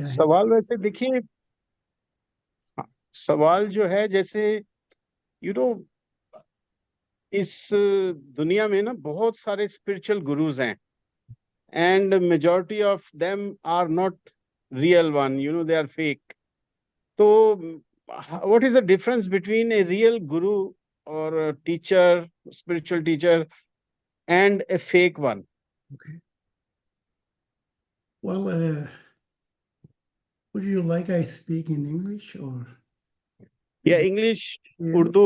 क्या है? सवाल वैसे देखिए, सवाल जो है जैसे यू नो इस दुनिया में ना बहुत सारे स्पिरिचुअल गुरुज हैं, and majority of them are not real one, they are fake. तो what is the difference between a real guru और teacher, spiritual teacher, and a fake one? Okay. Well, would you like I speak in English or या ये English, ये Urdu,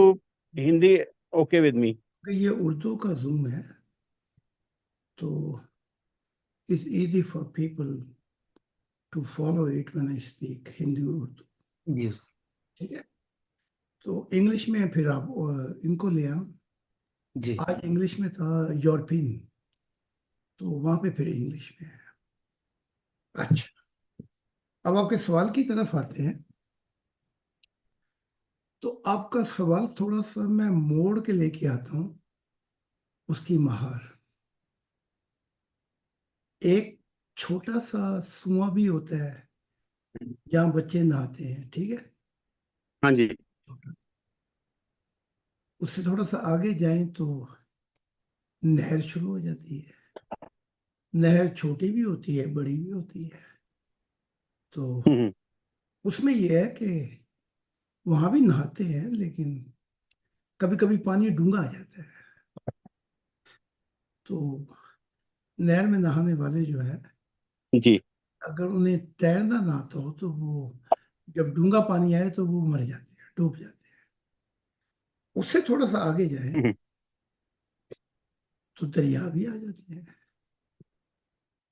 Hindi, okay with me. ये उर्दू का zoom है, तो it's easy for people to follow it when I speak Hindi Urdu. जी sir. ठीक है, तो इंग्लिश में फिर आप इनको ले आओ. जी आज इंग्लिश में था यूरोपियन, तो वहां पे फिर इंग्लिश में है. अच्छा, अब आपके सवाल की तरफ आते हैं. तो आपका सवाल थोड़ा सा मैं मोड़ के लेके आता हूं. उसकी महार, एक छोटा सा सुआ भी होता है जहाँ बच्चे नहाते हैं, ठीक है. हाँ जी. उससे थोड़ा सा आगे जाएं तो नहर शुरू हो जाती है. नहर छोटी भी होती है, बड़ी भी होती है. तो हम्म. उसमें यह है कि वहां भी नहाते हैं, लेकिन कभी कभी पानी डूंगा आ जाता है. तो नहर में नहाने वाले जो है, जी. अगर उन्हें तैरना ना आता हो तो वो जब डूंगा पानी आए तो वो मर जाते हैं, डूब जाते हैं. उससे थोड़ा सा आगे जाए हम्म. तो दरिया भी आ जाते हैं.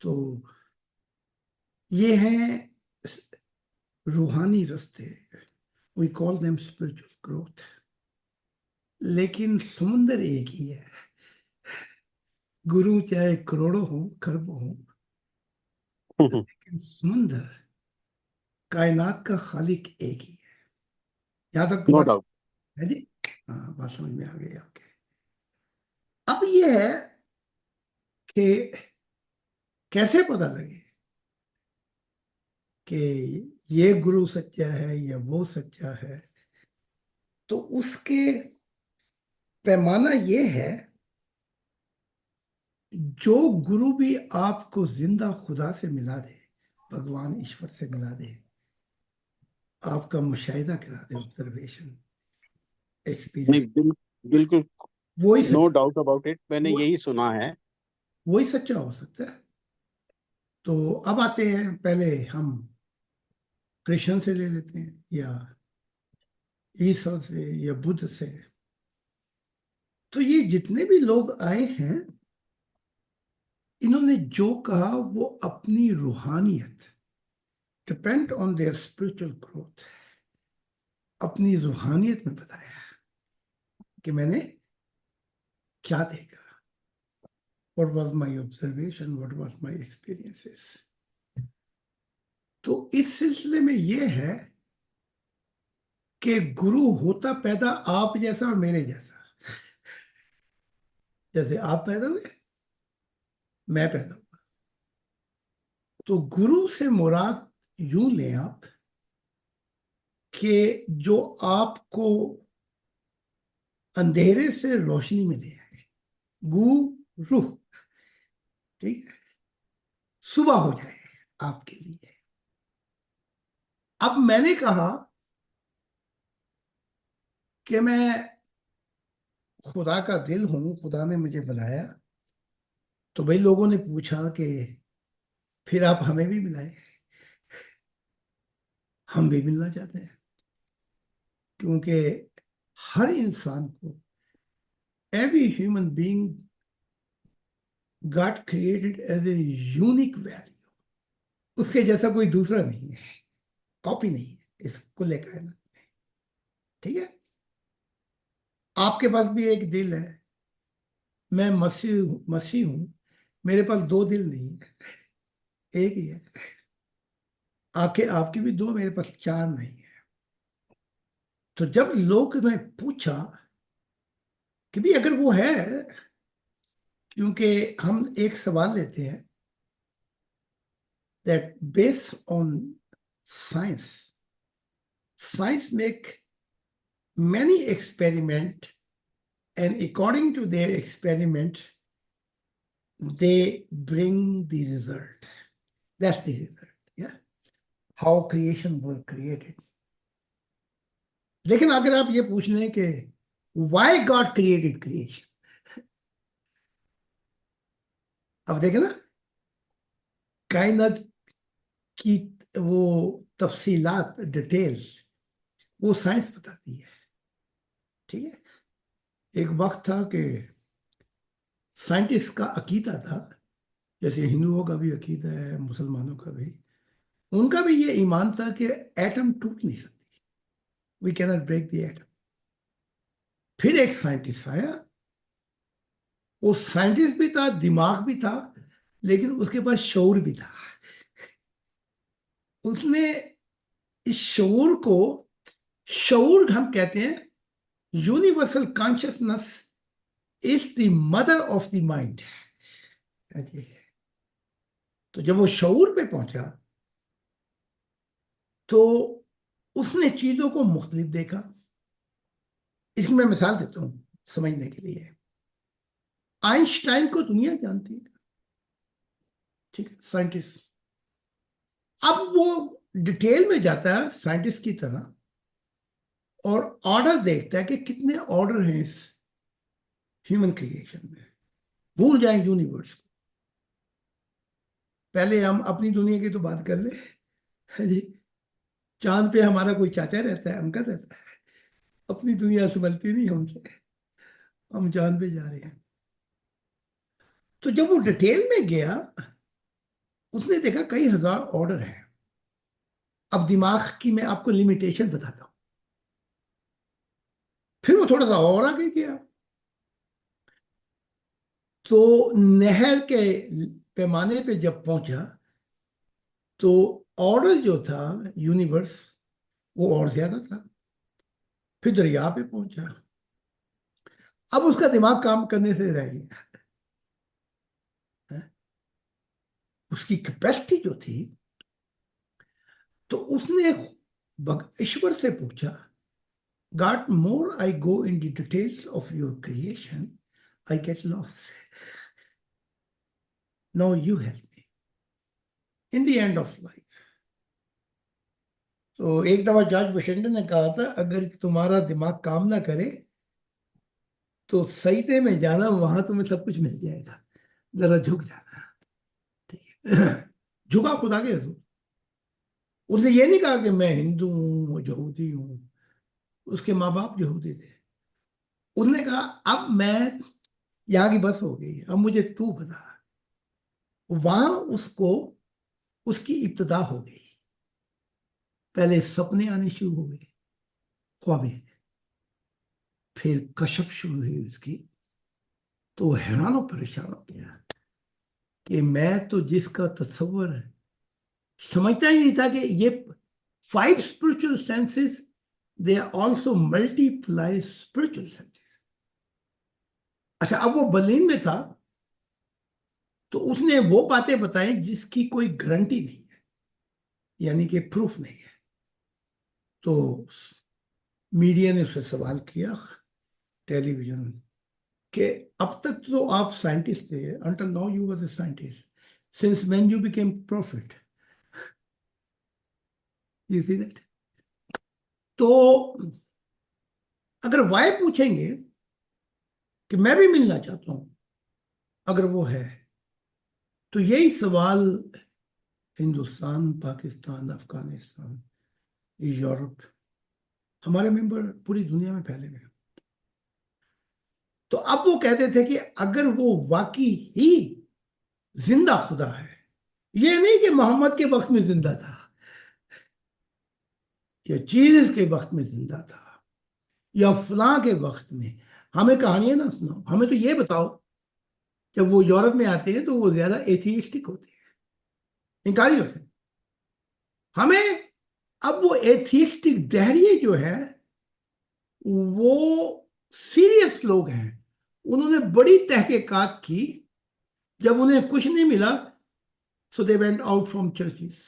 तो ये हैं रूहानी रास्ते. We call them spiritual growth. लेकिन समुंदर एक ही है. गुरु चाहे करोड़ों हो, खरबों हो, लेकिन समुंदर, कायनात का खालिक एक ही है. यहाँ तक तो नो बात डाउट. है जी. हाँ, बात समझ में आ गई आपके. अब ये है कि कैसे पता लगे कि ये गुरु सच्चा है या वो सच्चा है. तो उसके पैमाना ये है, जो गुरु भी आपको जिंदा खुदा से मिला दे, भगवान ईश्वर से मिला दे, आपका मुशाहिदा करा दे, ऑब्जर्वेशन, नहीं, एक्सपीरियंस, बिल्कुल. वही नो सच्चा, डाउट अबाउट इट, मैंने वो यही सुना है. वही सच्चा हो सकता है. तो अब आते हैं, पहले हम कृष्ण से ले लेते हैं या ईसा से या बुद्ध से. तो ये जितने भी लोग आए हैं, इन्होंने जो कहा वो अपनी रूहानियत, depend on their spiritual growth, अपनी रूहानियत में बताया कि मैंने क्या देखा, what was my observation, what was my experiences. तो इस सिलसिले में यह है कि गुरु होता पैदा आप जैसा और मेरे जैसा. जैसे आप पैदा हुए, मैं पैदा हुआ. तो गुरु से मुराद यूं लें आप कि जो आपको अंधेरे से रोशनी में ले आए, गुरु. ठीक है, सुबह हो जाए आपके लिए. अब मैंने कहा कि मैं खुदा का दिल हूं, खुदा ने मुझे बनाया. तो भाई लोगों ने पूछा कि फिर आप हमें भी मिलाए. हम भी मिलना चाहते हैं, क्योंकि हर इंसान को, every human being God created as a unique value. उसके जैसा कोई दूसरा नहीं है, कॉपी नहीं है इस कुल्ले कायनात में. ठीक है, आपके पास भी एक दिल है, मैं मसीह हूं, मेरे पास दो दिल नहीं है, एक ही है. आंखें आपकी भी दो, मेरे पास चार नहीं है. तो जब लोग ने पूछा कि भी अगर वो है, क्योंकि हम एक सवाल लेते हैं that based on Science make many experiment, and according to their experiment, they bring the result. That's the result. Yeah, how creation was created. लेकिन अगर आप ये पूछ लें कि why God created creation, अब देखें ना, कायनात की वो तफसीलात, डिटेल्स, वो साइंस बताती है। ठीक है, एक वक्त था कि साइंटिस्ट का अकीदा था, जैसे हिंदुओं का भी अकीदा है, मुसलमानों का भी, उनका भी ये ईमान था कि एटम टूट नहीं सकती, we can not break the atom. फिर एक साइंटिस्ट आया, वो साइंटिस्ट भी था, दिमाग भी था, लेकिन उसके पास शऊर भी था। उसने इस शऊर को, शऊर हम कहते हैं, universal consciousness is the mother of the mind. तो जब वो शऊर पे पहुंचा तो उसने चीजों को मुख्तलिफ देखा। इसकी मैं मिसाल देता हूं समझने के लिए। आइंस्टाइन को दुनिया जानती है, ठीक है, साइंटिस्ट। अब वो डिटेल में जाता है साइंटिस्ट की तरह और ऑर्डर देखता है कि कितने ऑर्डर हैं इस ह्यूमन क्रिएशन में। भूल जाए यूनिवर्स को, पहले हम अपनी दुनिया की तो बात कर ले। हाँ जी, चांद पे हमारा कोई चाचा रहता है, अंकल रहता है, अपनी दुनिया संभलती नहीं हमसे, हम चांद पे जा रहे हैं। तो जब वो डिटेल में गया, उसने देखा कई हजार ऑर्डर हैं। अब दिमाग की मैं आपको लिमिटेशन बताता हूं। फिर वो थोड़ा सा और आगे गया, तो नहर के पैमाने पे जब पहुंचा तो ऑर्डर जो था यूनिवर्स, वो और ज्यादा था। फिर दरिया पे पहुंचा, अब उसका दिमाग काम करने से रह गया। उसकी कैपेसिटी जो थी, तो उसने ईश्वर से पूछा, God, more I go in the details of your creation, I get lost, now you help me in the end of life. तो एक दफा जॉर्ज वॉशिंगटन ने कहा था, अगर तुम्हारा दिमाग काम ना करे तो सईदे में जाना, वहां तुम्हें सब कुछ मिल जाएगा, जरा झुक जाना। ठीक है, झुका खुदा के हजूर। उसने ये नहीं कहा कि मैं हिंदू हूं, यहूदी हूं, उसके माँ बाप यहूदी थे। उसने कहा अब मैं, यहाँ की बस हो गई, अब मुझे तू बता। वहां उसको, उसकी इब्तदा हो गई। पहले सपने आने शुरू हो गए, ख्वाबें, फिर कशफ शुरू हुई उसकी। तो हैरान और परेशान हो गया कि मैं तो जिसका तस्वर समझता ही नहीं था कि ये 5 spiritual senses, they are also multiply spiritual senses. अच्छा, अब वो बर्लिन में था, तो उसने वो बातें बताई जिसकी कोई गारंटी नहीं है, यानी कि प्रूफ नहीं है। तो मीडिया ने उससे सवाल किया, टेलीविजन, कि अब तक तो आप साइंटिस्ट थे, until now you were the scientist, since when you became profit, you see that. तो अगर वाई पूछेंगे कि मैं भी मिलना चाहता हूं, अगर वो है, तो यही सवाल हिंदुस्तान, पाकिस्तान, अफगानिस्तान, यूरोप, हमारे मेंबर पूरी दुनिया में फैले हुए हैं। तो अब वो कहते थे कि अगर वो वाकई ही जिंदा खुदा है, ये नहीं कि मोहम्मद के वक्त में जिंदा था या जीसस के वक्त में जिंदा था या फलां के वक्त में, हमें कहानियां ना सुनाओ, हमें तो ये बताओ, जब वो यूरोप में आते हैं तो वो ज्यादा एथियस्टिक होते हैं, इनकारी होते हैं। हमें अब वो एथियस्टिक दहरिए जो है, वो सीरियस लोग हैं, उन्होंने बड़ी तहकीकात की। जब उन्हें कुछ नहीं मिला, so they went out from churches.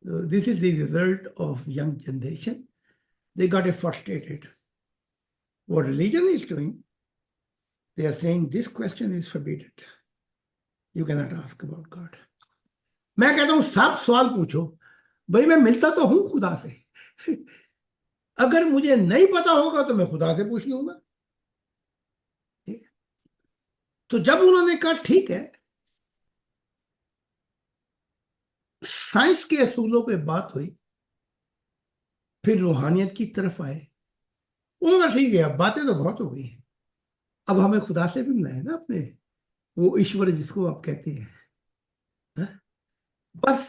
This is the result of young generation. They got frustrated. What religion is doing, they are saying this question is forbidden. You cannot ask about God. मैं कहता हूं सब सवाल पूछो, भाई मैं मिलता तो हूं खुदा से। अगर मुझे नहीं पता होगा तो मैं खुदा से पूछ लूंगा। तो जब उन्होंने कहा ठीक है, साइंस के असूलों पे बात हुई, फिर रूहानियत की तरफ आए। उन्होंने कहा ठीक है, अब बातें तो बहुत हो गई, अब हमें खुदा से भी मिलना है ना, अपने वो ईश्वर जिसको आप कहते हैं, हा? बस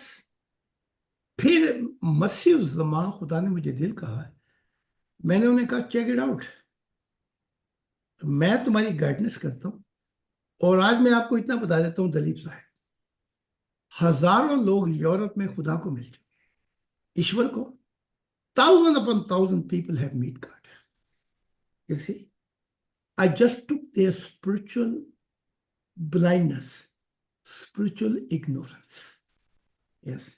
फिर मसीह जमा खुदा ने मुझे दिल कहा, मैंने उन्हें कहा चेक इट आउट, मैं तुम्हारी गाइडेंस करता हूं। और आज मैं आपको इतना बता देता हूं दलीप साहब, हजारों लोग यूरोप में खुदा को मिल चुके, ईश्वर को। Thousand upon thousand people have meet God. You see, I just took their spiritual blindness, spiritual ignorance. Yes,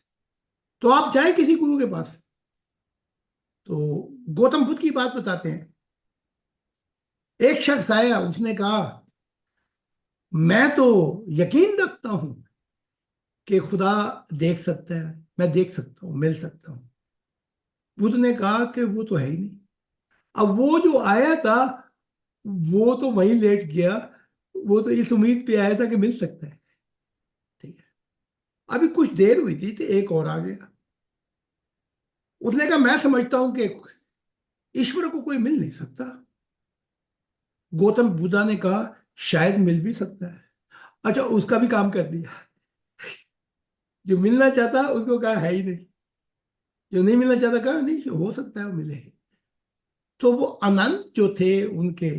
तो आप जाए किसी गुरु के पास, तो गौतम बुद्ध की बात बताते हैं। एक शख्स आया, उसने कहा मैं तो यकीन रखता हूं कि खुदा देख सकता है, मैं देख सकता हूं, मिल सकता हूं। बुद्ध ने कहा कि वो तो है ही नहीं। अब वो जो आया था वो तो वहीं लेट गया, वो तो इस उम्मीद पे आया था कि मिल सकता है। ठीक है, अभी कुछ देर हुई थी तो एक और आ गया। उसने कहा मैं समझता हूं कि ईश्वर को कोई मिल नहीं सकता। गौतम बुद्धा ने कहा शायद मिल भी सकता है। अच्छा, उसका भी काम कर दिया। जो मिलना चाहता उसको कहा है ही नहीं, जो नहीं मिलना चाहता कहा नहीं हो सकता है वो मिले। तो वो अनंत जो थे उनके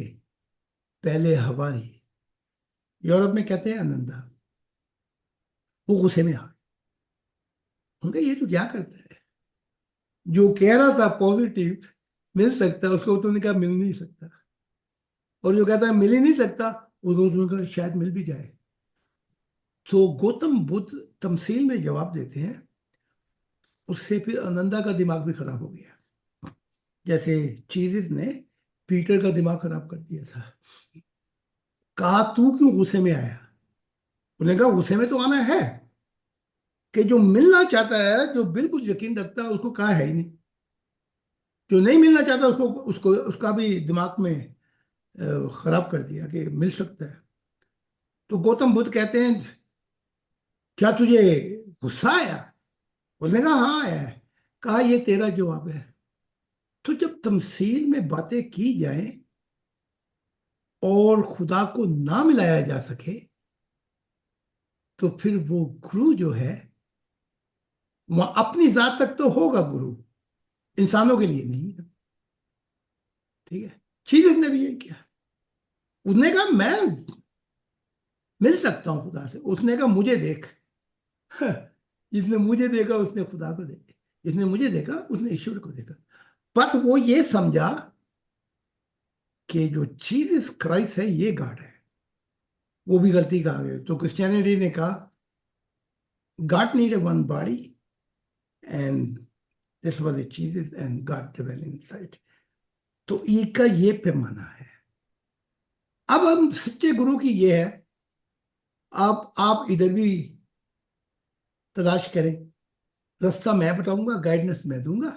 पहले हवारी, यूरोप में कहते हैं अनंदा, वो गुस्से में आ गए। उनका ये तो क्या करता है, जो कह रहा था पॉजिटिव मिल सकता है उसको तो उन्होंने कहा मिल नहीं सकता, और जो कहता है मिल ही नहीं सकता उसको उन्होंने कहा शायद मिल भी जाए। तो गौतम बुद्ध तमसील में जवाब देते हैं, उससे फिर आनंदा का दिमाग भी खराब हो गया, जैसे चीजिस ने पीटर का दिमाग खराब कर दिया था। कहा तू क्यों गुस्से में आया? उन्होंने कहा गुस्से में तो आना है कि जो मिलना चाहता है, जो बिल्कुल यकीन रखता है, उसको कहा है ही नहीं। जो नहीं मिलना चाहता उसको उसको उसका भी दिमाग में खराब कर दिया कि मिल सकता है। तो गौतम बुद्ध कहते हैं क्या तुझे गुस्सा आया? उसने कहा हाँ आया है। कहा ये तेरा जवाब है। तो जब तमसील में बातें की जाए और खुदा को ना मिलाया जा सके, तो फिर वो गुरु जो है वह अपनी जात तक तो होगा गुरु, इंसानों के लिए नहीं। ठीक है, चीज ने भी यही किया। उसने कहा मैं मिल सकता हूं खुदा से। उसने कहा मुझे देख। जिसने मुझे देखा उसने खुदा को देखा, जिसने मुझे देखा उसने ईश्वर को देखा। बस वो ये समझा कि जो जीसस क्राइस्ट है ये गॉड है। वो भी गलती कहा गया। तो क्रिश्चियनिटी ने कहा God need one body and this was a Jesus and God dwell inside. तो ई का ये पैमाना है। अब हम सच्चे गुरु की ये है, आप इधर भी तलाश करें, रास्ता मैं बताऊंगा, गाइडेंस मैं दूंगा।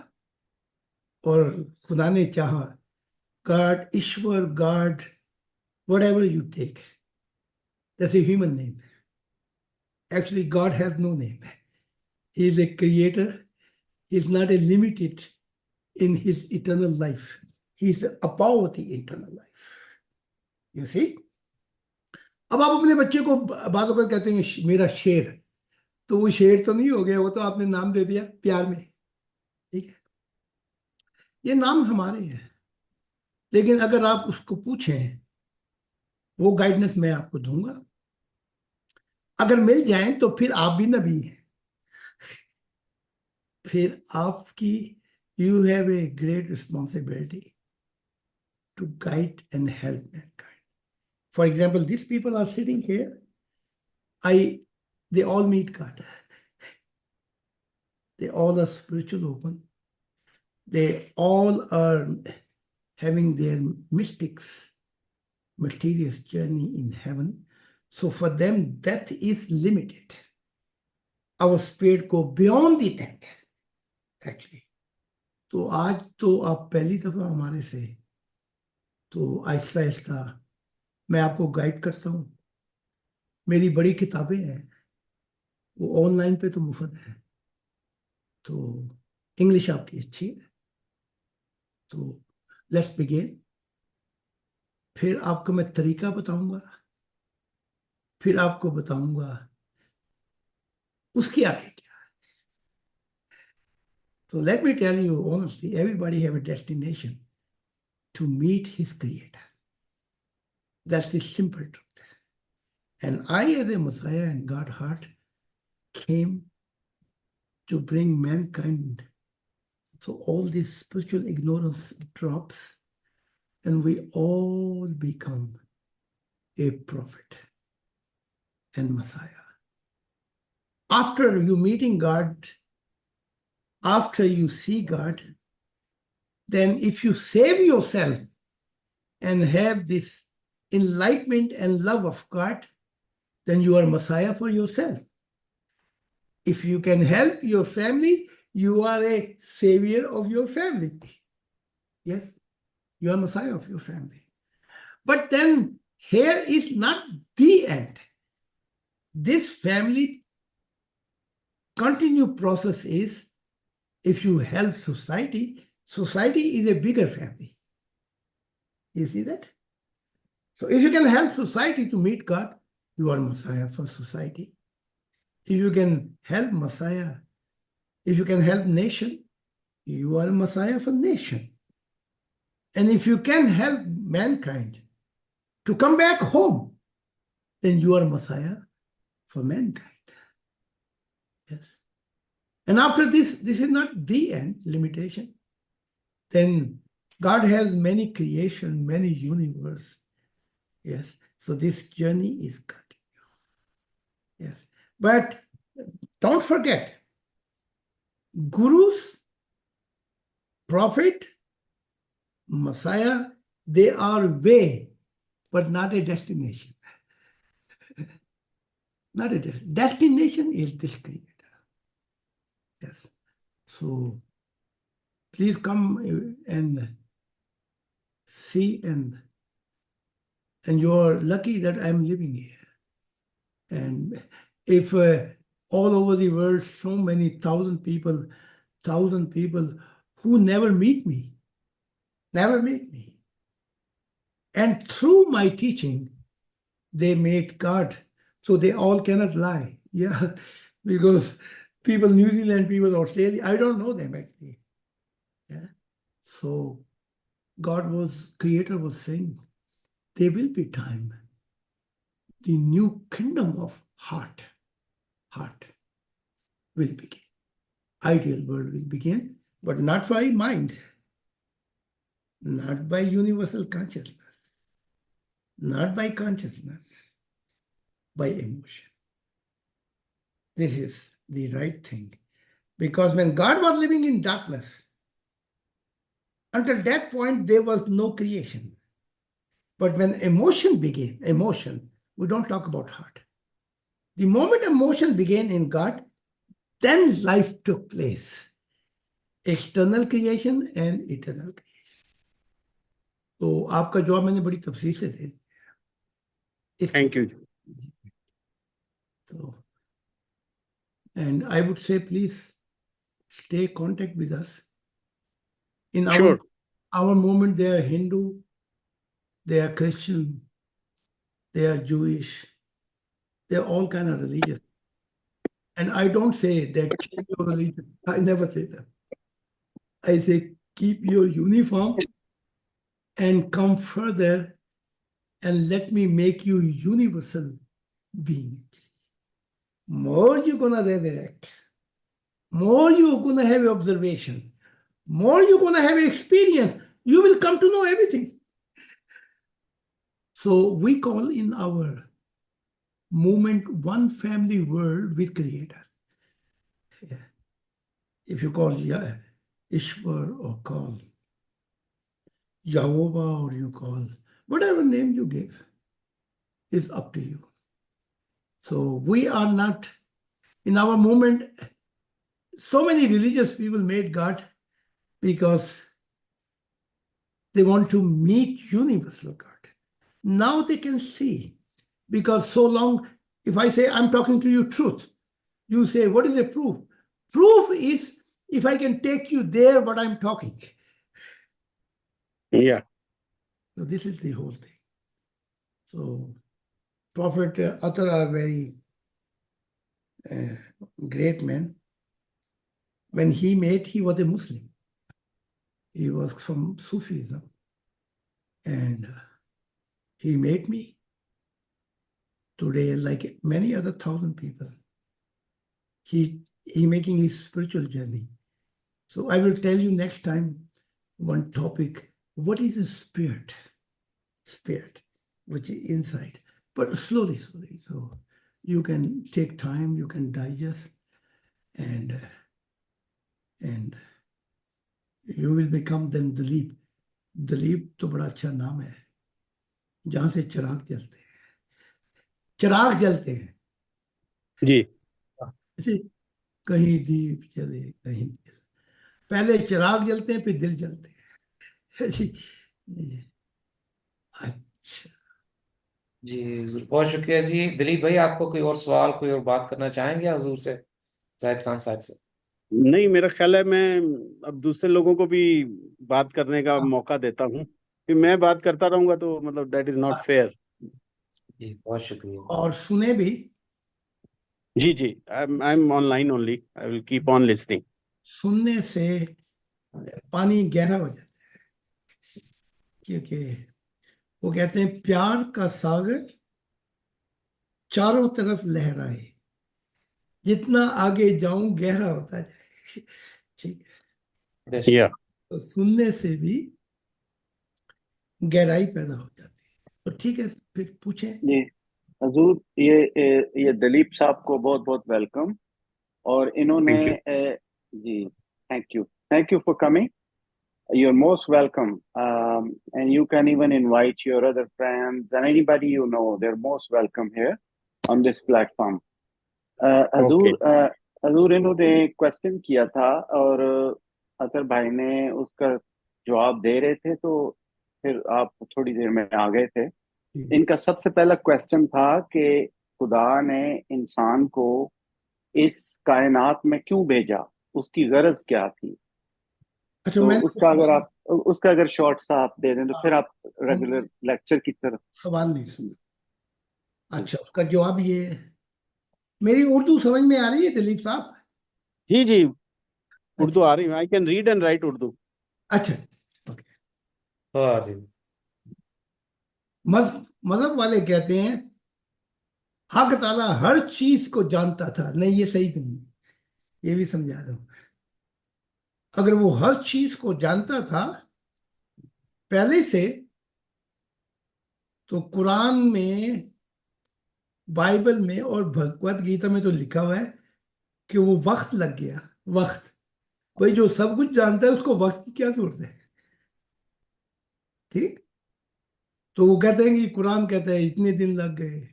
और खुदा ने चाहा, God, Ishwar, God, whatever you take, that's a human name. Actually, God has no name. He is a creator. He is not a limited in his eternal life. He is above the eternal life. You see? अब आप अपने बच्चे को बात होकर कहते हैं मेरा शेर, तो वो शेर तो नहीं हो गया, वो तो आपने नाम दे दिया प्यार में। ठीक है, ये नाम हमारे हैं, लेकिन अगर आप उसको पूछें, वो गाइडेंस मैं आपको दूंगा। अगर मिल जाए तो फिर आप भी नबी हैं, फिर आपकी, you have a great responsibility to guide and help mankind. For example this people are sitting here, I, they all meet God. They all are spiritual open. They all are having their mystics, mysterious journey in heaven. So for them, death is limited. Our spirit go beyond the death, actually. तो आज तो आप पहली दफा हमारे से तो आहिस्ता आहिस्ता मैं आपको गाइड करता हूँ. मेरी बड़ी किताबें हैं, वो ऑनलाइन पे तो मुफ्त है, तो इंग्लिश आपकी अच्छी है, तो लेट्स बिगिन. फिर आपको मैं तरीका बताऊंगा, फिर आपको बताऊंगा उसके आगे क्या. So let me tell you honestly, everybody have a destination to meet his creator. That's the simple truth. And I, as a Messiah and God heart, came to bring mankind. So all this spiritual ignorance drops, and we all become a prophet and Messiah. After you meeting God, after you see God, then if you save yourself and have this enlightenment and love of God, then you are Messiah for yourself. If you can help your family, you are a savior of your family. Yes, you are Messiah of your family. But then here is not the end. This family continue process is, if you help society, society is a bigger family. You see that? So if you can help society to meet God, you are Messiah for society. If you can help Messiah, if you can help nation, you are a Messiah for nation. And if you can help mankind to come back home, then you are Messiah for mankind. Yes. And after this, this is not the end limitation. Then God has many creation, many universe. Yes. So this journey is continued. Yes. But don't forget, gurus, prophet, Messiah, they are way, but not a destination. Not a destination. Destination is this creator. Yes. So please come and see, and you're lucky that I'm living here. And if all over the world, so many thousand people who never meet me, and through my teaching, they made God, so they all cannot lie. Yeah, because people, New Zealand, people, Australia, I don't know them actually. Yeah. So Creator was saying, there will be time. The new kingdom of heart will begin. Ideal world will begin, but not by mind, not by universal consciousness, not by consciousness, by emotion. This is the right thing. Because when God was living in darkness, until that point, there was no creation. But when emotion began, we don't talk about heart. The moment emotion began in God, then life took place. External creation and eternal creation. तो आपका जवाब मैंने बड़ी तफसील से दे दिया. Thank you. So, and I would say, please stay contact with us. In Sure. our movement, they are Hindu, they are Christian, they are Jewish, they are all kind of religious. And I don't say that change your religion. I never say that. I say keep your uniform and come further and let me make you universal being. More you're gonna resurrect, more you're gonna have observation, more you're gonna have experience, you will come to know everything. So we call in our movement one family world with Creator. Yeah. if you call Ishwar or call Jehovah or you call whatever name you give is up to you. So we are not, in our movement, so many religious people made God because they want to meet universal God. Now they can see, because so long, if I say I'm talking to you truth, you say, what is the proof? Proof is if I can take you there what I'm talking. Yeah. So this is the whole thing. So Prophet Atar are very great man. When he met, he was a Muslim. He was from Sufism. And he met me today, like many other 1,000 people. He making his spiritual journey. So I will tell you next time one topic. What is a spirit? Spirit, which is inside. But slowly. So you can take time, you can digest, and you will become then Dalip. Dalip तो बड़ा अच्छा नाम है, जहां से चिराग जलते हैं, चिराग जलते हैं जी। जी, कहीं दीप जले कहीं दिल, पहले चिराग जलते हैं फिर दिल जलते हैं जी। अच्छा जी हुजूर, बहुत शुक्रिया जी। दिलीप भाई, आपको कोई और सवाल, कोई और बात करना चाहेंगे हुजूर से, जाहिद खान साहब से? नहीं, मेरा ख्याल है मैं अब दूसरे लोगों को भी बात करने का मौका देता हूँ। फिर मैं बात करता रहूंगा तो मतलब दैट इज नॉट फेयर। जी बहुत शुक्रिया। और सुने भी, जी जी, I am online only, I will keep on listening. सुनने से पानी गहरा हो जाता है, क्योंकि वो कहते हैं प्यार का सागर चारों तरफ लहराए, जितना आगे जाऊं गहरा होता जाए। ठीक है, बेशक। या तो सुनने से भी गहराई पैदा हो जाती है। तो ठीक है, फिर पूछें। जी हजूर, ये दिलीप साहब को बहुत बहुत वेलकम। और इन्होंने थैंक यू। जी, thank you for coming. You're most welcome. And you can even invite your other friends and anybody you know. They're most welcome here on this platform. Okay. हजूर इन्होंने क्वेश्चन किया था और अतर भाई ने उसका जवाब दे रहे थे, तो फिर आप थोड़ी देर में आ गए थे। इनका सबसे पहला क्वेश्चन था कि खुदा ने इंसान को इस कायनात में क्यों भेजा, उसकी गरज क्या थी। अच्छा, तो मैं उसका अगर शॉर्ट सा आप दे दें तो फिर आप रेगुलर लेक्चर की तरफ। सवाल नहीं सुना। अच्छा, उसका जवाब ये है, मेरी उर्दू समझ में आ रही है दिलीप साहब? जी जी, उर्दू आ रही है, I can read and right Urdu. अच्छा, ओके। हाँ जी। मजहब वाले कहते हैं हक ताला हर चीज को जानता था। नहीं, ये सही नहीं, ये भी समझा दो। अगर वो हर चीज को जानता था पहले से, तो कुरान में, बाइबल में और भगवत गीता में तो लिखा हुआ है कि वो वक्त लग गया। वक्त, भाई जो सब कुछ जानता है उसको वक्त की क्या जरूरत है? ठीक। तो वो कहते हैं कि कुरान कहता है इतने दिन लग गए।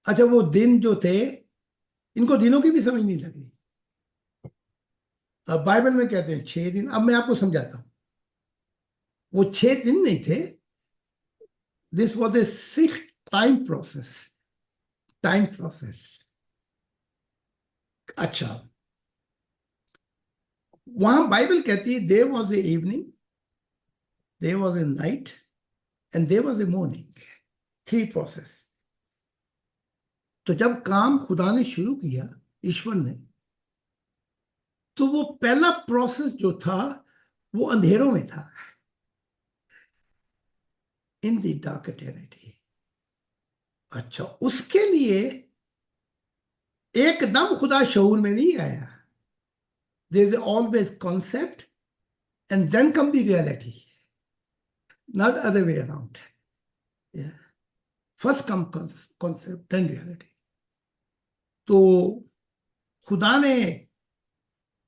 अच्छा, वो दिन जो थे, इनको दिनों की भी समझ नहीं लग रही। अब बाइबल में कहते हैं 6 दिन। अब मैं आपको समझाता हूं, वो 6 दिन नहीं थे। This was a 6 time process. Time process. अच्छा, वहां बाइबल कहती है there was a evening, there was a night and there was a morning. 3 process. तो जब काम खुदा ने शुरू किया, ईश्वर ने, तो वो पहला प्रोसेस जो था वो अंधेरों में था, इन द डार्क एटर्निटी। अच्छा, उसके लिए एकदम खुदा शऊर में नहीं आया। There is always concept and then come the reality, not other way around. First come concept then reality. तो खुदा ने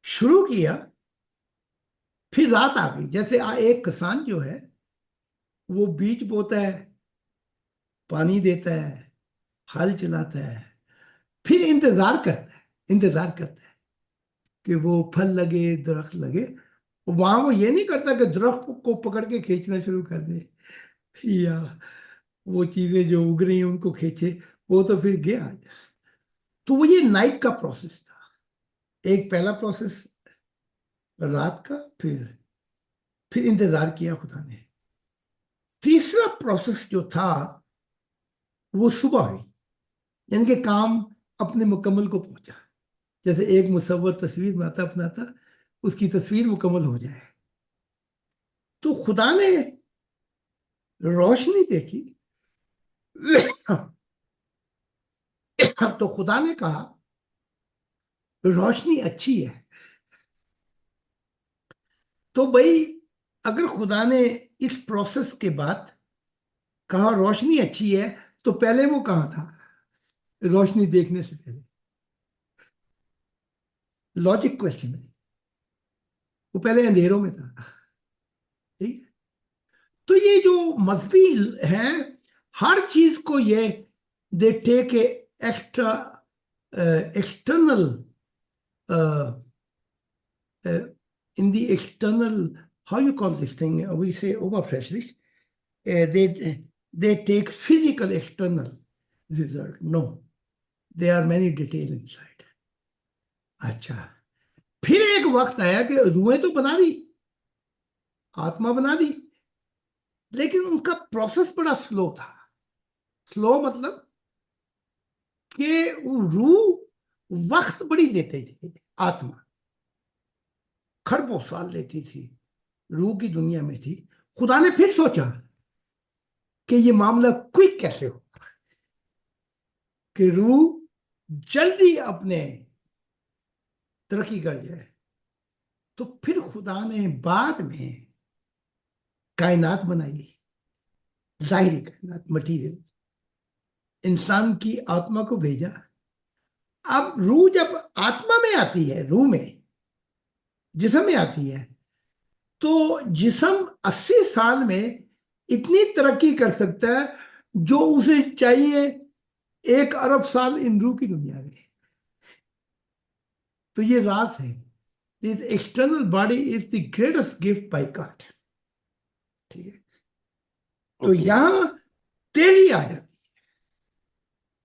शुरू किया, फिर रात आ गई। जैसे एक किसान जो है वो बीज बोता है, पानी देता है, हल चलाता है, फिर इंतजार करता है कि वो फल लगे, दरख्त लगे। वहां वो ये नहीं करता कि दरख्त को पकड़ के खींचना शुरू कर दे, या वो चीजें जो उग रही हैं उनको खींचे, वो तो फिर गया। तो वो ये नाइट का प्रोसेस था। एक पहला प्रोसेस रात का, फिर इंतजार किया खुदा ने। तीसरा प्रोसेस जो था वो सुबह हुई, यानी कि काम अपने मुकम्मल को पहुंचा। जैसे एक मुसव्वर तस्वीर बनाता अपनाता, उसकी तस्वीर मुकम्मल हो जाए। तो खुदा ने रोशनी देखी। तो खुदा ने कहा रोशनी अच्छी है। तो भाई, अगर खुदा ने इस प्रोसेस के बाद कहा रोशनी अच्छी है, तो पहले वो कहाँ था रोशनी देखने से पहले? लॉजिक क्वेश्चन है। वो पहले अंधेरों में था। ठीक है। तो ये जो मजहबी हैं, हर चीज को ये they take a extra external, in the external, how you call this thing? We say oberflächlich. They take physical external result. No, there are many detail inside. अच्छा, फिर एक वक्त आया कि रूहें तो बना दी, आत्मा बना दी, लेकिन उनका प्रोसेस बड़ा स्लो था। स्लो मतलब कि वो रूह वक्त बड़ी लेते थे। आत्मा खरबों साल लेती थी, रूह की दुनिया में थी। खुदा ने फिर सोचा कि ये मामला क्विक कैसे हो, कि रूह जल्दी अपने तरक्की कर जाए। तो फिर खुदा ने बाद में कायनात बनाई, जाहिरी कायनात, मटीरियल, इंसान की आत्मा को भेजा। अब रूह जब आत्मा में आती है, रूह में, जिस्म में आती है, तो जिस्म 80 साल में इतनी तरक्की कर सकता है जो उसे चाहिए 1 अरब साल इन रूह की दुनिया में। तो ये राज है। This external body is the greatest gift bye God. ठीक है। तो Okay. यहां तेजी आ जाती।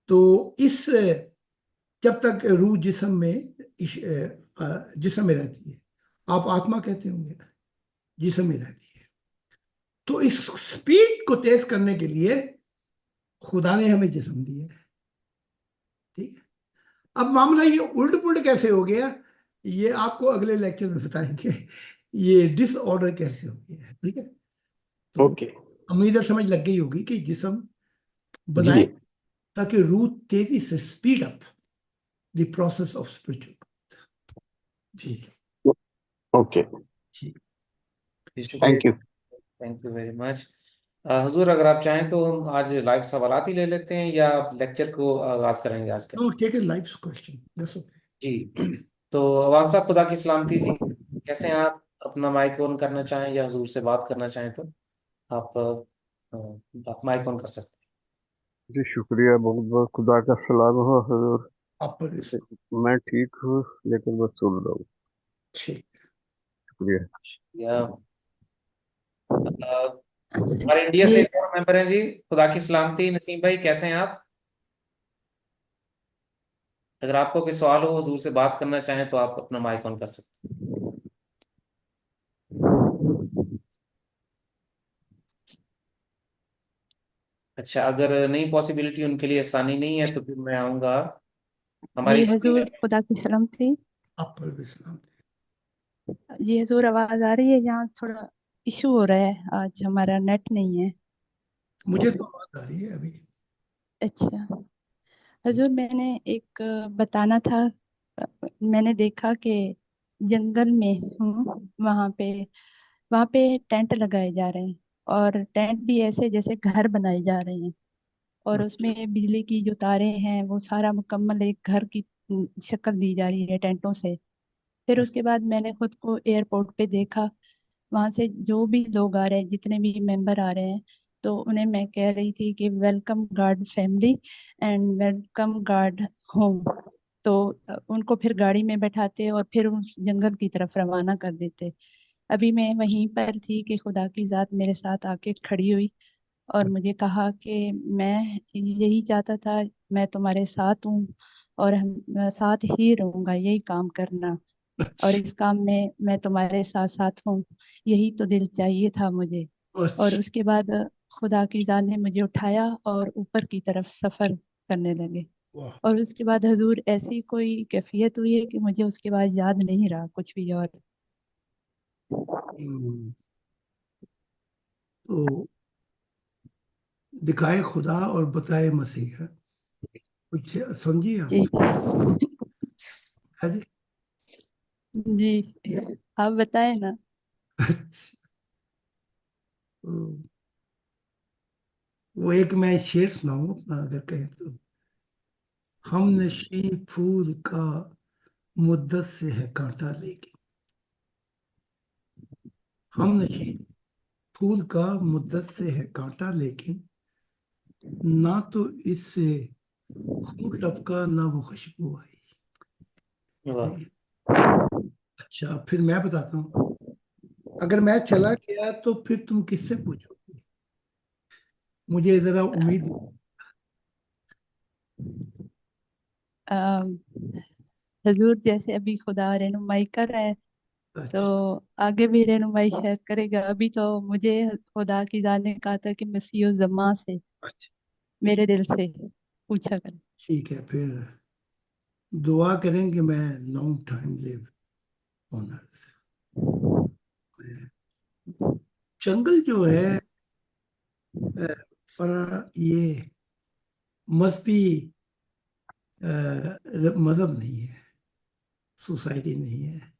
तो इस, जब तक रूह जिस्म में रहती है, आप आत्मा कहते होंगे, जिस्म में रहती है। तो इस स्पीड को तेज करने के लिए खुदा ने हमें जिस्म दिया है। ठीक है। अब मामला ये उल्ट पुल्ट कैसे हो गया, ये आपको अगले लेक्चर में बताएंगे। ये डिसऑर्डर कैसे हो गया। ठीक है। तो Okay. उम्मीद है समझ लग गई होगी कि जिस्म बनाए जी। ताकि रूह तेजी से speed up the process of spiritual. जी Okay. जी। जी शुक्रिया। Thank you. Thank you very much. हुजूर, अगर आप चाहें तो हम आज लाइव सवालात ही ले लेते हैं या लेक्चर को आगाज करेंगे आज का? No, take a live question, that's okay. जी। तो अवान साहब, खुदा की सलामती जी, कैसे हैं आप? अपना माइक ऑन करना चाहें या हुजूर से बात करना चाहें तो आप माइक ऑन कर सकते जी शुक्रिया, बहुत बहुत खुदा का सलाम हो हजूर। आप पर इस मैं ठीक हूँ, लेकिन बस सुन रहा हूँ। ठीक। शुक्रिया। हैं। या हमारे इंडिया से जी एक और मेंबर हैं जी। खुदा की सलामती नसीम भाई, कैसे हैं आप? अगर आपको कोई सवाल हो, हुजूर से बात करना चाहें तो आप अपना माइक ऑन कर सकते हैं। अच्छा, अगर नहीं, पॉसिबिलिटी उनके लिए आसानी नहीं है, तो फिर मैं आऊंगा हमारी जी टीम हजूर, में। खुदा की सलामती। आप पर इस्लाम। जी हजूर, आवाज आ रही है? यहाँ थोड़ा इशू हो रहा है, आज हमारा नेट नहीं है। मुझे तो आवाज आ रही है अभी। अच्छा हजूर, मैंने एक बताना था। मैंने देखा कि जंगल में हूँ, वहाँ पे टेंट लगाए जा रहे हैं, और टेंट भी ऐसे जैसे घर बनाए जा रहे हैं, और उसमें बिजली की जो तारें हैं वो सारा मुकम्मल एक घर की शक्ल दी जा रही है टेंटों से। फिर उसके बाद मैंने खुद को एयरपोर्ट पे देखा, वहां से जो भी लोग आ रहे हैं, जितने भी मेंबर आ रहे हैं, तो उन्हें मैं कह रही थी कि welcome guard family and welcome guard home. तो उनको फिर गाड़ी में बैठाते और फिर उस जंगल की तरफ रवाना कर देते। अभी मैं वहीं पर थी कि खुदा की जात मेरे साथ आके खड़ी हुई और मुझे कहा कि मैं यही चाहता था, मैं तुम्हारे साथ हूँ और हम साथ ही रहूंगा, यही काम करना, और अच्छा। इस काम में मैं तुम्हारे साथ साथ हूँ, यही तो दिल चाहिए था मुझे। और अच्छा। उसके बाद खुदा की जान ने मुझे उठाया और ऊपर की तरफ सफर करने लगे। वाह। और उसके बाद हजूर ऐसी कोई कैफियत हुई है कि मुझे उसके बाद याद नहीं रहा कुछ भी। और हम्म, तो दिखाए खुदा और बताए मसीहा, कुछ समझिए जी। आप? है जी? जी, आप बताएं ना। तो वो एक मैं शेर सुनाऊं अपना, अगर कहें तो। हम नशी फूल का मुद्दत से है कांटा, लेकिन हम नशी फूल का मुद्दत से है कांटा, लेकिन ना तो इससे खून टपका ना वो खुशबू आई। वाह। ठीक है? अच्छा, फिर मैं बताता हूँ। अगर मैं चला गया तो फिर तुम किससे पूछोगे? मुझे जरा उम्मीद। अम, हजूर जैसे अभी खुदा रहनुमाई कर रहा है, तो अच्छा। आगे भी रहनुमाई शायद करेगा। अभी तो मुझे खुदा की जान ने कहा था कि मसीह जमा से, अच्छा, मेरे दिल से पूछा कर। ठीक है। फिर दुआ करें कि मैं long time live on earth. जंगल जो है, पर ये मजहबी मजहब नहीं है, सोसाइटी नहीं है।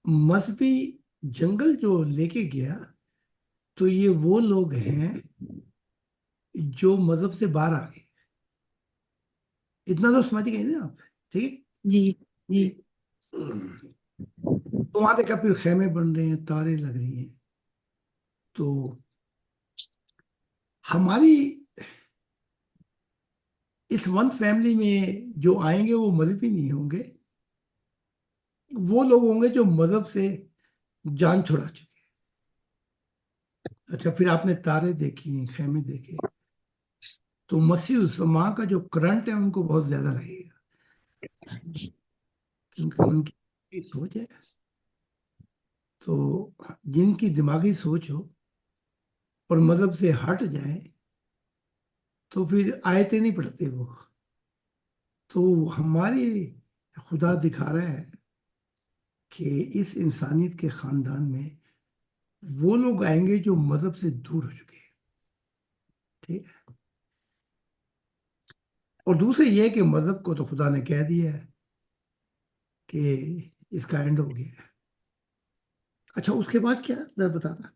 मजहबी जंगल जो लेके गया, तो ये वो लोग हैं जो मजहब से बाहर आ गए। इतना तो समझ गए ना आप? ठीक जी। जी। है। तो वहां देखा, फिर खेमे बन रहे हैं, तारे लग रही हैं। तो हमारी इस वन फैमिली में जो आएंगे वो मजहबी नहीं होंगे, वो लोग होंगे जो मजहब से जान छुड़ा चुके हैं। अच्छा, फिर आपने तारे देखी, खेमे देखे, तो मसीह उस्मा का जो करंट है उनको बहुत ज्यादा लगेगा, क्योंकि उनकी सोच है। तो जिनकी दिमागी सोच हो और मजहब से हट जाए, तो फिर आयतें नहीं पढ़ते वो। तो हमारी खुदा दिखा रहा है कि इस इंसानियत के खानदान में वो लोग आएंगे जो मजहब से दूर हो चुके हैं। ठीक है। और दूसरे ये कि मजहब को तो खुदा ने कह दिया है कि इसका एंड हो गया है। अच्छा, उसके बाद क्या जरा बताना।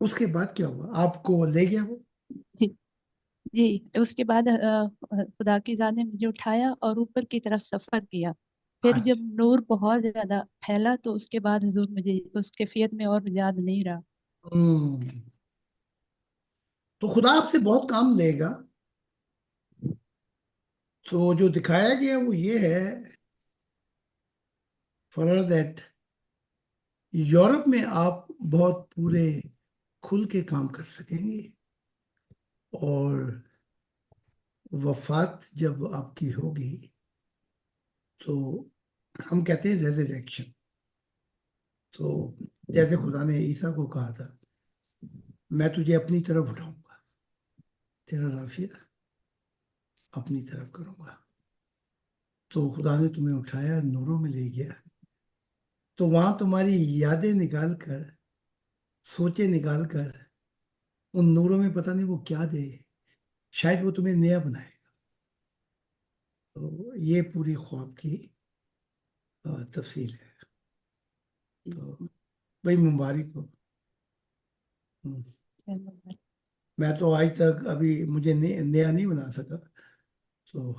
उसके बाद क्या हुआ? आपको ले गया वो? जी। जी, उसके बाद खुदा की जान ने मुझे उठाया और ऊपर की तरफ सफर किया। फिर जब अच्छा। नूर बहुत ज्यादा फैला, तो उसके बाद हुजूर मुझे उस कैफियत में और याद नहीं रहा। हम्म। तो खुदा आपसे बहुत काम लेगा। तो जो दिखाया गया वो ये है, फॉर दैट यूरोप में आप बहुत पूरे खुल के काम कर सकेंगे। और वफात जब आपकी होगी, तो हम कहते हैं रेजरेक्शन। तो जैसे खुदा ने ईसा को कहा था, मैं तुझे अपनी तरफ उठाऊंगा, तेरा राफिया अपनी तरफ करूंगा। तो खुदा ने तुम्हें उठाया, नूरों में ले गया। तो वहां तुम्हारी यादें निकाल कर, सोचे निकाल कर, उन नूरों में पता नहीं वो क्या दे, शायद वो तुम्हें नया बनाए। तो ये पूरी ख्वाब की तफसील है। तो भाई, मुबारक हो। हम्म। मैं तो आज तक अभी मुझे नया नहीं बना सका। तो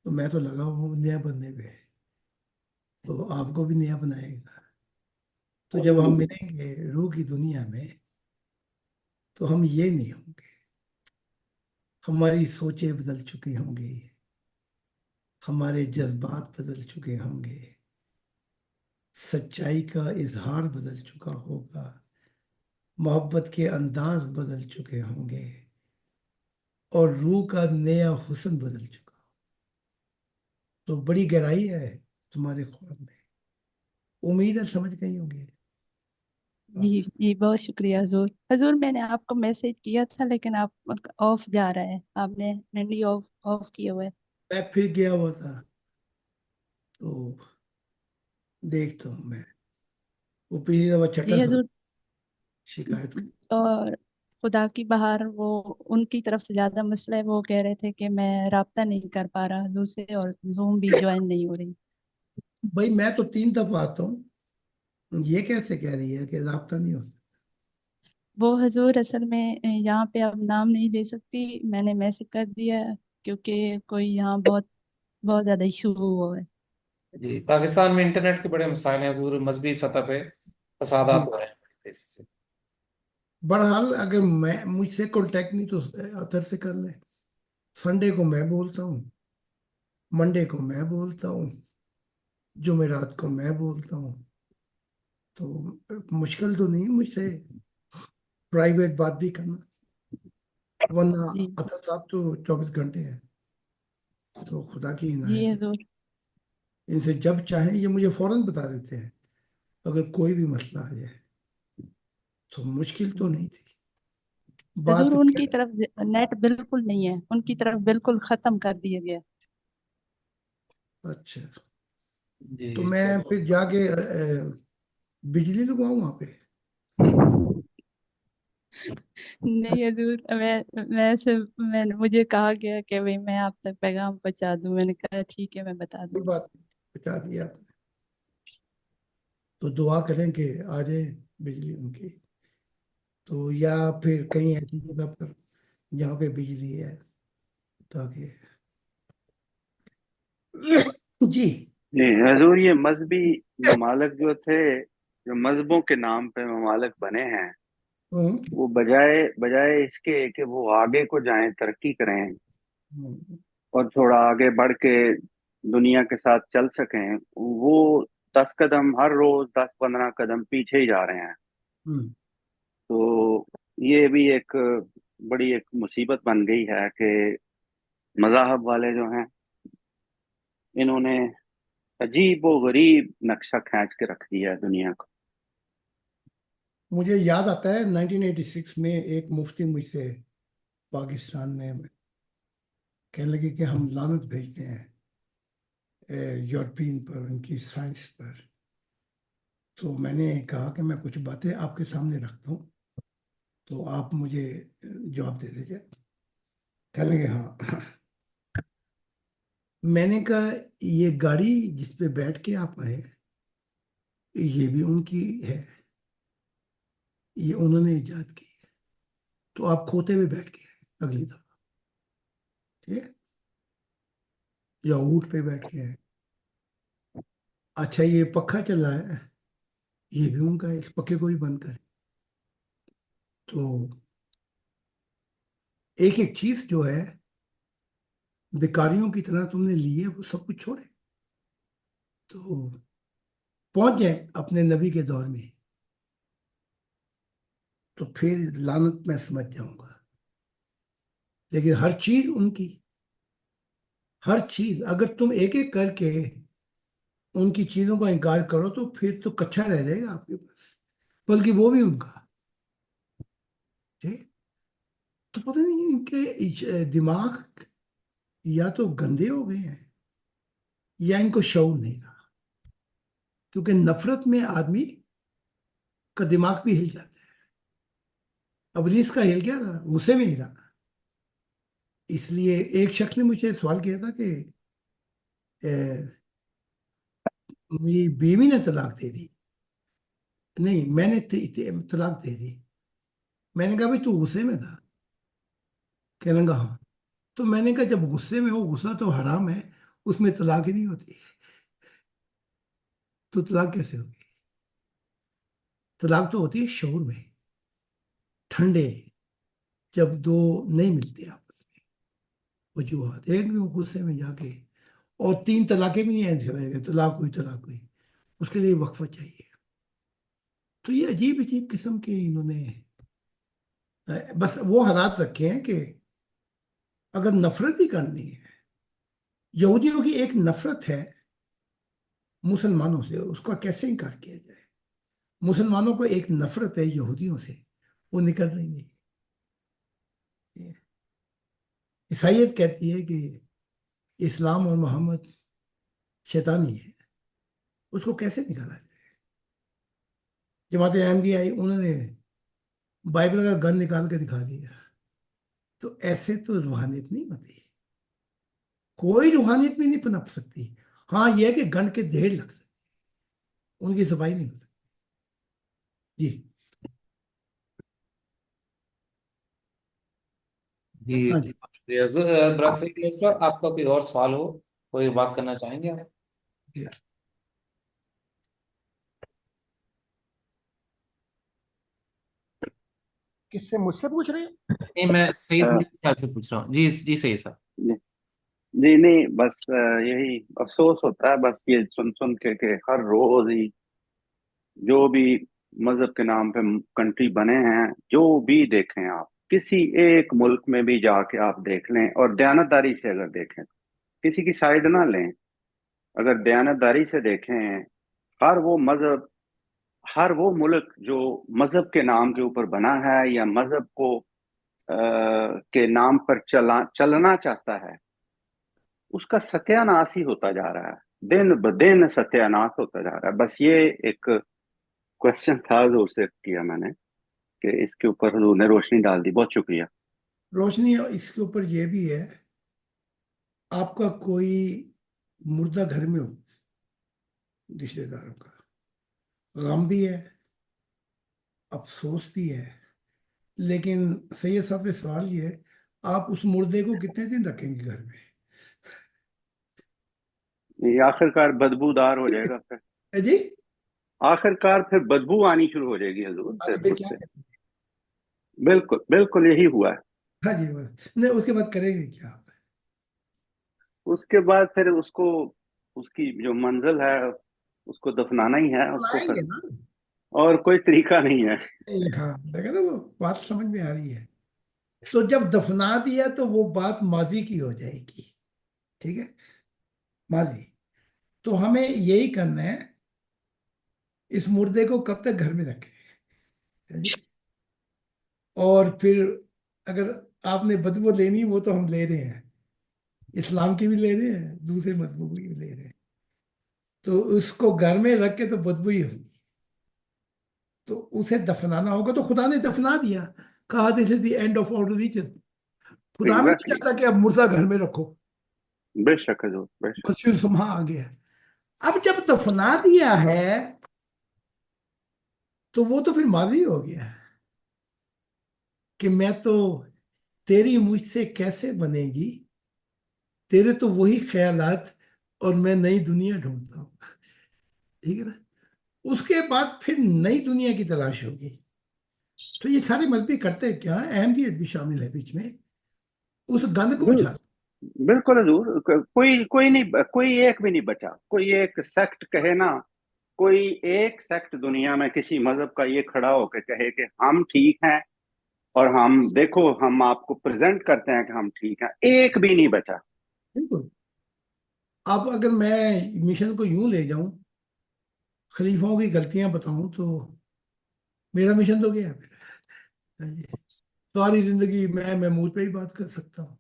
तो मैं तो लगा हूँ नया बनने पे, तो आपको भी नया बनाएगा। तो जब हम मिलेंगे रूह की दुनिया में, तो हम ये नहीं होंगे, हमारी सोचें बदल चुकी होंगी, हमारे जज्बात बदल चुके होंगे, सच्चाई का इजहार बदल चुका होगा, मोहब्बत के अंदाज बदल चुके होंगे, और रूह का नया हुस्न बदल चुका। तो बड़ी गहराई है तुम्हारे ख्वाब में, उम्मीद है समझ गई होंगी। जी जी, बहुत शुक्रिया हजूर। हजूर मैंने आपको मैसेज किया था लेकिन आप ऑफ जा रहा है, आपने हैंडी ऑफ ऑफ किया हुआ है। मैं फिर गया हुआ था, तो देखता हूँ मैं, वो पिछली दफा छठा जी सब हजूर। शिकायत। और खुदा की बहार, वो उनकी तरफ से ज्यादा मसला है, वो कह रहे थे कि मैं राब्ता नहीं कर पा रहा हजूर से, और जूम भी ज्वाइन नहीं हो रही। भाई मैं तो 3 दफा आता हूँ, ये कैसे कह रही है कि राब्ता नहीं हो सकता? वो हजूर असल में यहाँ पे अब नाम नहीं ले सकती, मैंने मैसेज कर दिया है, क्योंकि कोई यहाँ बहुत बहुत ज्यादा इशू हुआ है। जी, पाकिस्तान में इंटरनेट के बड़े मसाइल हैं हजूर, मजहबी सतह पे फसादात हो रहे हैं बड़ी तेजी से। बहरहाल अगर मैं मुझसे कांटेक्ट नहीं तो अतर से कर ले। संडे को मैं बोलता हूँ, मंडे को मैं बोलता हूँ, जुमेरात को मैं बोलता हूँ। तो मुश्किल तो नहीं मुझसे प्राइवेट बात भी करना, वरना जी अतर साहब तो 24 घंटे हैं। तो खुदा की जी इनायत है, हजूर। इनसे जब चाहें ये मुझे फौरन बता देते हैं अगर कोई भी मसला आ जाए। तो मुश्किल तो नहीं थी हजूर बात उनकी तरफ नेट बिल्कुल नहीं है, उनकी तरफ बिल्कुल खत्म कर दिया गया। अच्छा, तो जी मैं तो फिर जाके बिजली लगवाऊँ वहाँ पे? नहीं हजूर, मैं सिर्फ मुझे कहा गया कि भाई मैं आप तक पैगाम पहुंचा दूं, मैंने कहा ठीक है मैं बता कोई दूंगी। बात नहीं, बचा दिया आपने। तो दुआ करें कि आ जाए बिजली उनकी, तो या फिर कहीं ऐसी जगह पर जहाँ पे बिजली है, ताकि जी। जी हजूर, ये मजहबी ममालिक जो थे, जो मजहबों के नाम पे ममालिक बने हैं, हम्म, वो बजाय बजाय इसके कि वो आगे को जाएं, तरक्की करें हम्म, और थोड़ा आगे बढ़ के दुनिया के साथ चल सकें, वो 10 कदम हर रोज, 10-15 कदम पीछे ही जा रहे हैं। हम्म। तो ये भी एक बड़ी एक मुसीबत बन गई है कि मज़ाहब वाले जो हैं, इन्होंने अजीब व गरीब नक्शा खींच के रख दिया है दुनिया को। मुझे याद आता है 1986 में एक मुफ्ती मुझसे पाकिस्तान में कहने लगे कि हम लानत भेजते हैं यूरोपियन पर, उनकी साइंस पर। तो मैंने कहा कि मैं कुछ बातें आपके सामने रखता हूँ, तो आप मुझे जवाब दे दीजिए। कहने लगे हाँ। मैंने कहा ये गाड़ी जिस पे बैठ के आप आए, ये भी उनकी है, ये उन्होंने इजाद की है। तो आप खोते में बैठ के आए अगली दफा, ठीक है, या ऊंट पे बैठ के आए। अच्छा ये पखा चल रहा है, ये भी उनका है, इस पखे को भी बंद करें। तो एक एक चीज जो है भिखारियों की तरह तुमने ली है, वो सब कुछ छोड़े, तो पहुंच जाए अपने नबी के दौर में, तो फिर लानत मैं समझ जाऊंगा। लेकिन हर चीज उनकी, हर चीज अगर तुम एक एक करके उनकी चीजों का इनकार करो, तो फिर तो कच्चा रह जाएगा आपके पास, बल्कि वो भी उनका। ठीक। तो पता नहीं इनके दिमाग या तो गंदे हो गए हैं, या इनको शऊर नहीं रहा, क्योंकि नफरत में आदमी का दिमाग भी हिल जाता है। अब रीस का हिल गया था, गुस्से में ही रहा। इसलिए एक शख्स ने मुझे सवाल किया था कि अ, मेरी बीवी ने तलाक दे दी। नहीं, मैंने तलाक दे दी। मैंने कहा भाई तू गुस्से में था? कहने लगा हाँ। तो मैंने कहा जब गुस्से में हो, गुस्सा तो हराम है, उसमें तलाक ही नहीं होती, तो तलाक कैसे होगी? तलाक तो होती है शऊर में, ठंडे, जब दो नहीं मिलते आपस में, वजूहत, एक भी गुस्से में जाके, और तीन तलाकें भी नहीं ऐसे होएंगे, तलाक हुई तलाक हुई, उसके लिए वक्फा चाहिए। तो ये अजीब अजीब किस्म के इन्होंने बस वो हालात रखे हैं कि अगर नफरत ही करनी है, यहूदियों की एक नफरत है मुसलमानों से, उसका कैसे इनकार किया जाए? मुसलमानों को एक नफरत है यहूदियों से, वो निकल रही नहीं। ईसाईयत कहती है कि इस्लाम और मोहम्मद शैतानी है, उसको कैसे निकाला जाए? जमात अहमदिया आई, उन्होंने बाइबल का गन निकाल के दिखा दिया। तो ऐसे तो रूहानियत नहीं होती, कोई रूहानियत भी नहीं पनप सकती। हाँ, यह है कि गन के ढेर लग सकते, उनकी सफाई नहीं हो सकती। जी जी हाँ जी। शुक्रिया हजूर। ब्रदर सईद सर, आपका कोई और सवाल हो, कोई बात करना चाहेंगे आप? जी। किससे, मुझसे पूछ रहे हैं? नहीं, मैं सईद अ, भाई के ख्याल से पूछ रहा हूँ। जी जी सही सर। जी जी, नहीं बस यही अफसोस होता है बस ये सुन सुन के हर रोज ही जो भी मजहब के नाम पे कंट्री बने हैं, जो भी देखें आप, किसी एक मुल्क में भी जाके आप देख लें और दयानतदारी से अगर देखें, किसी की साइड ना लें, अगर दयानतदारी से देखें, हर वो मजहब, हर वो मुल्क जो मजहब के नाम के ऊपर बना है या मजहब को के नाम पर चलना चाहता है, उसका सत्यानाश ही होता जा रहा है, दिन ब दिन सत्यानाश होता जा रहा है। बस ये एक क्वेश्चन था, हजूर से किया मैंने कि इसके ऊपर हजूर ने रोशनी डाल दी, बहुत शुक्रिया। रोशनी इसके ऊपर यह भी है, आपका कोई मुर्दा घर में हो, रिश्तेदारों का गम भी है, अफसोस भी है, लेकिन सैयद साहब से सवाल ये है, आप उस मुर्दे को कितने दिन रखेंगे घर में? ये आखिरकार बदबूदार हो जाएगा फिर, जी। आखिरकार फिर बदबू आनी शुरू हो जाएगी हजूर हाँ, तो फिर फिर क्या उससे। करेंगे? बिल्कुल बिल्कुल यही हुआ है। हाँ जी, बस नहीं, उसके बाद करेंगे क्या आप? उसके बाद फिर उसको, उसकी जो मंजिल है, उसको दफनाना ही है उसको लाएंगे फिर, ना। और कोई तरीका नहीं है। हाँ, देखा ना, वो बात समझ में आ रही है। तो जब दफना दिया तो वो बात माजी की हो जाएगी, ठीक है, माजी। तो हमें यही करना है, इस मुर्दे को कब तक घर में रखें, है जी? और फिर अगर आपने बदबू लेनी, वो तो हम ले रहे हैं, इस्लाम की भी ले रहे हैं, दूसरे मजहबों की भी ले रहे हैं, तो उसको घर में रख के तो बदबू ही होगी। तो उसे दफनाना होगा, तो खुदा ने दफना दिया, कहा this is the end of all religion. खुदा भी नहीं एग्जैक्टली, चाहता कि अब मुर्दा घर में रखो, बेशक हजूर बेशक। मस्जिद सुबह आ गया। अब जब दफना दिया है, तो वो तो फिर माजी हो गया कि मैं तो, तेरी मुझसे कैसे बनेगी, तेरे तो वही ख्यालात, और मैं नई दुनिया ढूंढता हूँ, ठीक है ना? उसके बाद फिर नई दुनिया की तलाश होगी। तो ये सारे मजहबी करते हैं क्या, अहमदियत भी शामिल है बीच में, उस गंद को बिल, बुझा। बिल्कुल हजूर, कोई कोई नहीं, कोई एक भी नहीं बचा, कोई एक सेक्ट कहे ना, कोई एक सेक्ट दुनिया में किसी मजहब का ये खड़ा होकर कहे कि हम ठीक हैं और हम देखो हम आपको प्रेजेंट करते हैं कि हम ठीक हैं, एक भी नहीं बचा। बिल्कुल। अब अगर मैं मिशन को यूं ले जाऊं, खलीफाओं की गलतियां बताऊं, तो मेरा मिशन तो गया फिर, हाँ जी। सारी जिंदगी मैं महमूद पे ही बात कर सकता हूँ,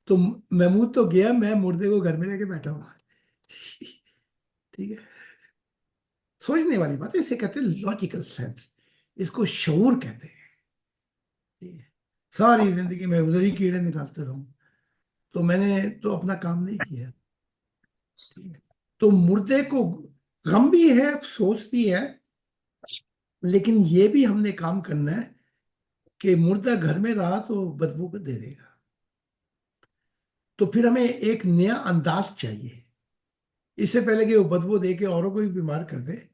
तो महमूद तो गया, मैं मुर्दे को घर में लेके बैठा हुआ। ठीक है, सोचने वाली बात है, इसे कहते हैं लॉजिकल सेंस, इसको शऊर कहते हैं। ठीक है, सारी जिंदगी में उधर ही कीड़े निकालते रहूं, तो मैंने तो अपना काम नहीं किया। ठीक है, तो मुर्दे को गम भी है, अफसोस भी है, लेकिन ये भी हमने काम करना है कि मुर्दा घर में रहा तो बदबू को दे देगा। तो फिर हमें एक नया अंदाज चाहिए। इससे पहले कि वो बदबू दे के औरों को भी बीमार कर दे,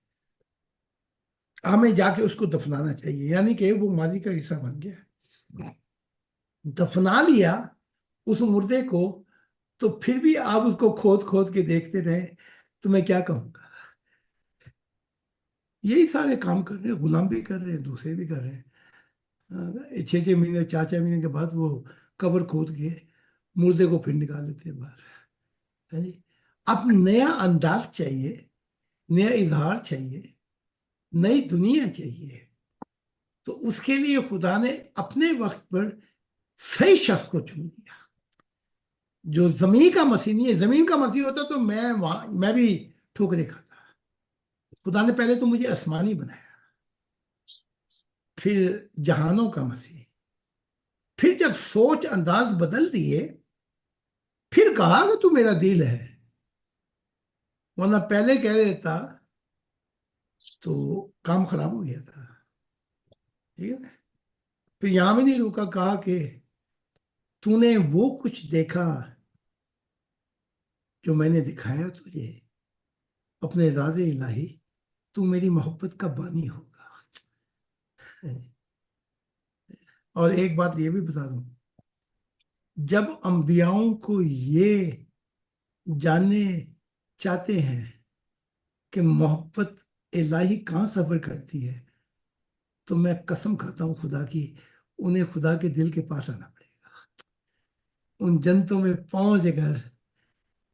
हमें जाके उसको दफनाना चाहिए, यानी कि वो माजी का हिस्सा बन गया। दफना लिया उस मुर्दे को, तो फिर भी आप उसको खोद खोद के देखते रहे, तो मैं क्या कहूँगा। यही सारे काम कर रहे हैं, गुलाम भी कर रहे हैं, दूसरे भी कर रहे हैं। 6 6 महीने 4 4 महीने के बाद वो कब्र खोद के मुर्दे को फिर निकाल लेते हैं बाहर, है जी। अब नया अंदाज चाहिए, नया इजहार चाहिए, नई दुनिया चाहिए। तो उसके लिए खुदा ने अपने वक्त पर सही शख्स को चुन लिया, जो जमीन का मसीह नहीं है। जमीन का मसीह होता तो मैं भी ठोकरे खाता। खुदा ने पहले तो मुझे आसमानी बनाया, फिर जहानों का मसीह, फिर जब सोच अंदाज बदल दिए, फिर कहा कि तू मेरा दिल है। वरना पहले कह देता तो काम खराब हो गया था, ठीक है ना। फिर यहां भी नहीं रुका, कहा कि तूने वो कुछ देखा जो मैंने दिखाया तुझे, अपने राज़े इलाही, तू मेरी मोहब्बत का बानी होगा। और एक बात ये भी बता दूं, जब अंबियाओं को ये जानने चाहते हैं कि मोहब्बत इलाही कहाँ सफर करती है, तो मैं कसम खाता हूँ खुदा की, उन्हें खुदा के दिल के पास आना पड़ेगा। उन जन्नतों में पहुंच कर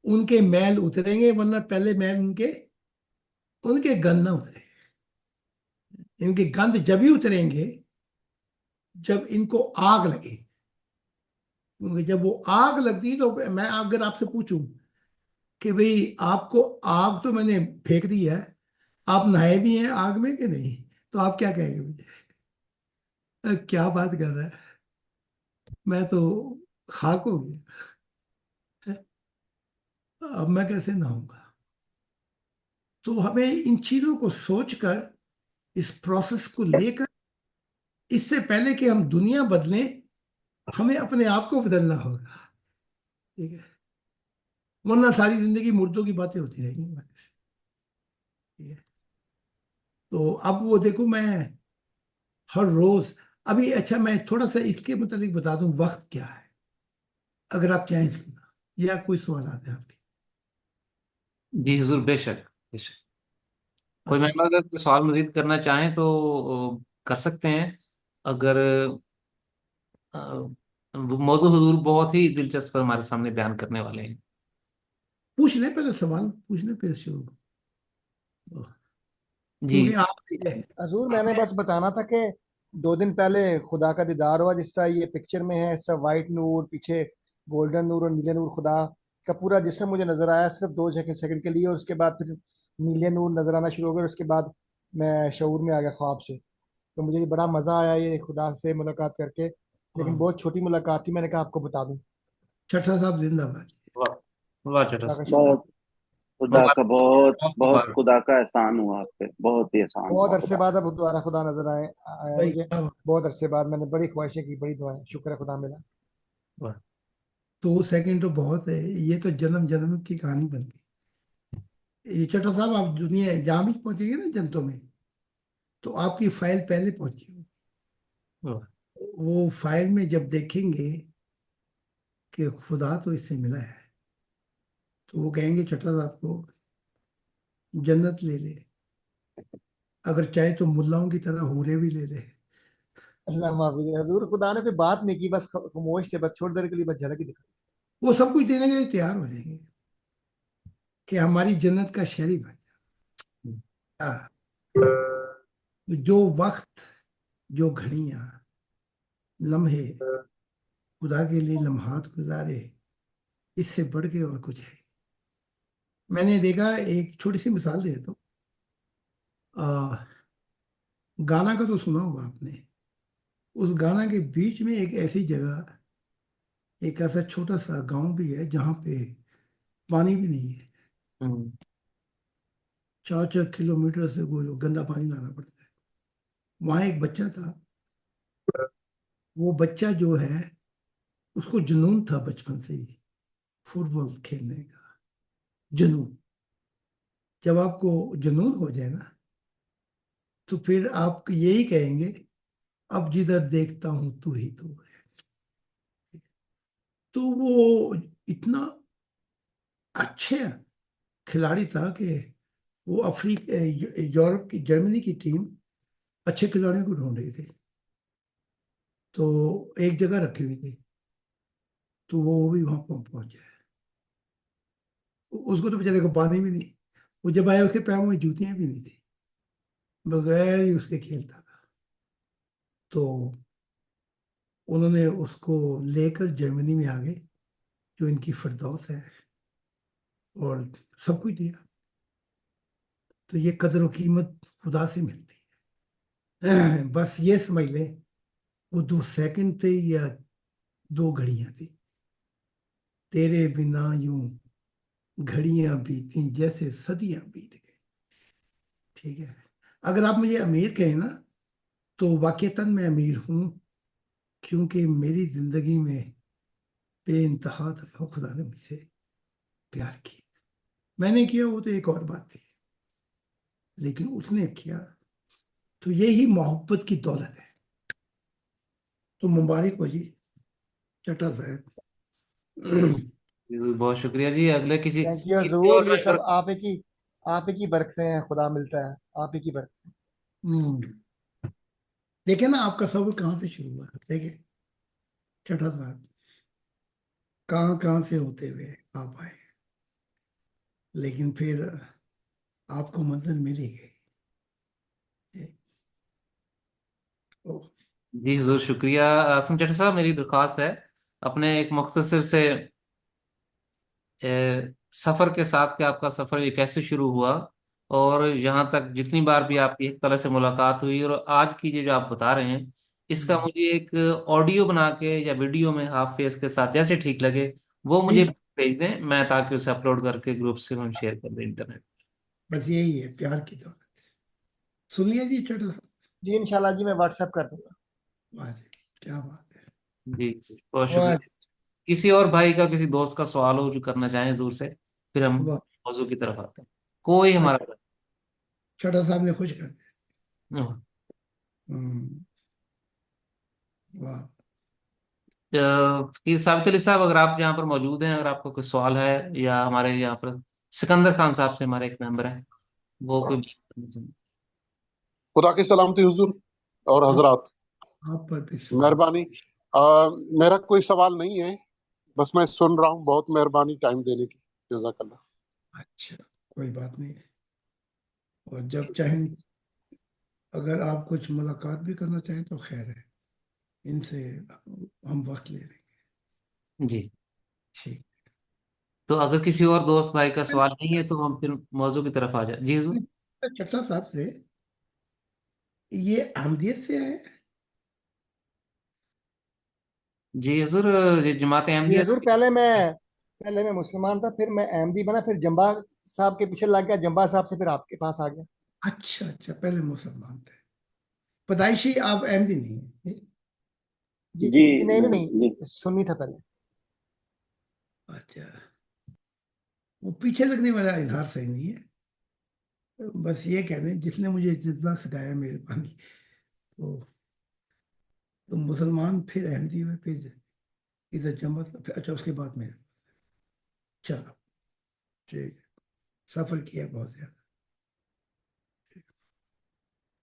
उनके मैल उतरेंगे, वरना पहले मैल उनके उनके गंद ना उतरे। इनके गंद जब ही उतरेंगे जब इनको आग लगे। क्योंकि जब वो आग लगती, तो मैं अगर आपसे पूछूं कि भाई आपको आग तो मैंने फेंक दी है, आप नहाए भी हैं आग में कि नहीं, तो आप क्या कहेंगे मुझे? क्या बात कर रहा है, मैं तो खाक हो गया, अब मैं कैसे नहाऊंगा? तो हमें इन चीजों को सोचकर, इस प्रोसेस को लेकर, इससे पहले कि हम दुनिया बदलें, हमें अपने आप को बदलना होगा, ठीक है। वरना सारी जिंदगी मुर्दों की बातें होती रहेंगी हमारे से, ठीक है। तो अब वो देखो, मैं हर रोज, अभी अच्छा मैं थोड़ा सा इसके मुतालिक बता दूं, वक्त क्या है, अगर आप चाहें सुनना, या कोई सवाल आते हैं आपके? जी हुजूर, बेशक बेशक। कोई अच्छा, मेंबर अगर कोई सवाल मजीद करना चाहें तो कर सकते हैं। अगर वो मौजू हुजूर बहुत ही दिलचस्प हमारे सामने बयान करने वाले हैं। पूछ लें, पहले सवाल पूछ लें फिर शुरू। जी। क्योंकि आप हजूर मैंने बस बताना था कि 2 दिन पहले खुदा का दीदार हुआ, जिस तरह ये पिक्चर में है, सब वाइट नूर, पीछे गोल्डन नूर और नीले नूर, खुदा का पूरा जिस्म मुझे नजर आया सिर्फ 2 सेकंड के लिए, और उसके बाद फिर नीले नूर नजर आना शुरू हो गए, और उसके बाद मैं शऊर में आ गया ख्वाब से। तो मुझे ये बड़ा मजा आया ये खुदा से मुलाकात करके, लेकिन हाँ, बहुत छोटी मुलाकात थी, मैंने कहा आपको बता दूं। छठा साहब जिंदाबाद। वाह, वाह चटा खुदा का साहब। शुक्र। बहुत खुदा का मुबारक, बहुत बहुत बहुत मुबारक। खुदा का एहसान हुआ आप पे, बहुत ही एहसान बहुत हुआ अरसे खुदा का। बाद अब दोबारा खुदा नजर आया भाई मुझे। क्या बात। बहुत अरसे बाद मैंने बड़ी ख्वाहिशें की, बड़ी दुआएं, शुक्र है खुदा मिला। वाह। 2 सेकंड तो बहुत है, ये तो जन्म जन्म की कहानी बन गई। ये छठा साहब, आप दुनिया जहां भी पहुंचेंगे ना जंतों में, तो आपकी फाइल पहले पहुंची होगी। वाह। वो फाइल में जब देखेंगे कि खुदा तो इससे मिला है, तो वो कहेंगे छठा साहब को जन्नत ले ले, अगर चाहे तो मुल्लाओं की तरह हूरे भी ले ले। अल्लाह माफी दे हजूर, खुदा ने कोई बात नहीं की, बस खामोश थे, बस थोड़ी देर के लिए बस झलक ही दिखाई। वो सब कुछ देने के लिए तैयार हो जाएंगे कि हमारी जन्नत का शहरी बन जा। जो वक्त, जो घड़ियां, लम्हे खुदा के लिए लम्हात गुजारे, इससे बढ़ के और कुछ है। मैंने देखा, एक छोटी सी मिसाल देता हूँ। गाना का तो सुना होगा आपने। उस गाना के बीच में एक ऐसी जगह, एक ऐसा छोटा सा गांव भी है जहाँ पे पानी भी नहीं है। हम्म। 4 4 किलोमीटर से वो गंदा पानी लाना पड़ता है। वहाँ एक बच्चा था। वो बच्चा जो है, उसको जुनून था बचपन से ही फुटबॉल खेलने का जुनून। जब आपको जुनून हो जाए ना, तो फिर आप यही कहेंगे, अब जिधर देखता हूं तू ही तू है। तो वो इतना अच्छे खिलाड़ी था कि वो यूरोप की, जर्मनी की टीम अच्छे खिलाड़ियों को ढूंढ रही थी, तो एक जगह रखी हुई थी, तो वो भी वहां पहुंच गया। उसको तो बेचारे को पानी भी नहीं, वो जब आया उसके पैरों में जूतियां भी नहीं थी, बगैर ही उसके खेलता था। तो उन्होंने उसको लेकर जर्मनी में आ गए, जो इनकी फिरदौस है, और सब कुछ दिया। तो ये कदर व कीमत खुदा से मिलती है। बस ये समझ लें, वो 2 सेकंड थे या 2 घड़ियां थी। तेरे बिना यूं घड़ियां बीती जैसे सदियां बीत गई। ठीक है, अगर आप मुझे अमीर कहें ना, तो वाकईतन मैं अमीर हूं, क्योंकि मेरी जिंदगी में बेइंतहा दफा खुदा ने मुझसे प्यार किया। मैंने किया वो तो एक और बात थी, लेकिन उसने किया, तो यही मोहब्बत की दौलत है। तो मुबारक हो जी चट्टा साहब। जी हजूर, बहुत शुक्रिया जी। अगले किसी थैंक यू किसी और हजूर, ये मेंबर। सब आप ही की बरकतें हैं, खुदा मिलता है, आप ही की बरकतें। हम्म, देखिए ना, आपका सफर कहाँ से शुरू हुआ। देखिए चट्टा साहब, कहाँ कहाँ से होते हुए आप आए, लेकिन फिर आपको मंजिल मिली गई। ओ, जी हजूर, शुक्रिया। आसम चट्टा साहब, मेरी दरख्वास्त है, अपने एक मुख्तसर से सफ़र के साथ कि आपका सफ़र ये कैसे शुरू हुआ, और यहाँ तक जितनी बार भी आपकी एक तरह से मुलाकात हुई, और आज की जो आप बता रहे हैं, इसका हम्म, मुझे एक ऑडियो बना के या वीडियो में हाफ फेस के साथ जैसे ठीक लगे वो मुझे ठीक, भेज दें, मैं ताकि उसे अपलोड करके ग्रुप से हम शेयर कर दें इंटरनेट। बस यही है प्यार की दौलत। सुनिए जी चट्टा साहब, जी इंशाल्लाह जी, मैं व्हाट्सएप कर दूंगा। वाह जी, क्या बात है। जी जी, बहुत वाह शुक्रिया। किसी और भाई का, किसी दोस्त का सवाल हो जो करना चाहें जोर से, फिर हम वाह, मौजू की तरफ आते हैं। कोई अच्छा, हमारा चट्टा साहब ने खुश कर दिया। हाँ। हम्म, वाह। फकीर साबित अली साहब, अगर आप यहाँ पर मौजूद हैं, अगर आपको कोई सवाल है, या हमारे यहाँ पर सिकंदर खान साहब से, हमारे एक मेंबर हैं, वो कोई बात करना चाहें। खुदा की सलामती हुजूर और आप हजरात, आप पर भी सलाम। मेहरबानी। मेरा कोई सवाल नहीं है, बस मैं सुन रहा हूँ। बहुत मेहरबानी टाइम देने की, जज़ाकल्लाह। अच्छा, कोई बात नहीं, और जब चाहें, अगर आप कुछ मुलाकात भी करना चाहें तो खैर है, इनसे हम वक्त ले लेंगे। जी, ठीक। तो अगर किसी और दोस्त भाई का सवाल नहीं है, तो हम फिर मौजू की तरफ आ जाए। जी हुजूर। चट्टा साहब से, ये अहमदियत से है? जी हुजूर, ये जमात जी अहमदिया हजूर, से। पहले मैं मुसलमान था, फिर मैं अहमदी बना, फिर जंबा साहब के पीछे लग गया, जंबा साहब से फिर आपके पास आ गया। अच्छा अच्छा, पहले मुसलमान थे, पैदाइशी आप अहमदी नहीं है? जी जी नहीं नहीं जी। नहीं, सुन्नी था पहले। अच्छा, वो पीछे लगने वाला इजहार सही नहीं है। बस ये कह दें, जिसने मुझे जितना सिखाया मेहरबानी। तो मुसलमान, फिर अहमदी हुए, फिर इधर जमा, फिर अच्छा उसके बाद में। चलो, ठीक है, सफर किया बहुत ज्यादा।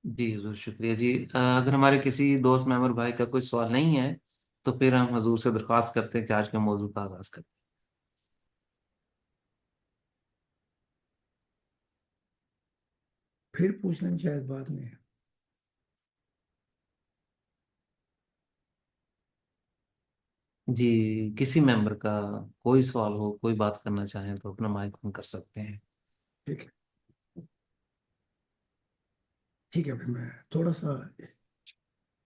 जी हुजूर, शुक्रिया जी। अगर हमारे किसी दोस्त मेंबर भाई का कोई सवाल नहीं है, तो फिर हम हजूर से दरख्वास्त करते हैं कि आज के मौजू का आगाज करें। फिर पूछ लें शायद बाद में। जी, किसी मेंबर का कोई सवाल हो, कोई बात करना चाहें, तो अपना माइक ऑन कर सकते हैं। ठीक है, ठीक है, फिर मैं थोड़ा सा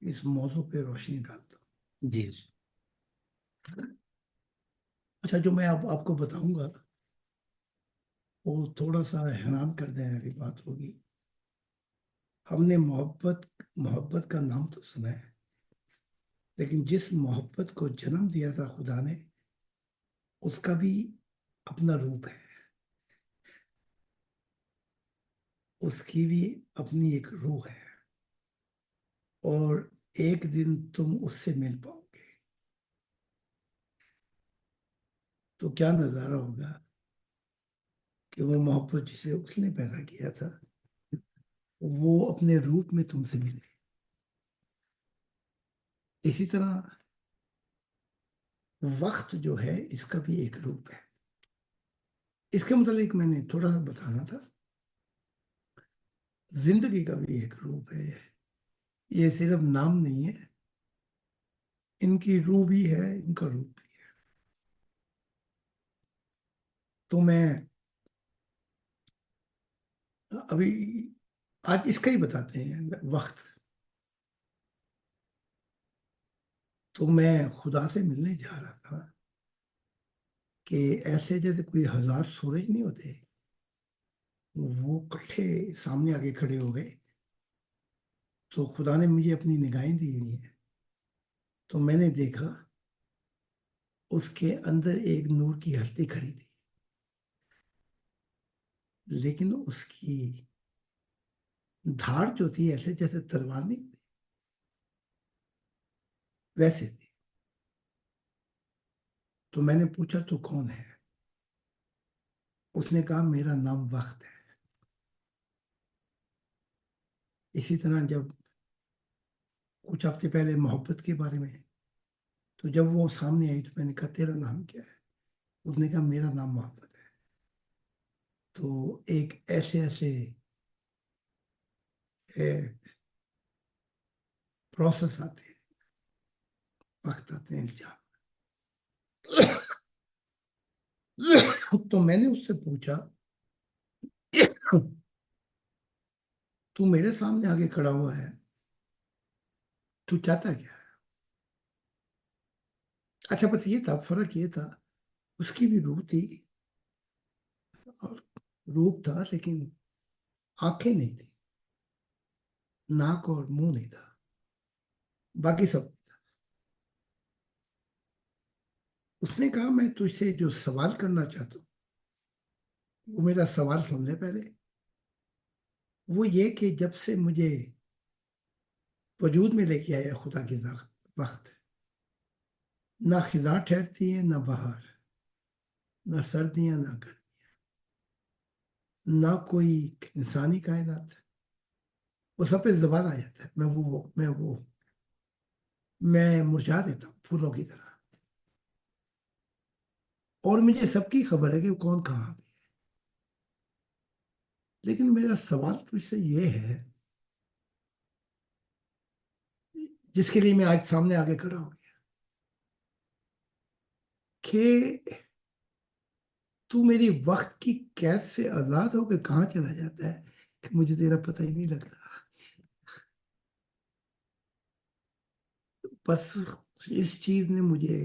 इस मौजू पे रोशनी डालता जी हूँ। अच्छा, जो मैं आपको बताऊंगा, वो थोड़ा सा हैरान कर देने वाली बात होगी। हमने मोहब्बत मोहब्बत का नाम तो सुना है, लेकिन जिस मोहब्बत को जन्म दिया था खुदा ने, उसका भी अपना रूप है, उसकी भी अपनी एक रूह है, और एक दिन तुम उससे मिल पाओगे तो क्या नजारा होगा कि वो मोहब्बत जिसे उसने पैदा किया था वो अपने रूप में तुमसे मिले। इसी तरह वक्त जो है इसका भी एक रूप है। इसके मुतालिक मैंने थोड़ा सा बताना था। जिंदगी का भी एक रूप है, ये सिर्फ नाम नहीं है, इनकी रूह भी है, इनका रूप भी है। तो मैं अभी आज इसका ही बताते हैं, वक्त। तो मैं खुदा से मिलने जा रहा था कि ऐसे जैसे कोई हजार सूरज नहीं होते, वो इकट्ठे सामने आके खड़े हो गए। तो खुदा ने मुझे अपनी निगाहें दी हुई हैं, तो मैंने देखा उसके अंदर एक नूर की हस्ती खड़ी थी, लेकिन उसकी धार जो थी ऐसे जैसे तलवार नहीं होती, वैसे थी। तो मैंने पूछा तू कौन है? उसने कहा मेरा नाम वक्त है। इसी तरह जब कुछ हफ्ते पहले मोहब्बत के बारे में, तो जब वो सामने आई तो मैंने कहा तेरा नाम क्या है? उसने कहा मेरा नाम मोहब्बत है। तो एक ऐसे ऐसे प्रोसेस आते हैं, वक्त आते हैं जहाँ तो मैंने उससे पूछा तू मेरे सामने आगे खड़ा हुआ है, तू चाहता क्या है? अच्छा, बस ये था, फर्क ये था, उसकी भी रूह थी और रूप था, लेकिन आंखें नहीं थी, नाक और मुंह नहीं था, बाकी सब था। उसने कहा मैं तुझसे जो सवाल करना चाहता हूँ वो मेरा सवाल सुन ले पहले। वो ये कि जब से मुझे वजूद में लेके आया खुदा की वक्त, ना खिजा ठहरती है, ना बहार, ना सर्दियां, ना गर्मी, ना कोई इंसानी कायनात, वो सब पे जबान आ जाता है। मैं मुरझा देता हूँ फूलों की तरह, और मुझे सबकी खबर है कि वो कौन कहाँ पे है। लेकिन मेरा सवाल तुझसे ये है, जिसके लिए मैं आज सामने आगे खड़ा हो गया, कि तू मेरी वक्त की कैद से आजाद होकर कहाँ चला जाता है कि मुझे तेरा पता ही नहीं लगता। बस इस चीज ने मुझे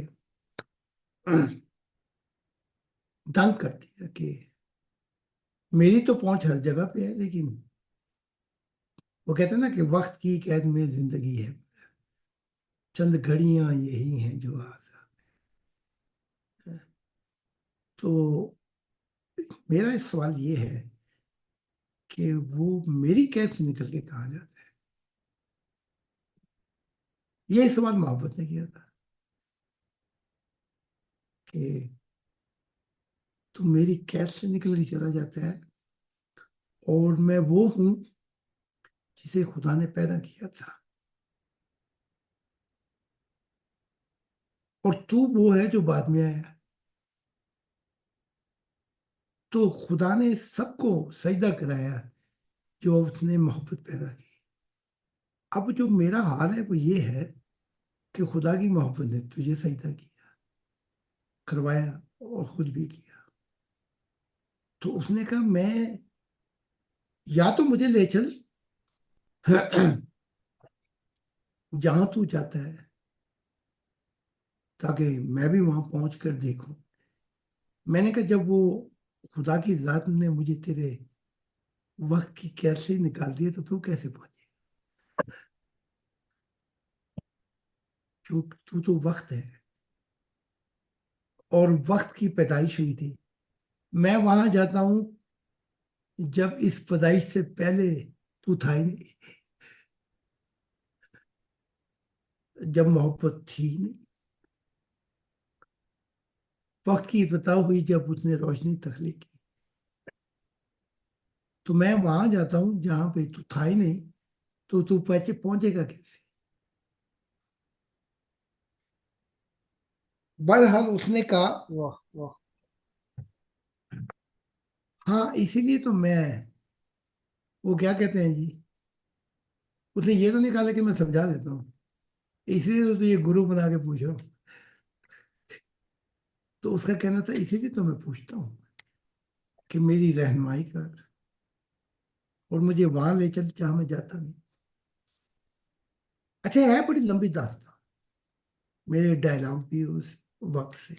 दंग कर दिया कि मेरी तो पहुंच हर जगह पे है, लेकिन वो कहते हैं ना कि वक्त की कैद में जिंदगी है, चंद घड़ियां यही हैं जो आजाद है। तो मेरा इस सवाल ये है कि वो मेरी कैद से निकल के कहाँ जाता है। ये सवाल मोहब्बत ने किया था कि तू मेरी कैद से निकल के चला जाता है, और मैं वो हूं जिसे खुदा ने पैदा किया था, और तू वो है जो बाद में आया। तो खुदा ने सबको सजदा कराया जो उसने मोहब्बत पैदा की। अब जो मेरा हाल है वो ये है कि खुदा की मोहब्बत ने तुझे सजदा किया, करवाया, और खुद भी किया। तो उसने कहा मैं, या तो मुझे ले चल जहां तू जाता है, ताकि मैं भी वहां पहुंच कर देखूं। मैंने कहा जब वो खुदा की जात ने मुझे तेरे वक्त की कैसे निकाल दिया तो तू कैसे पहुंचे? क्यों, तू तो वक्त है। और वक्त की पैदाइश हुई थी। मैं वहां जाता हूं जब इस पैदाइश से पहले तू था ही नहीं, जब मोहब्बत थी ही नहीं। वक्त की इब्तिदा हुई जब उसने रोशनी तख्लीक की। तो मैं वहां जाता हूं जहां पे तू था ही नहीं, तो तू पहुंचेगा कैसे? बहरहाल उसने कहा, वाह वाह। हाँ इसीलिए तो मैं, वो क्या कहते हैं जी, उसने ये तो नहीं कहा, लेकिन मैं समझा देता हूँ, इसलिए तो ये गुरु बना के पूछ रहा हूँ। तो उसका कहना था, इसीलिए तो मैं पूछता हूँ कि मेरी रहनुमाई कर और मुझे वहां ले चल जहां मैं जाता नहीं। अच्छा, है बड़ी लंबी दास्तान मेरे डायलॉग भी उस वक्त से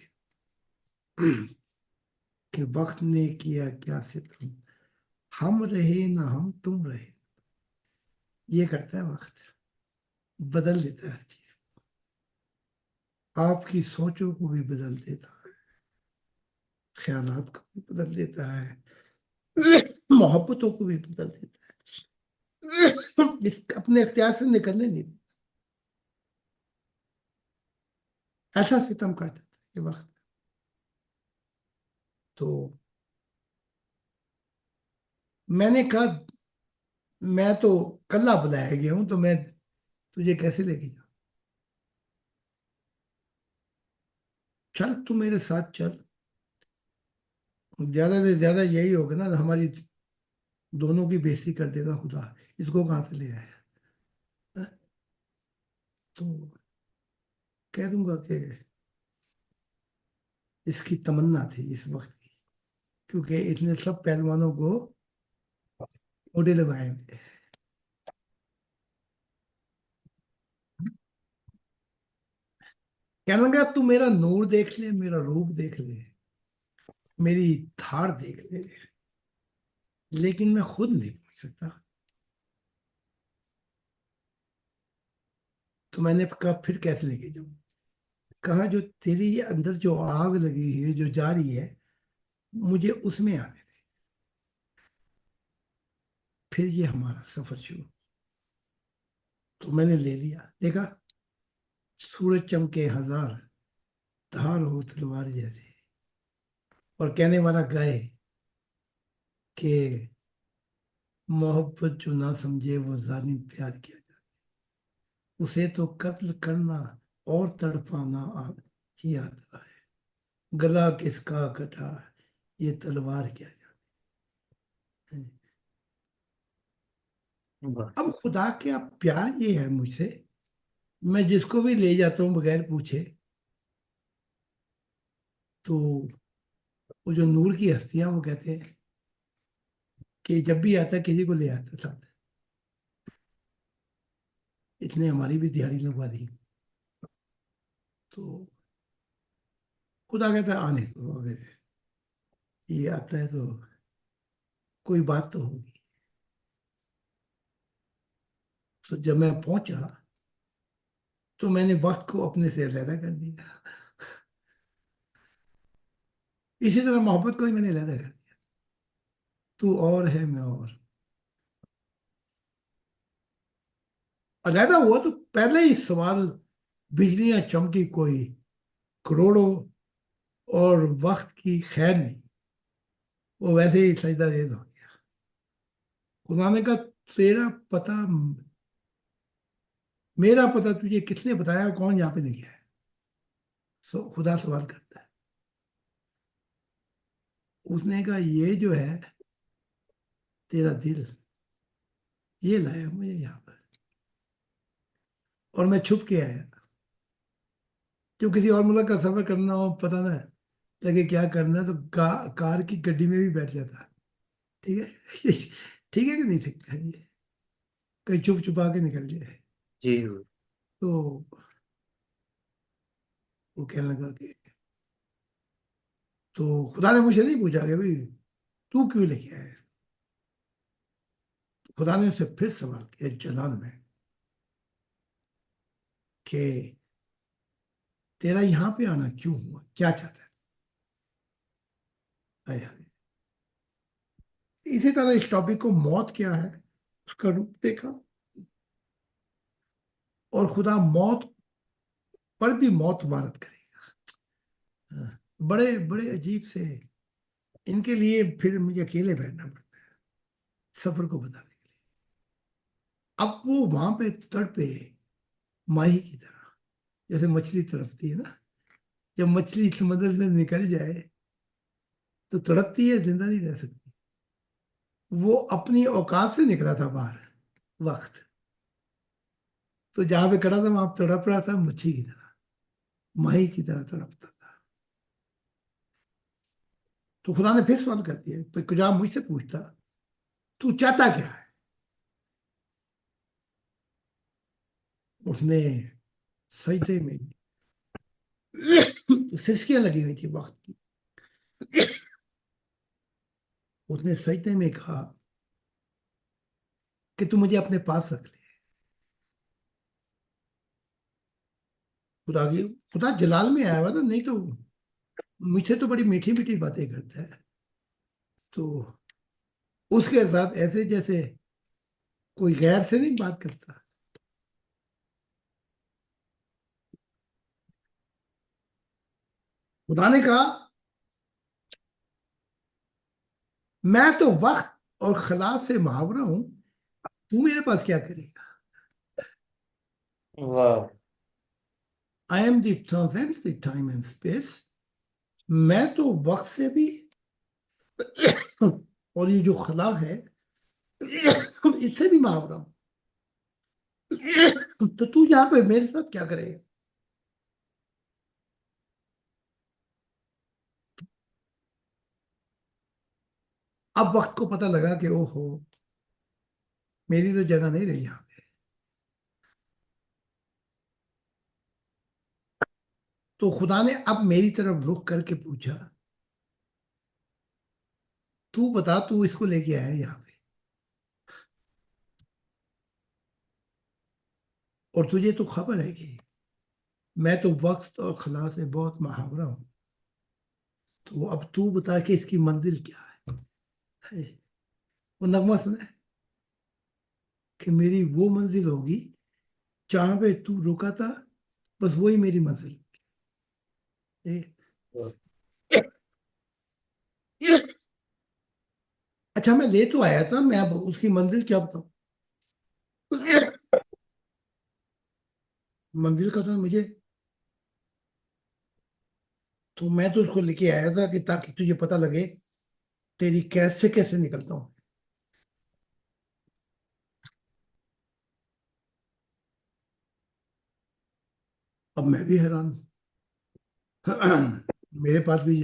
कि वक्त ने किया क्या सितम, हम रहे ना हम तुम रहे। ये करता है वक्त, बदल देता है हर चीज। आपकी सोचों को भी बदल देता है, ख्यालात को भी बदल देता है, मोहब्बतों को भी बदल देता है। अपने अख्तियार से निकलने नहीं देता। ऐसा सितम करता था ये वक्त। तो मैंने कहा, मैं तो कल्ला बुलाया गया हूं, तो मैं तुझे कैसे लेके जाऊं? चल तू मेरे साथ चल, ज्यादा से ज्यादा यही होगा ना, हमारी दोनों की बेइज्जती कर देगा खुदा, इसको कहां से ले आया? हाँ? तो कह दूंगा कि इसकी तमन्ना थी इस वक्त की, क्योंकि इतने सब पहलवानों को मोढ़े लगाए हुए। कहने लगा, तू मेरा नूर देख ले, मेरा रूप देख ले, मेरी धार देख ले, लेकिन मैं खुद नहीं पहुंच सकता। तो मैंने कहा, फिर कैसे लेके जाऊं? कहा, जो तेरी अंदर जो आग लगी है, जो जा रही है, मुझे उसमें आने दे, फिर ये हमारा सफर शुरू। तो मैंने ले लिया, देखा सूरज चमके हजार, धार हो तलवार जैसे, और कहने वाला गए कि मोहब्बत जो ना समझे वो जालिम प्यार किया जाए, उसे तो कत्ल करना और तड़पाना ही आता है, गला किसका कटा, ये तलवार क्या जाती है। वाह। अब खुदा क्या प्यार ये है मुझसे, मैं जिसको भी ले जाता हूँ बगैर पूछे, तो वो जो नूर की हस्तियां वो कहते हैं कि जब भी आता किसी को ले आता साथ। इसने हमारी भी दिहाड़ी लगवा दी। तो खुदा कहता है, आने को अगर ये आता है तो कोई बात तो होगी। तो जब मैं पहुंचा तो मैंने वक्त को अपने से अलहदा कर दिया। इसी तरह मोहब्बत को ही मैंने अलहदा कर दिया। तू और है, मैं और। अलहदा हुआ तो पहले ही सवाल, बिजलियां चमकी कोई करोड़ों, और वक्त की खैर नहीं, वो वैसे ही सजदा रेज हो गया। खुदा ने कहा, तेरा पता, मेरा पता तुझे किसने बताया, कौन यहाँ पे लिखा है? खुदा सवाल करता है। उसने कहा, ये जो है तेरा दिल, ये लाया मुझे यहाँ पर, और मैं छुप के आया। जो किसी और मुल्क का सफर करना हो, पता ना लगे क्या करना है, तो कार की गड्डी में भी बैठ जाता। ठीक है। ठीक है कि नहीं? ठीक है ये, कहीं छुप छुपा के निकल जाए। जी। तो वो कहने लगा कि, तो खुदा ने मुझे नहीं पूछा कि भाई तू क्यों लेके आया है? खुदा ने उससे फिर सवाल किया जलाल में कि तेरा यहाँ पे आना क्यों हुआ, क्या चाहता है? हाय हाय। इसी तरह इस टॉपिक को मौत क्या है उसका रूप देखा, और खुदा मौत पर भी मौत वारद करेगा। बड़े बड़े अजीब से, इनके लिए फिर मुझे अकेले बैठना पड़ता है सफर को बताने के लिए। अब वो वहां पे तट पे माही की तरह, जैसे मछली तड़पती है ना, जब मछली समुद्र में निकल जाए तो तड़पती है, जिंदा नहीं रह सकती। वो अपनी औकात से निकला था बाहर वक्त, तो जहां पे खड़ा था वहां तड़प रहा था मच्छी की तरह, माही की तरह तड़पता था। तो खुदा ने फिर सवाल कर दिया, तो खुदा मुझसे पूछता तू चाहता क्या है। उसने सजदे में, सिसकियां लगी हुई थी वक्त की, उसने सजदे में कहा कि तू मुझे अपने पास रख ले। खुदा की, खुदा जलाल में आया हुआ था, नहीं तो मुझसे तो बड़ी मीठी मीठी बातें करता है, तो उसके साथ ऐसे जैसे कोई गैर से नहीं बात करता। खुदा ने कहा मैं तो वक्त और खिलाफ से मुहावरा हूं, तू मेरे पास क्या करेगा। वाह। I am the transcends the time and space, मैं तो वक्त से भी और ये जो खला है इससे भी मुहावरा हूं, तो तू यहाँ पे मेरे साथ क्या करेगा। अब वक्त को पता लगा कि ओहो, मेरी तो जगह नहीं रही यहाँ पे। तो खुदा ने अब मेरी तरफ रुख करके पूछा, तू बता, तू इसको लेके आया यहाँ पे, और तुझे तो खबर है कि मैं तो वक्त और खला से बहुत मुहावरा हूं, तो अब तू बता कि इसकी मंजिल क्या है। वो नगमा सुना है कि मेरी वो मंजिल होगी जहां पे तू रुका था, बस वही मेरी मंजिल। अच्छा, मैं ले तो आया था, मैं अब उसकी मंजिल क्या बताऊं। मंजिल का तो मुझे, तो मैं तो उसको लेके आया था कि ताकि तुझे पता लगे तेरी कैसे कैसे निकलता हूं। अब मैं भी हैरान हूं। मेरे पास भी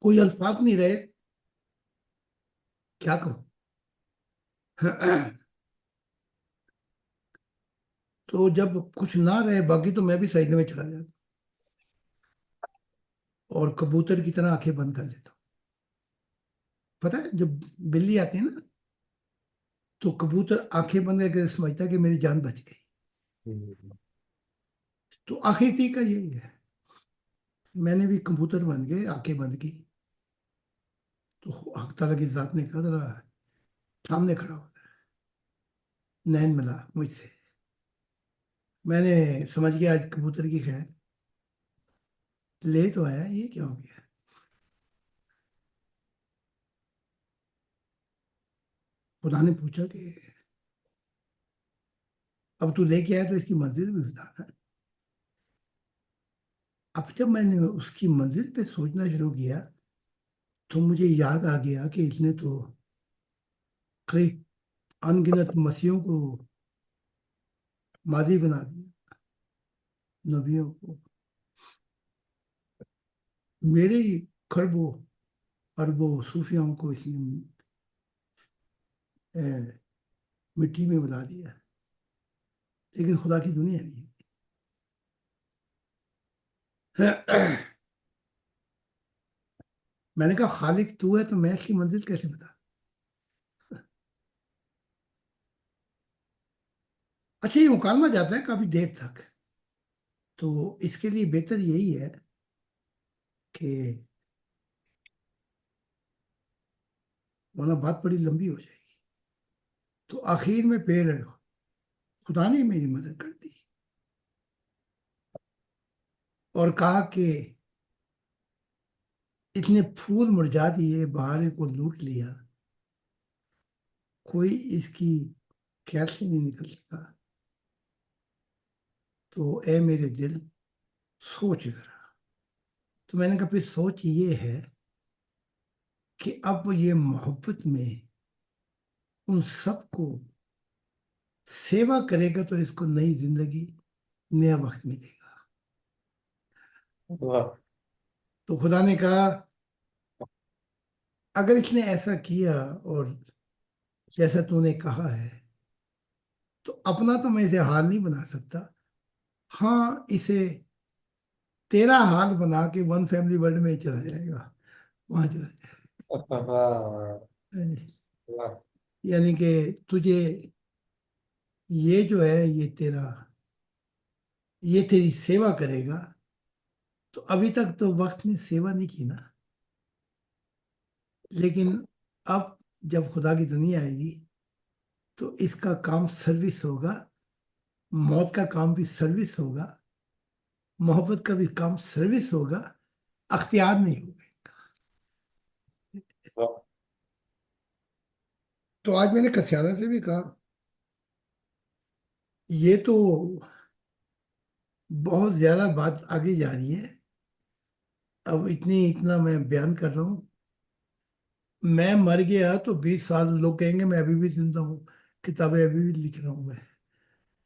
कोई अल्फाज नहीं रहे, क्या कहूं। तो जब कुछ ना रहे बाकी, तो मैं भी सजदे में चला जाता और कबूतर की तरह आंखें बंद कर लेता हूं। पता है, जब बिल्ली आती है ना, तो कबूतर आंखें बंद करके समझता है कि मेरी जान बच गई। तो आखिर का यही है, मैंने भी कबूतर बन के आंखें बंद की, तो हक ताला की जात ने कहा जरा सामने खड़ा होता है, नैन मिला मुझसे, मैंने समझ गया आज कबूतर की खैर, ले तो आया, ये क्या हो गया। खुदा ने पूछा कि अब तू लेके आया तो इसकी मंजिल भी बताना। अब जब मैंने उसकी मंजिल पे सोचना शुरू किया, तो मुझे याद आ गया कि इसने तो कई अनगिनत मसीहों को मादी बना दिया, नबियों को। मेरे ही खरबों अरबों सूफियाओं को इसने मिट्टी में मिला दिया, लेकिन खुदा की दुनिया नहीं है। मैंने कहा खालिक तू है, तो मैं इसकी मंजिल कैसे बता। अच्छा, ये मुकालमा जाता है काफी देर तक, तो इसके लिए बेहतर यही है कि, वरना बात बड़ी लंबी हो जाएगी। तो आखिर में फिर खुदा ने मेरी मदद कर दी और कहा कि इतने फूल मुरझा दिए, बहारें को लूट लिया, कोई इसकी ख्याल से नहीं निकल सका। तो ए मेरे दिल, सोच जरा। तो मैंने कहा फिर सोच ये है कि अब ये मोहब्बत में उन सबको सेवा करेगा तो इसको नई जिंदगी, नया वक्त मिलेगा। वाह। तो खुदा ने कहा अगर इसने ऐसा किया और जैसा तूने कहा है, तो अपना तो मैं इसे हाल नहीं बना सकता, हाँ इसे तेरा हाल बना के वन फैमिली वर्ल्ड में ही चला जाएगा, वहां चला वाह। जाएगा। वाह। यानी कि तुझे ये जो है ये तेरी सेवा करेगा। तो अभी तक तो वक्त ने सेवा नहीं की ना, लेकिन अब जब खुदा की दुनिया आएगी तो इसका काम सर्विस होगा, मौत का काम भी सर्विस होगा, मोहब्बत का भी काम सर्विस होगा, अख्तियार नहीं होगा। वाह। तो आज मैंने कस्यादा से भी कहा ये तो बहुत ज्यादा बात आगे जा रही है, अब इतना मैं बयान कर रहा हूँ। मैं मर गया तो 20 साल लोग कहेंगे मैं अभी भी जिंदा हूँ, किताबें अभी भी लिख रहा हूँ मैं,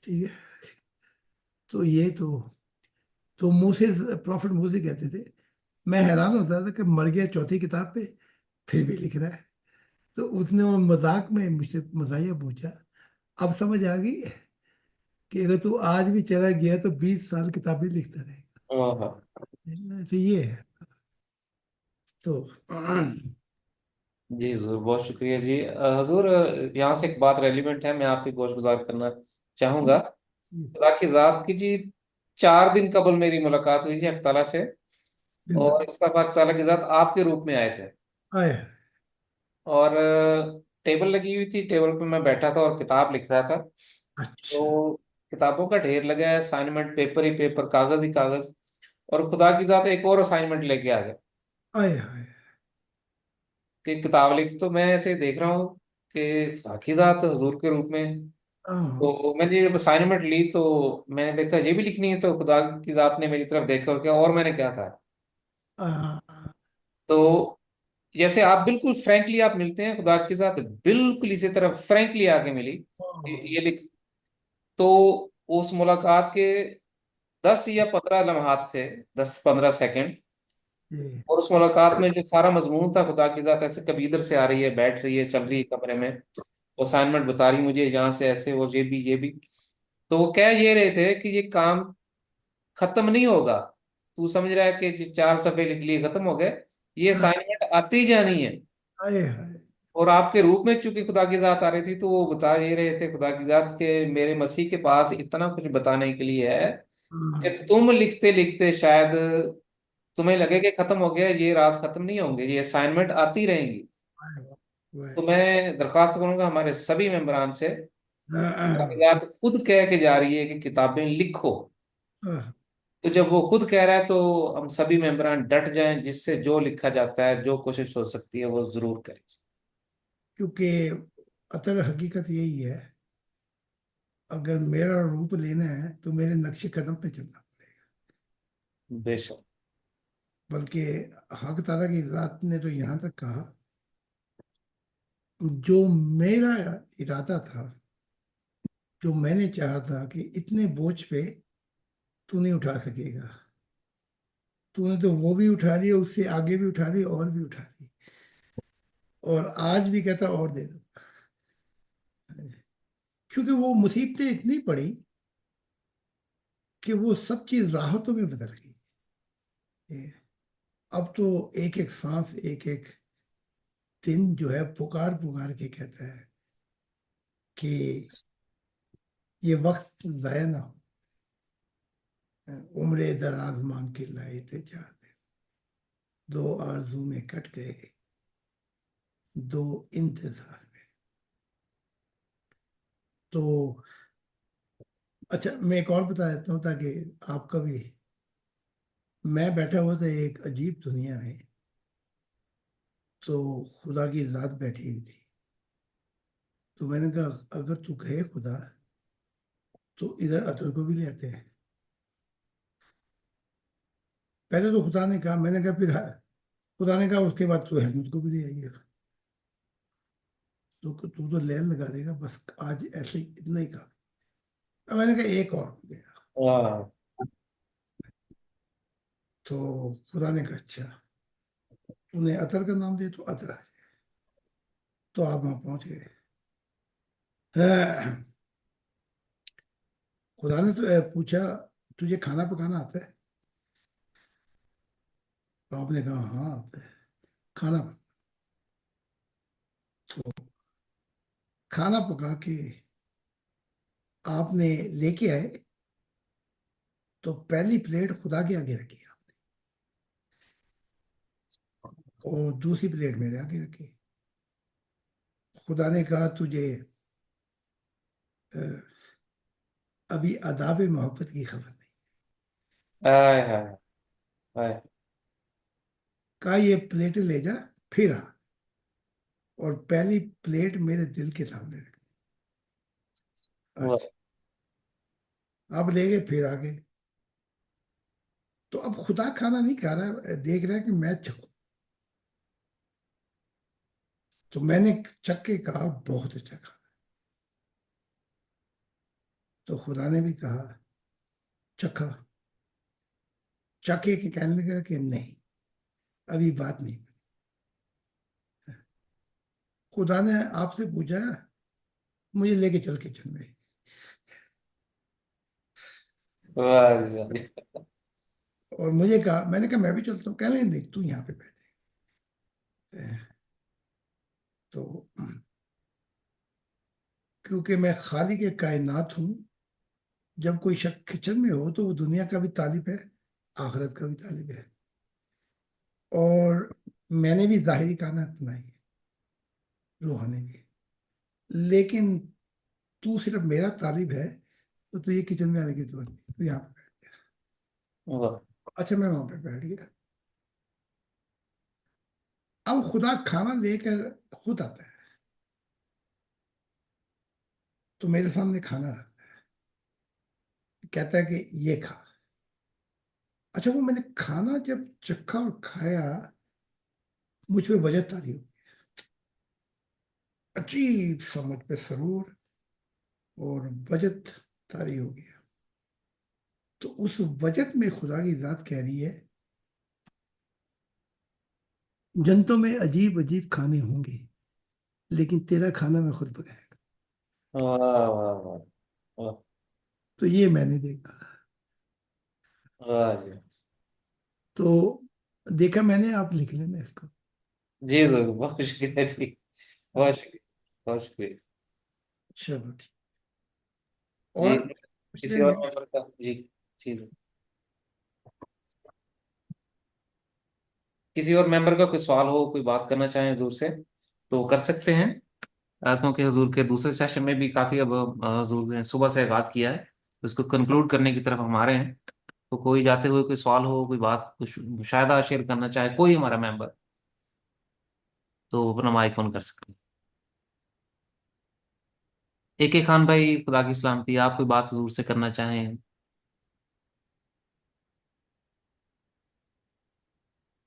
ठीक है। तो ये तो मूसे, प्रॉफिट मूसे कहते थे, मैं हैरान होता था कि मर गया चौथी किताब पे फिर भी लिख रहा है। तो उसने वो मजाक में मुझसे मजाया पूछा। अब समझ आ गई कि अगर तू आज भी चला गया तो 20 साल किताबें लिखता रहेगा। वाह। तो ये है। तो जी हुजूर, बहुत शुक्रिया जी। हुजूर, यहाँ से एक बात रेलिवेंट है, मैं आपकी गोशगुजार करना चाहूंगा। खुदा की जात की जी, 4 दिन कबल मेरी मुलाकात हुई थी अल्लाह ताला से, और इसके बाद अल्लाह ताला की जात आपके रूप में आए थे। आया। और टेबल लगी हुई थी, टेबल पे मैं बैठा था और किताब लिख रहा था। अच्छा। तो किताबों का ढेर लगा है, असाइनमेंट, पेपर ही पेपर, कागज ही कागज। और खुदा की जात एक और असाइनमेंट लेके आ गया आया। आया। कि किताब लिख। तो मैं ऐसे देख रहा हूँ कि खुदा की जात हुजूर के रूप में। हाँ, तो मैंने जब असाइनमेंट ली तो मैंने देखा ये भी लिखनी है, तो खुदा की जात ने मेरी तरफ देखा और क्या, और मैंने क्या कहा। हाँ, तो जैसे आप बिल्कुल फ्रैंकली आप मिलते हैं, खुदा की जात बिल्कुल इसी तरह फ्रैंकली आके मिली, ये लिख। तो उस मुलाकात के 10 या 15 लम्हात थे, 10-15 सेकंड। ये, और उस मुलाकात में जो सारा मजमून था, खुदा की जात ऐसे कभी इधर से आ रही है, बैठ रही है, चल रही है कमरे में, असाइनमेंट बता रही मुझे यहाँ से ऐसे, वो ये भी। तो वो कह ये रहे थे कि ये काम खत्म नहीं होगा, तू समझ रहा है कि जी 4 सफ़े लिख लिए खत्म हो गए, ये हाँ, असाइनमेंट आती जानी है। आया। और आपके रूप में चूंकि खुदा की जात आ रही थी, तो वो बता ये रहे थे खुदा की जात के मेरे मसीह के पास इतना कुछ बताने के लिए है कि हाँ, तुम लिखते लिखते शायद तुम्हें लगे कि खत्म हो गया, ये राज खत्म नहीं होंगे, ये असाइनमेंट आती रहेंगी। आया। तो मैं दरख्वास्त करूंगा हमारे सभी मेंबरान से, हाँ, खुदा की हाँ, जात खुद कह के जा रही है कि किताबें लिखो। हाँ, तो जब वो खुद कह रहा है तो हम सभी मेंबरान डट जाएं, जिससे जो लिखा जाता है, जो कोशिश हो सकती है, वो जरूर करें। क्योंकि अतर हकीकत यही है, अगर मेरा रूप लेना है तो मेरे नक्शे कदम पे चलना पड़ेगा। बेशक। बल्कि हक ताला की जात ने तो यहाँ तक कहा, जो मेरा इरादा था, जो मैंने चाहा था कि इतने बोझ पे तू नहीं उठा सकेगा, तूने तो वो भी उठा लिया, उससे आगे भी उठा ली और भी उठा ली, और आज भी कहता और दे दो। क्योंकि वो मुसीबतें इतनी पड़ी कि वो सब चीज राहतों में बदल गई। ये, अब तो एक एक सांस, एक एक दिन जो है पुकार पुकार के कहता है कि ये वक्त जाया ना हो। उम्रे दराज मांग के लाए थे 4 दिन, 2 आरज़ू में कट गए, 2 इंतजार में। तो अच्छा, मैं एक और बता देता हूँ ताकि आपका भी। मैं बैठा हुआ था एक अजीब दुनिया में, तो खुदा की जात बैठी हुई थी। तो मैंने कहा अगर तू कहे खुदा तो इधर अतर को भी ले आते हैं। पहले तो खुदा ने कहा, मैंने कहा फिर खुदा ने कहा उसके बाद तू अहमद को भी ले आइए। तो तू तो लैन लगा देगा, बस आज ऐसे ही इतना ही कहा। अब मैंने कहा एक और हो गया। वाह। तो खुदा ने कहा अच्छा तूने अतर का नाम दिया तो अतर आ जाए। तो आप वहां पहुंच गए। हाँ, खुदा ने तो पूछा तुझे खाना पकाना आता है? तो आपने कहा हाँ आता है। खाना तो खाना पका के आपने लेके आए, तो पहली प्लेट खुदा के आगे रखी और दूसरी प्लेट मेरे आगे रखी। खुदा ने कहा तुझे अ, अभी आदाब मोहब्बत की खबर नहीं। हाय हाय हाय। कहा ये प्लेट ले जा, फिर आ और पहली प्लेट मेरे दिल के सामने रख। वाह। अच्छा, अब ले गए फिर आ गए। तो अब खुदा खाना नहीं खा रहा, देख रहा है कि मैं चखूं। तो मैंने चख के कहा बहुत अच्छा खाना। तो खुदा ने भी कहा चखा। चखे के कहने लगा कि नहीं, अभी बात नहीं। खुदा ने आपसे पूछा मुझे लेके चल किचन में। वाह जी, वाह जी। और मुझे कहा, मैंने कहा मैं भी चलता हूँ। कहने नहीं तू यहाँ पे बैठे। तो क्योंकि मैं खालिक के कायनात हूँ, जब कोई शख्स किचन में हो तो वो दुनिया का भी तालिब है, आखिरत का भी तालिब है। और मैंने भी जाहिरी कायनात बनाई है, रूहानी भी। लेकिन तू सिर्फ मेरा तालिब है, तो तुझे किचन में आने की जरूरत नहीं, तू यहाँ पे बैठ। वाह। अच्छा, मैं वहां पे बैठ गया। अब खुदा खाना लेकर खुद आता है, तो मेरे सामने खाना रखता है, कहता है कि ये खा। अच्छा, वो मैंने खाना जब चखा और खाया, मुझ पे वजह तारी हो, अजीब सा मुझ पे सरूर और वजद तारी हो गया। तो उस वजद में खुदा की जात कह रही है जन्नतों में अजीब अजीब खाने होंगे, लेकिन तेरा खाना मैं खुद पकाएगा। वाह वाह वाह वाह। तो ये मैंने देखा। वाह जी। तो देखा मैंने, आप लिख लेना इसको। जी जरूर, बहुत शुक्रिया जी। बहुत शुक्रिया। बहुत शुक्रिया। चलो ठीक। जी। और कुछ किसी और लेने? मेंबर का जी। जी जी। किसी और मेंबर का कोई सवाल हो, कोई बात करना चाहें हजूर से, तो कर सकते हैं। क्योंकि हजूर के दूसरे सेशन में भी काफी अब हजूर ने सुबह से आगाज किया है, तो इसको कंक्लूड करने की तरफ हम आ रहे हैं। तो कोई जाते हुए कोई सवाल हो, कोई बात, कुछ मुशायदा शेयर करना चाहे कोई हमारा मेंबर, तो अपना माइक ऑन कर सकते हैं। AK खान भाई, खुदा की सलामती, आप कोई बात हजूर से करना चाहें?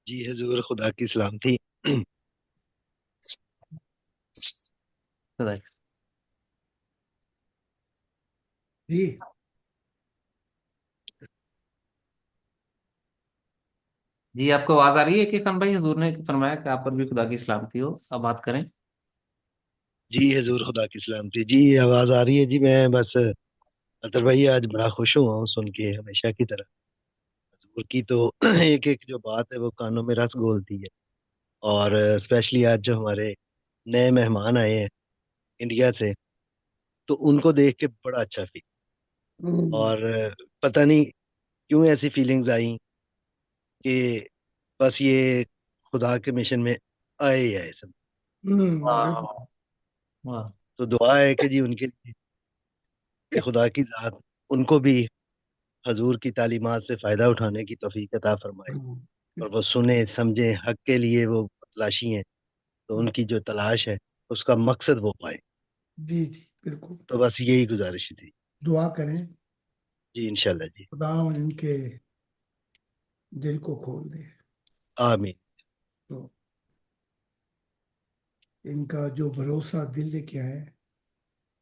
जी हजूर खुदा की सलामती। खुदा की- जी। जी, आपको आवाज आ रही है AK खान भाई? हजूर ने फरमाया कि आप पर भी खुदा की सलामती हो, अब बात करें। जी हजूर खुदा की सलामती। जी आवाज आ रही है जी। मैं बस अतर भाई आज बड़ा खुश हुआ हूँ सुन के, हमेशा की तरह। हजूर की तो एक एक जो बात है वो कानों में रस घोलती है। और स्पेशली आज जो हमारे नए मेहमान आए हैं इंडिया से, तो उनको देख के बड़ा अच्छा फील। हम्म। और पता नहीं क्यों ऐसी फीलिंग्स आई कि बस ये खुदा के मिशन में आए ही आए सब। बिल्कुल। वाह वाह। तो दुआ है कि जी उनके लिए कि खुदा की ज़ात उनको भी हजूर की तालीमात से फ़ायदा उठाने की तौफीक अता फरमाए, और वो सुने समझें, हक के लिए वो तलाशी हैं, तो उनकी जो तलाश है उसका मकसद वो पाए। जी जी बिल्कुल। तो बस यही गुजारिश थी। दुआ करें जी इंशाल्लाह जी। खुदा इनके दिल को खोल दे, आमीन। तो इनका जो भरोसा दिल लेके आए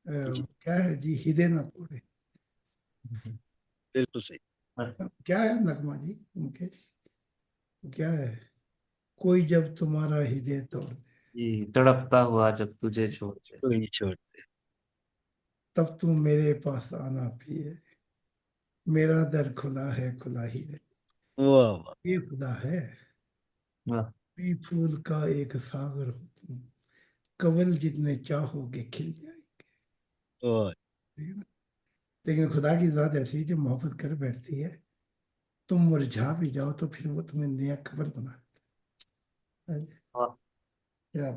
जी क्या है जी, हृदय ना तोड़े। बिल्कुल सही। क्या है नगमा जी उनके, क्या है, कोई जब तुम्हारा हृदय तोड़ दे जी, तड़पता हुआ जब तुझे छोड़ दे। कोई नहीं छोड़ते। तब तुम मेरे पास आना पिए, मेरा दर खुला है, खुला ही रहे। वाह वाह। ये खुदा है। वाह। भी फूल का एक सागर हो तुम, कवल जितने चाहोगे खिल जाएंगे। वाह। ठीक है ना? लेकिन खुदा की जात ऐसी है जो मोहब्बत कर बैठती है, तुम मुरझा भी जाओ तो फिर वो तुम्हें नया कवल बना देता है। वाह। क्या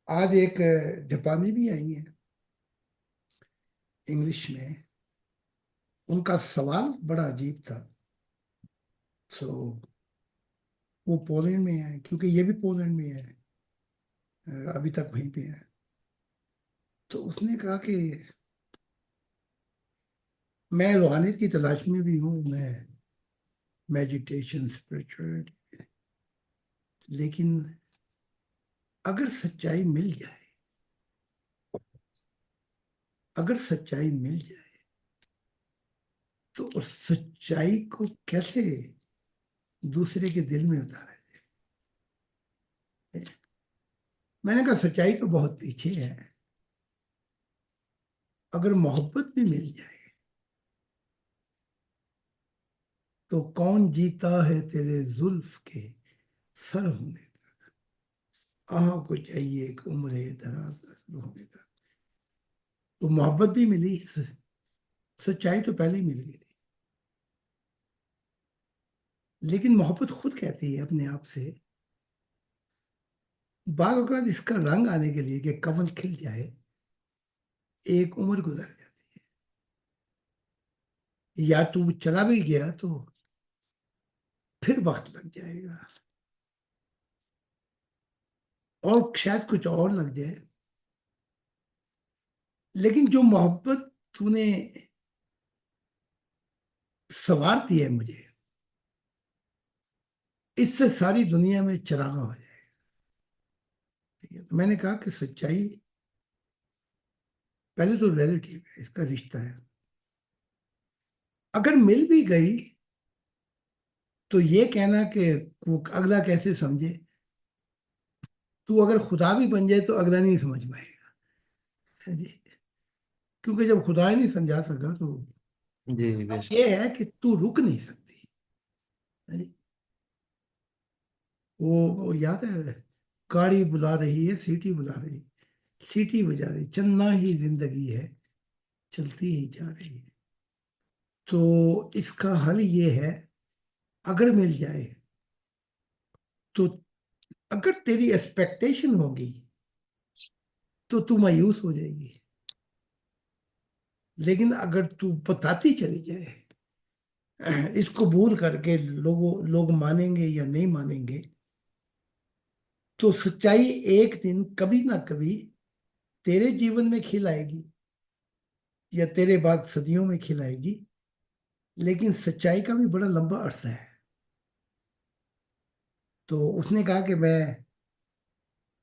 आज एक जापानी भी आई है इंग्लिश में, उनका सवाल बड़ा अजीब था। सो वो पोलैंड में है, क्योंकि ये भी पोलैंड में है, अभी तक वहीं पे है। तो उसने कहा कि मैं रूहानियत की तलाश में भी हूँ, मैं मेडिटेशन स्पिरिचुअलिटी, लेकिन अगर सच्चाई मिल जाए, अगर सच्चाई मिल जाए तो उस सच्चाई को कैसे दूसरे के दिल में उतारा जाए। मैंने कहा सच्चाई तो बहुत पीछे है, अगर मोहब्बत भी मिल जाए तो कौन जीता है तेरे जुल्फ के सर होने तक, आह को चाहिए एक उम्र दराज असर होने तक। तो मोहब्बत भी मिली, सच्चाई तो पहले ही मिल गई थी, लेकिन मोहब्बत खुद कहती है अपने आप से, बार अवत इसका रंग आने के लिए कि कमल खिल जाए, एक उम्र गुजर जाती है, या तू चला भी गया तो फिर वक्त लग जाएगा, और शायद कुछ और लग जाए। लेकिन जो मोहब्बत तूने संवारती है मुझे, इससे सारी दुनिया में चरागा हो जाए। ठीक है, तो मैंने कहा कि सच्चाई पहले तो रिलेटिव है, इसका रिश्ता है। अगर मिल भी गई तो ये कहना कि वो अगला कैसे समझे, तू अगर खुदा भी बन जाए तो अगला नहीं समझ पाएगा, है जी। क्योंकि जब खुदा ही नहीं समझा सका तो जी बेशक। ये है कि तू रुक नहीं सकती, है जी। वो याद है, गाड़ी बुला रही है, सीटी बुला रही, सीटी बजा रही, चलना ही जिंदगी है, चलती ही जा रही है। तो इसका हल ये है, अगर मिल जाए तो, अगर तेरी एक्सपेक्टेशन होगी तो तू मायूस हो जाएगी, लेकिन अगर तू बताती चली जाए, इसको भूल करके लोग मानेंगे या नहीं मानेंगे, तो सच्चाई एक दिन कभी ना कभी तेरे जीवन में खिल आएगी, या तेरे बाद सदियों में खिल आएगी। लेकिन सच्चाई का भी बड़ा लंबा अरसा है। तो उसने कहा कि मैं,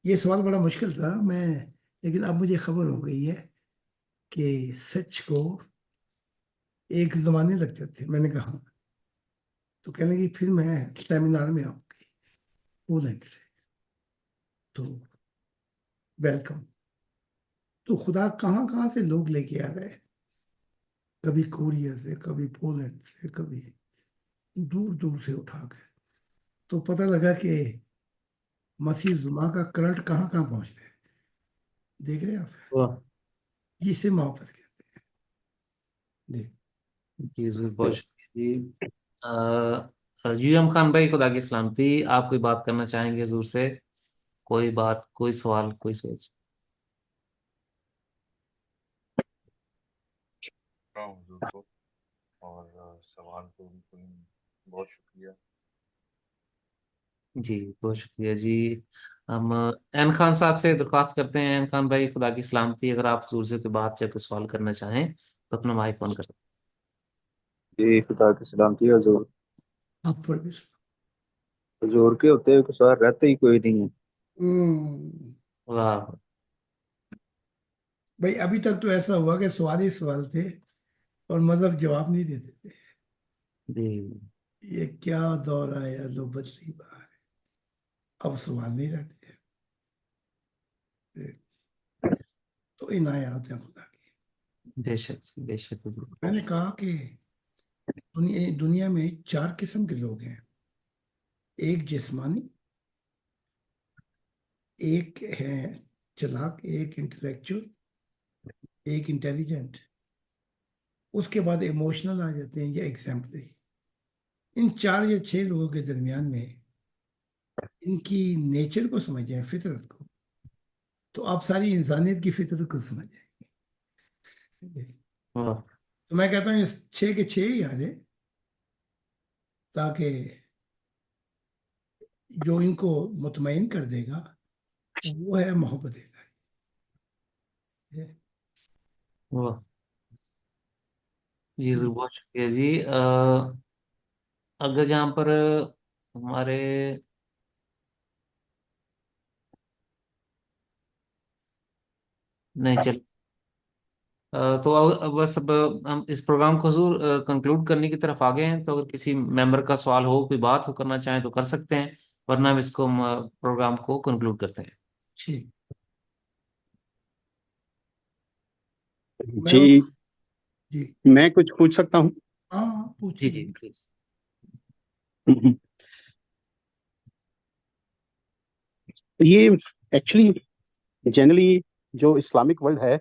ये सवाल बड़ा मुश्किल था मैं, लेकिन अब मुझे खबर हो गई है कि सच को एक जमाने लग जाते। मैंने कहा हाँ। तो कहने लगी फिर मैं सेमिनार में आऊंगी पोलैंड से, तो वेलकम। तो खुदा कहाँ कहाँ से लोग लेके आ रहे हैं, कभी कोरिया से, कभी पोलैंड से, कभी दूर दूर से उठा के। तो पता लगा कि मसीह जुमा का करंट कहाँ कहाँ पहुंच रहा है। देख रहे हैं आप, वाह। जिसे मोहब्बत कहते हैं। देख, जी जरूर, बहुत शुक्रिया। जी यूएम खान भाई, खुदा की सलामती, आप कोई बात करना चाहेंगे हजूर से? कोई बात, कोई सवाल, कोई सोच? रहा हूँ हुजूर को, और सवाल को बिल्कुल बहुत शुक्रिया। जी बहुत शुक्रिया जी। हम एन खान साहब से दरख्वास्त करते हैं, एन खान भाई खुदा की सलामती, अगर आप हजूर से कोई बात या कोई सवाल करना चाहें तो अपना माइक ऑन कर सकते जी खुदा की सलामती हजूर। आप पर भी हजूर के होते हुए कुछ रहते ही कोई नहीं है। हम्म, हैं। वाह। भाई अभी तक तो ऐसा हुआ कि सवाल ही सवाल थे और मतलब जवाब नहीं देते थे। जी ये क्या दौर आया लो बदली बहार, अब सवाल नहीं रहते। तो इनायात है खुदा की। बेशक बेशक हजूर। मैंने कहा कि दुनिया में 4 किस्म के लोग हैं। एक जिस्मानी, एक है चालाक, एक इंटेलेक्चुअल, एक इंटेलिजेंट, उसके बाद इमोशनल आ जाते हैं या एग्जाम्पलरी। इन 4 या 6 लोगों के दरमियान में इनकी नेचर को समझ जाए, फितरत को, तो आप सारी इंसानियत की फितरत को समझ जाएंगे। वाह। तो मैं कहता हूँ इस 6 के 6 ही आ जाए, ताकि जो इनको मुतमईन कर देगा वो है मोहब्बत इलाही। वाह जी हजूर, बहुत शुक्रिया जी। अगर यहाँ पर हमारे नहीं चल, तो अब बस अब हम इस प्रोग्राम को हजूर कंक्लूड करने की तरफ आ गए हैं, तो अगर किसी मेंबर का सवाल हो, कोई बात हो करना चाहें तो कर सकते हैं, वरना हम इसको प्रोग्राम को कंक्लूड करते हैं। ठीक। मैं जी, उस जी मैं कुछ पूछ सकता हूँ? हाँ जी जी पूछिए। प्लीज। ये एक्चुअली जनरली जो इस्लामिक वर्ल्ड है,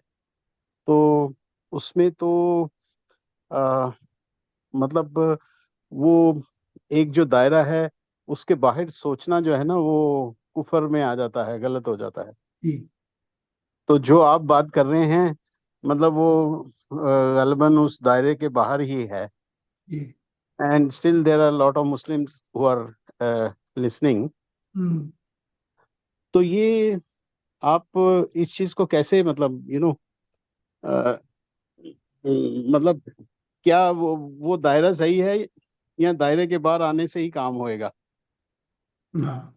तो उसमें तो आ, मतलब वो एक जो दायरा है, उसके बाहर सोचना जो है ना, वो कुफर में आ जाता है, गलत हो जाता है। जी तो जो आप बात कर रहे हैं, मतलब वो गलबन उस दायरे के बाहर ही है। जी and still there are lot of Muslims who are listening. Hmm तो ये आप इस चीज को कैसे, मतलब मतलब क्या वो दायरा सही है, या दायरे के बाहर आने से ही काम होएगा? हाँ,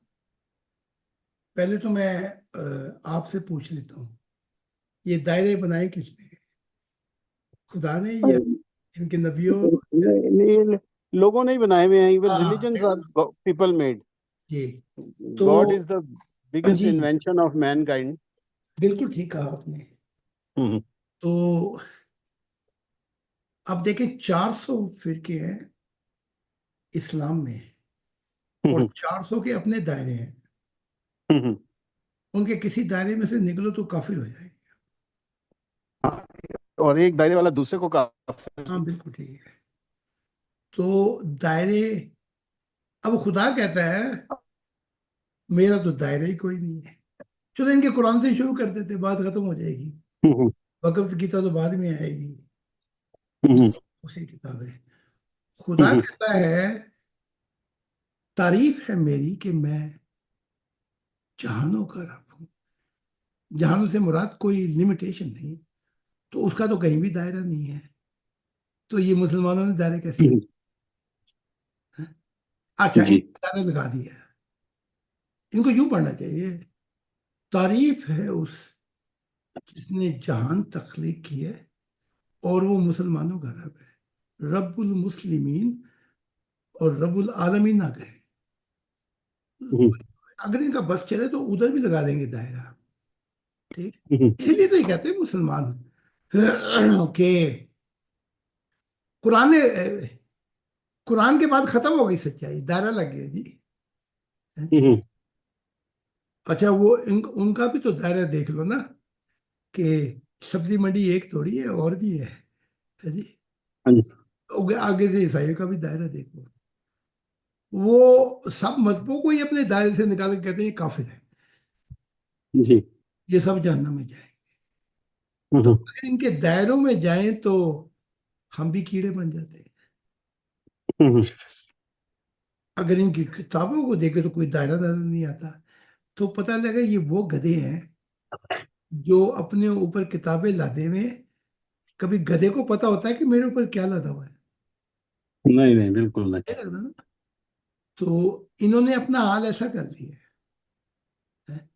पहले तो मैं आपसे पूछ लेता हूँ, ये दायरे बनाए किसने? खुदा ने या इनके नबियों? नहीं, लोगों ने ही बनाए हुए हैं। इवन हाँ रिलीजन्स देखो आर पीपल मेड। जी। तो गॉड इज द बिगेस्ट जी इन्वेंशन ऑफ मैनकाइंड। बिल्कुल ठीक कहा आपने। हम्म। तो अब देखें, 400 फिरके हैं इस्लाम में और हम्म। 400 के अपने दायरे हैं। हम्म। उनके किसी दायरे में से निकलो तो काफिर हो जाएंगे। हाँ, और एक दायरे वाला दूसरे को काफिर। हाँ बिल्कुल ठीक है। तो दायरे, अब खुदा कहता है मेरा तो दायरा ही कोई नहीं है। चलो इनके कुरान से ही शुरू कर देते, बात खत्म हो जाएगी। हम्म। वक़्त गीता तो बाद में आएगी, ये हम्म। तो उसी किताब है। खुदा हम्म। कहता है तारीफ है मेरी कि मैं जहानों का रब हूँ। जहानों से मुराद कोई लिमिटेशन नहीं, तो उसका तो कहीं भी दायरा नहीं है। तो ये मुसलमानों ने दायरे कैसे हम्म। लगे? अच्छा, इन जी। दायरे लगा दिया। इनको यूं पढ़ना चाहिए, तारीफ है उस जिसने जहान तख्लीक की है और वो मुसलमानों का रब है। रब्बुल मुस्लिमीन और रब्बुल आलमीन आ गए। हम्म। अगर इनका बस चले तो उधर भी लगा देंगे दायरा। ठीक, हम्म। इसीलिए तो ये कहते हैं मुसलमान के कुरान कुरान के बाद खत्म हो गई सच्चाई, दायरा लग गया जी। हम्म। अच्छा, वो उनका भी तो दायरा देख लो ना, कि सब्जी मंडी एक थोड़ी है, और भी है जी। हाँ जी। आगे से ईसाइयों का भी दायरा देखो, वो सब मजहबों को ही अपने दायरे से निकाल के कहते हैं ये काफिर है, जी। ये सब जहन्नम में जाएंगे। तो हम्म, अगर इनके दायरों में जाएं तो हम भी कीड़े बन जाते हैं। हम्म, अगर इनकी किताबों को देखे तो कोई दायरा नजर नहीं आता, तो पता लगा ये वो गधे हैं जो अपने ऊपर किताबें लादे हुए हैं। कभी गधे को पता होता है कि मेरे ऊपर क्या लदा हुआ है? नहीं नहीं, बिल्कुल नहीं। नहीं लगता ना। तो इन्होंने अपना हाल ऐसा कर लिया है,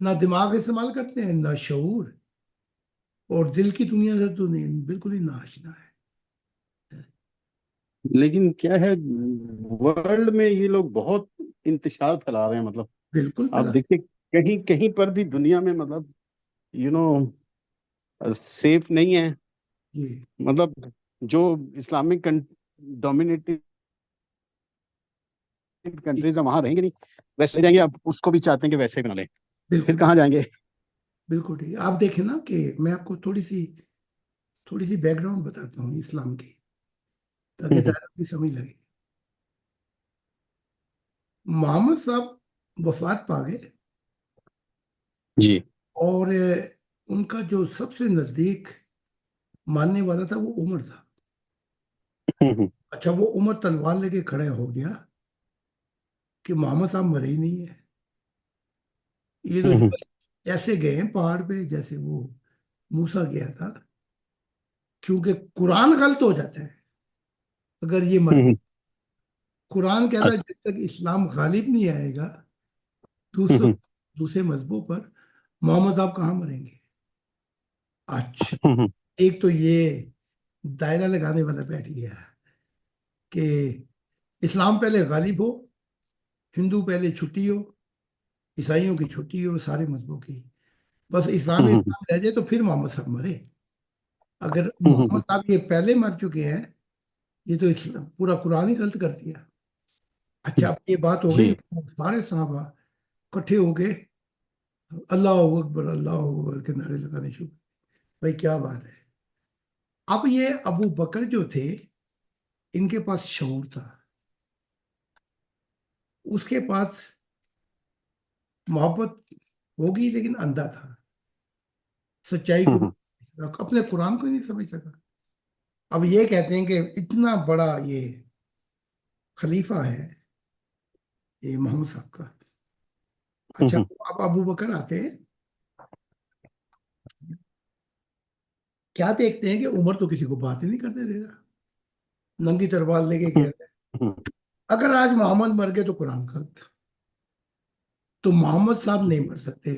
ना दिमाग इस्तेमाल करते हैं ना शऊर, और दिल की दुनिया से तो नहीं, बिल्कुल ही नाशना है। लेकिन क्या है, वर्ल्ड में ये लोग बहुत इंतशार फैला रहे हैं, मतलब बिल्कुल आप फैला। देखिए कहीं कहीं पर भी दुनिया में, मतलब यू नो सेफ नहीं है। ये मतलब जो इस्लामिक डोमिनेटेड कंट्रीज है वहां रहेंगे नहीं, वैसे जाएंगे, अब उसको भी चाहते हैं कि वैसे ही बना ले, फिर बिल्कुल कहाँ जाएंगे। बिल्कुल ठीक है। आप देखें ना कि मैं आपको थोड़ी सी बैकग्राउंड बताता हूँ इस्लाम की, ताकि हम्म, दायरा की समझ लगे। मोहम्मद साहब वफात पा गए, जी। और उनका जो सबसे नजदीक मानने वाला था वो उमर था। हम्म, अच्छा, वो उमर तलवार लेके खड़े हो गया कि मोहम्मद साहब मरे ही नहीं है, ये तो हम्म, ऐसे गए हैं पहाड़ पे जैसे वो मूसा गया था। क्योंकि कुरान गलत हो जाता है अगर ये मर गए। हम्म, कुरान कहता है अच्छा, जब तक इस्लाम गालिब नहीं आएगा दूसरे हम्म, दूसरे मजहबों पर, मोहम्मद साहब कहाँ मरेंगे। अच्छा, हम्म, एक तो ये दायरा लगाने वाला बैठ गया कि इस्लाम पहले गालिब हो, हिंदू पहले छुट्टी हो, ईसाइयों की छुट्टी हो, सारे मजहबों की, बस इस्लाम हम्म, इस्लाम रह जाए तो फिर मोहम्मद साहब मरे। अगर हम्म, मोहम्मद साहब ये पहले मर चुके हैं, ये तो पूरा कुरान ही गलत कर दिया। अच्छा, अब ये बात हो गई, जी। सारे साहबा इकट्ठे हो गए, अल्लाह अकबर अल्लाह अकबर के नारे लगाने शुरू। भाई क्या बात है। अब ये अबू बकर जो थे, इनके पास शऊर था, उसके पास मोहब्बत होगी लेकिन अंधा था, सच्चाई को भी हम्म, नहीं समझ सका, अपने कुरान को ही नहीं समझ सका। अब ये कहते हैं कि इतना बड़ा ये खलीफा है ये मोहम्मद साहब का। अच्छा, हम्म, अब अबू बकर आते हैं, क्या देखते हैं कि उमर तो किसी को बात ही नहीं करने दे रहा, नंगी तलवार लेके कह हम्म, रहे हैं अगर आज मोहम्मद मर गए तो कुरान खत्म, तो मोहम्मद साहब नहीं मर सकते,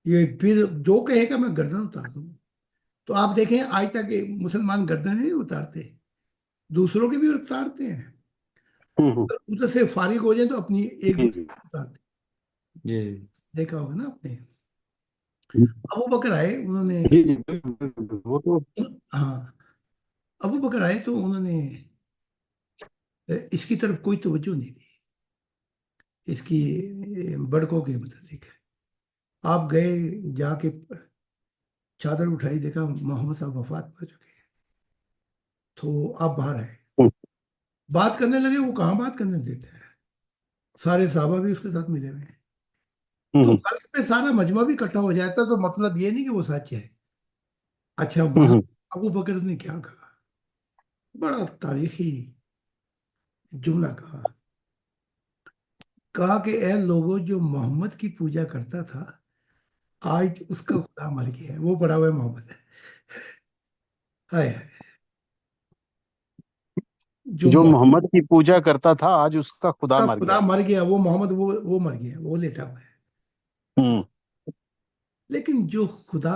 ये फिर जो कहेगा मैं गर्दन उतार दूंगा। तो आप देखें आज तक ये मुसलमान गर्दन नहीं उतारते, दूसरों के भी उतारते हैं। हम्म, अगर उधर से फारिग हो जाए तो अपनी एक जी दूसरे को उतारते जी। देखा होगा ना आपने। अबू बकर आए, उन्होंने, जी जी, बिल्कुल, वो तो। हाँ, अबू बकर आए तो उन्होंने इसकी तरफ कोई तवज्जो नहीं दी, इसकी बड़कों के मुताबिक। आप गए, जाके चादर उठाई, देखा मोहम्मद साहब वफात पा चुके हैं, तो आप बाहर आए, हम्म, बात करने लगे। वो कहाँ बात करने देते हैं, सारे साहबा भी उसके साथ मिले हुए हैं। तो हम्म, गल्फ पे सारा मजमा भी इकट्ठा हो जाता, तो मतलब ये नहीं कि वो सच है। अच्छा, वहां हम्म, अबू बकर ने क्या कहा, बड़ा तारीखी जुमला कहा। कहा कि ए लोगों, जो मोहम्मद की पूजा करता था आज उसका खुदा मर गया है, वो बड़ा हुआ मोहम्मद है। हाय हाय, जो जो मोहम्मद मोहम्मद की पूजा करता था आज उसका खुदा का मर खुदा गया। मर गया, वो मोहम्मद वो मर गया, वो लेटा हुआ है। हम्म, लेकिन जो खुदा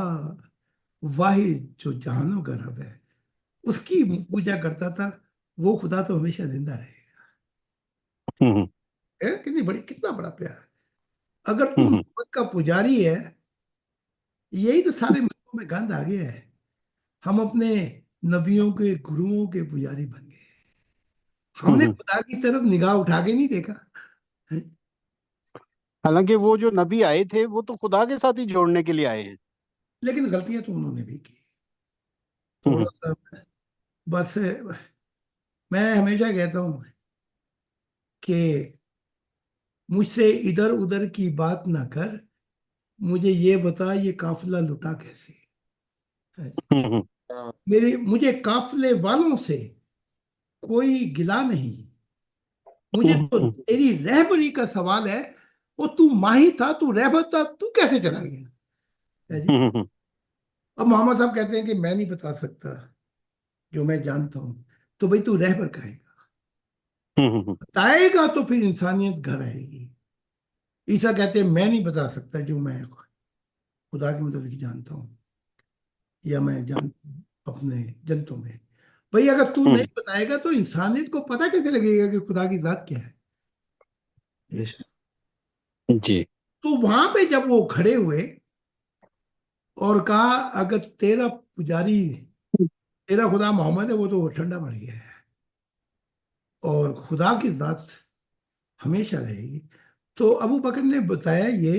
वाहिद जो जहानों का रब है, उसकी पूजा करता था, वो खुदा तो हमेशा जिंदा रहेगा। हम्म, कितनी बड़ी, कितना बड़ा प्यार है। अगर तू हम्म, मोहम्मद का पुजारी है, यही तो सारे मजहबों में गंद आ गया है, हम अपने नबियों के गुरुओं के पुजारी बन गए, हमने हम्म। खुदा की तरफ निगाह उठा के नहीं देखा है? हालांकि वो जो नबी आए थे वो तो खुदा के साथ ही जोड़ने के लिए आए हैं। लेकिन गलतियां तो उन्होंने भी की, हम्म, थोड़ा सा बस मैं हमेशा कहता हूँ कि मुझसे इधर उधर की बात ना कर, मुझे ये बता ये काफिला लुटा कैसे। हाँ, मुझे काफिले वालों से कोई गिला नहीं, मुझे तो तेरी रहबरी का सवाल है। वो तू माही था, तू रहबर था, तू कैसे चला गया है जी। अब मोहम्मद साहब कहते हैं कि मैं नहीं बता सकता जो मैं जानता हूं, तो भाई तू रहबर कहेगा, बताएगा तो फिर इंसानियत घर आएगी। ईसा कहते हैं मैं नहीं बता सकता जो मैं खुदा के मतलब जानता हूँ या मैं जानता हूँ अपने जनतों में। भाई अगर तू नहीं बताएगा तो इंसानियत को पता कैसे लगेगा कि खुदा की जात क्या है। बेशक। जी। तो वहां पे जब वो खड़े हुए और कहा अगर तेरा पुजारी, तेरा खुदा मोहम्मद है, वो तो ठंडा पड़ गया है और खुदा की जात हमेशा रहेगी। तो अबू बकर ने बताया ये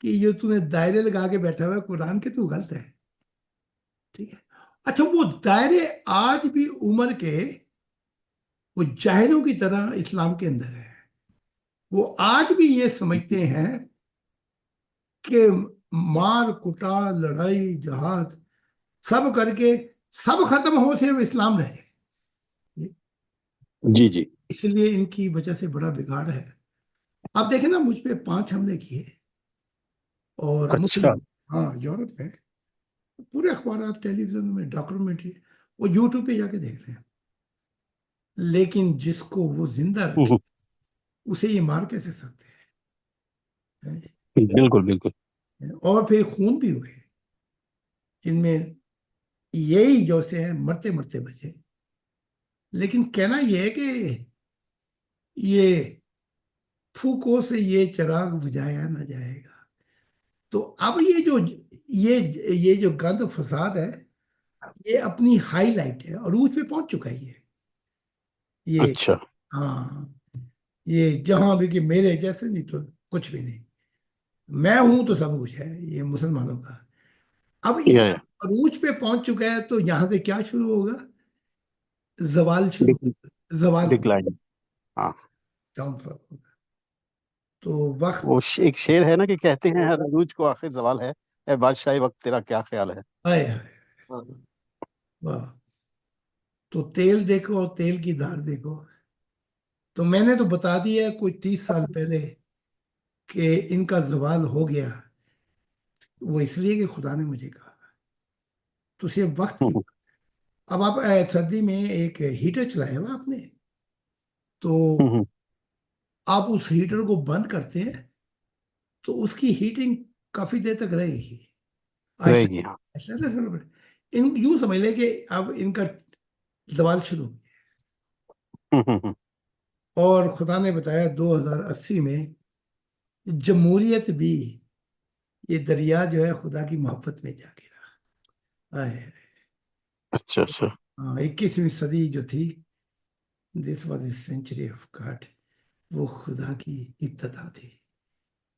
कि ये तूने दायरे लगा के बैठा हुआ है कुरान के, तू गलत है। ठीक है। अच्छा, वो दायरे आज भी उम्र के वो जाहिलों की तरह इस्लाम के अंदर है। वो आज भी ये समझते हैं कि मार कुटार लड़ाई जहाद सब करके सब खत्म हो, सिर्फ इस्लाम रहे। जी जी। इसलिए इनकी वजह से बड़ा बिगाड़ है। आप देखें ना, मुझ पे 5 हमले किए और अच्छा। मुस्लिम, हाँ यूरोप में, पूरे अखबार टेलीविजन में डॉक्यूमेंट्री, वो यूट्यूब पे जाके देख लें। लेकिन जिसको वो जिंदा रखे उसे ये मार कैसे सकते हैं। बिल्कुल बिल्कुल। और फिर खून भी हुए जिनमें यही जो से हैं मरते मरते बचे। लेकिन कहना यह है कि ये फूकों से ये चिराग बुझाया ना जाएगा। तो अब ये ये जो गंद फसाद है, ये अपनी हाईलाइट है, अरूज पे पहुंच चुका है ये। अच्छा। हाँ, ये जहां भी कि मेरे जैसे नहीं तो कुछ भी नहीं, मैं हूं तो सब कुछ है, ये मुसलमानों का। अब इतना या अरूज पे पहुंच चुका है तो यहां से क्या शुरू होगा, जवाल शुरू, जवाल होगा, डिक्लाइन। हाँ। डाउनफॉल होगा। तो वक्त वो एक शेर है ना कि कहते हैं हर अरूज को आखिर सवाल है, ए बादशाही वक्त तेरा क्या ख्याल है। आए हाय, वाह। तो तेल देखो और तेल की धार देखो। तो मैंने तो बता दिया कोई 30 साल पहले कि इनका जवाल हो गया, वो इसलिए कि खुदा ने मुझे कहा। तो सिर्फ वक्त की। अब आप सर्दी में एक हीटर चलाया हुआ आपने, तो आप उस हीटर को बंद करते हैं तो उसकी हीटिंग काफी देर तक रहेगी। ऐसा रहेगी। हाँ। ऐसा इन यूं समझ लें कि अब इनका जवाल शुरू हो गया। और खुदा ने बताया 2080 में जमहूरियत भी, ये दरिया जो है खुदा की मोहब्बत में जा गिरा। आए, अच्छा अच्छा। हाँ 21वीं सदी जो थी, this was century of God, वो खुदा की इब्तदा थी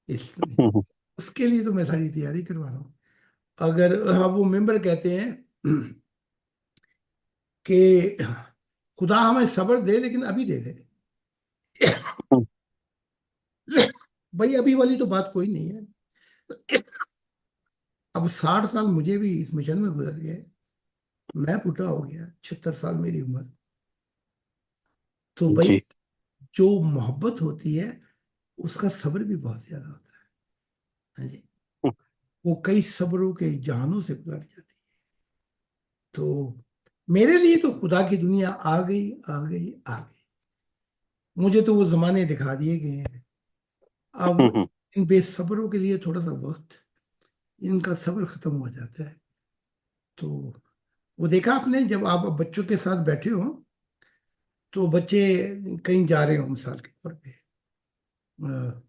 इस दुनिया। उसके लिए तो मैं सारी तैयारी करवा रहा हूँ। अगर हाँ, वो मेंबर कहते हैं कि खुदा हमें सब्र दे लेकिन अभी दे दे। भाई अभी वाली तो बात कोई नहीं है। अब 60 साल मुझे भी इस मिशन में गुजर गए, मैं बूढ़ा हो गया, 76 साल मेरी उम्र। तो भाई जी। जो मोहब्बत होती है उसका सब्र भी बहुत ज्यादा होता है। हाँ जी, वो कई सब्रों के जहानों से गुजर जाती है। तो मेरे लिए तो खुदा की दुनिया आ गई आ गई आ गई। मुझे तो वो जमाने दिखा दिए गए हैं। अब इन बेसब्रों के लिए थोड़ा सा वक्त, इनका सब्र खत्म हो जाता है। तो वो देखा आपने, जब आप बच्चों के साथ बैठे हो तो बच्चे कहीं जा रहे हो मिसाल के तौर पे, अ,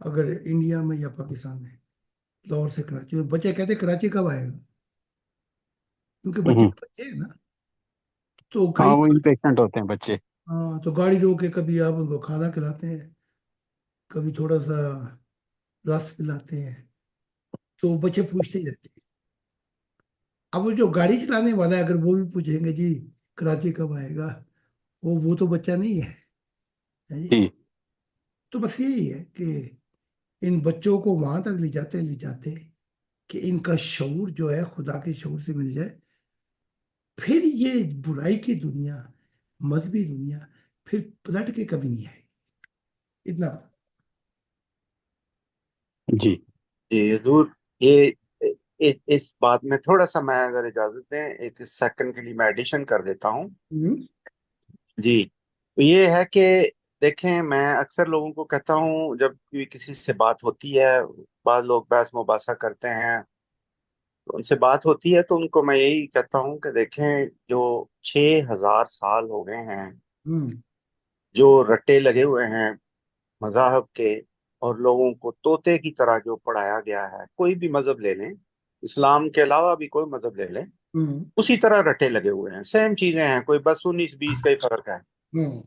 अगर इंडिया में या पाकिस्तान में, लाहौर से कराची, तो बच्चे कहते कराची कब आएगा, क्योंकि बच्चे तो बच्चे हैं ना। तो हाँ, कहीं, वो इम्पेशेंट होते हैं बच्चे। हाँ, तो गाड़ी रोक के कभी आप उनको खाना खिलाते हैं, कभी थोड़ा सा रस पिलाते हैं, तो बच्चे पूछते ही रहते हैं। अब वो जो गाड़ी चलाने वाला है, अगर वो भी पूछेंगे जी कराची कब आएगा, वो तो बच्चा नहीं है जी। जी तो बस यही है कि इन बच्चों को वहां तक ले जाते कि इनका शऊर जो है खुदा के शऊर से मिल जाए, फिर ये बुराई की दुनिया, मजहबी दुनिया फिर पलट के कभी नहीं आएगी। इतना। जी जी हजूर, ये इस बात में थोड़ा सा, मैं अगर इजाजत दें, एक सेकंड के लिए मैं एडिशन कर देता हूँ। हम्म, जी, तो ये है कि देखें, मैं अक्सर लोगों को कहता हूँ जब भी किसी से बात होती है, बाद लोग बहस मुबासा करते हैं, तो उनसे बात होती है तो उनको मैं यही कहता हूँ कि देखें, जो 6,000 साल हो गए हैं हम्म, जो रट्टे लगे हुए हैं मजाहब के, और लोगों को तोते की तरह जो पढ़ाया गया है, कोई भी मजहब ले लें, इस्लाम के अलावा भी कोई मजहब ले लें, हम्म, उसी तरह रटे लगे हुए हैं, सेम चीजें हैं, कोई बस 19-20 का ही फर्क है। हम्म,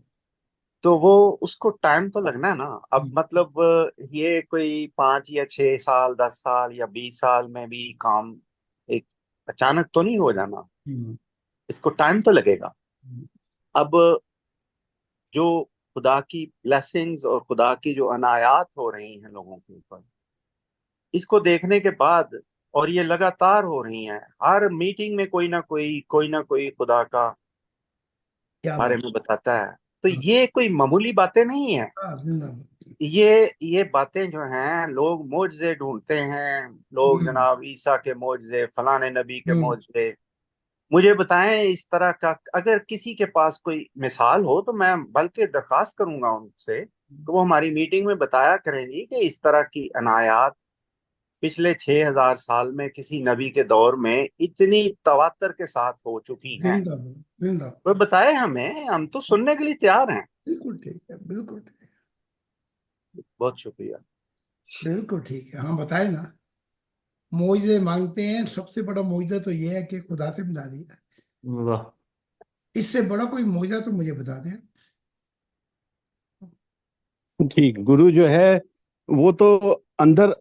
तो वो उसको टाइम तो लगना है ना। अब हम्म, मतलब ये कोई 5 या 6 साल, 10 साल या 20 साल में भी काम एक अचानक तो नहीं हो जाना, हम्म, इसको टाइम तो लगेगा। हम्म, अब जो खुदा की ब्लेसिंग्स और खुदा की जो अनायात हो रही हैं लोगों के ऊपर, इसको देखने के बाद, और ये लगातार हो रही हैं, हर मीटिंग में कोई ना कोई खुदा का क्या बारे बात। में बताता है। तो हाँ, ये कोई मामूली बातें नहीं है। हाँ, जिंदाबाद। ये बातें जो हैं, लोग मोजज़े ढूंढते हैं, लोग हम्म, जनाब ईसा के मोजज़े, फलाने नबी के हम्म, मोजज़े, मुझे बताएं इस तरह का। अगर किसी के पास कोई मिसाल हो तो मैं बल्कि दरखास्त करूंगा उनसे कि वो हमारी मीटिंग में बताया करें जी कि इस तरह की अनायात पिछले 6,000 साल में किसी नबी के दौर में इतनी तवातर के साथ हो चुकी हैं। जिंदाबाद, जिंदाबाद। वो बताए हमें, हम तो सुनने के लिए तैयार हैं। बिल्कुल ठीक है, बिल्कुल ठीक है, बहुत शुक्रिया। बिल्कुल ठीक है। हाँ, बताए ना। मुआवजे मांगते हैं, सबसे बड़ा मुआवजा तो ये है कि खुदा से मिला दिया। वाह। इससे बड़ा कोई मुआवजा तो मुझे बता दें। ठीक, गुरु जो है वो तो अंदर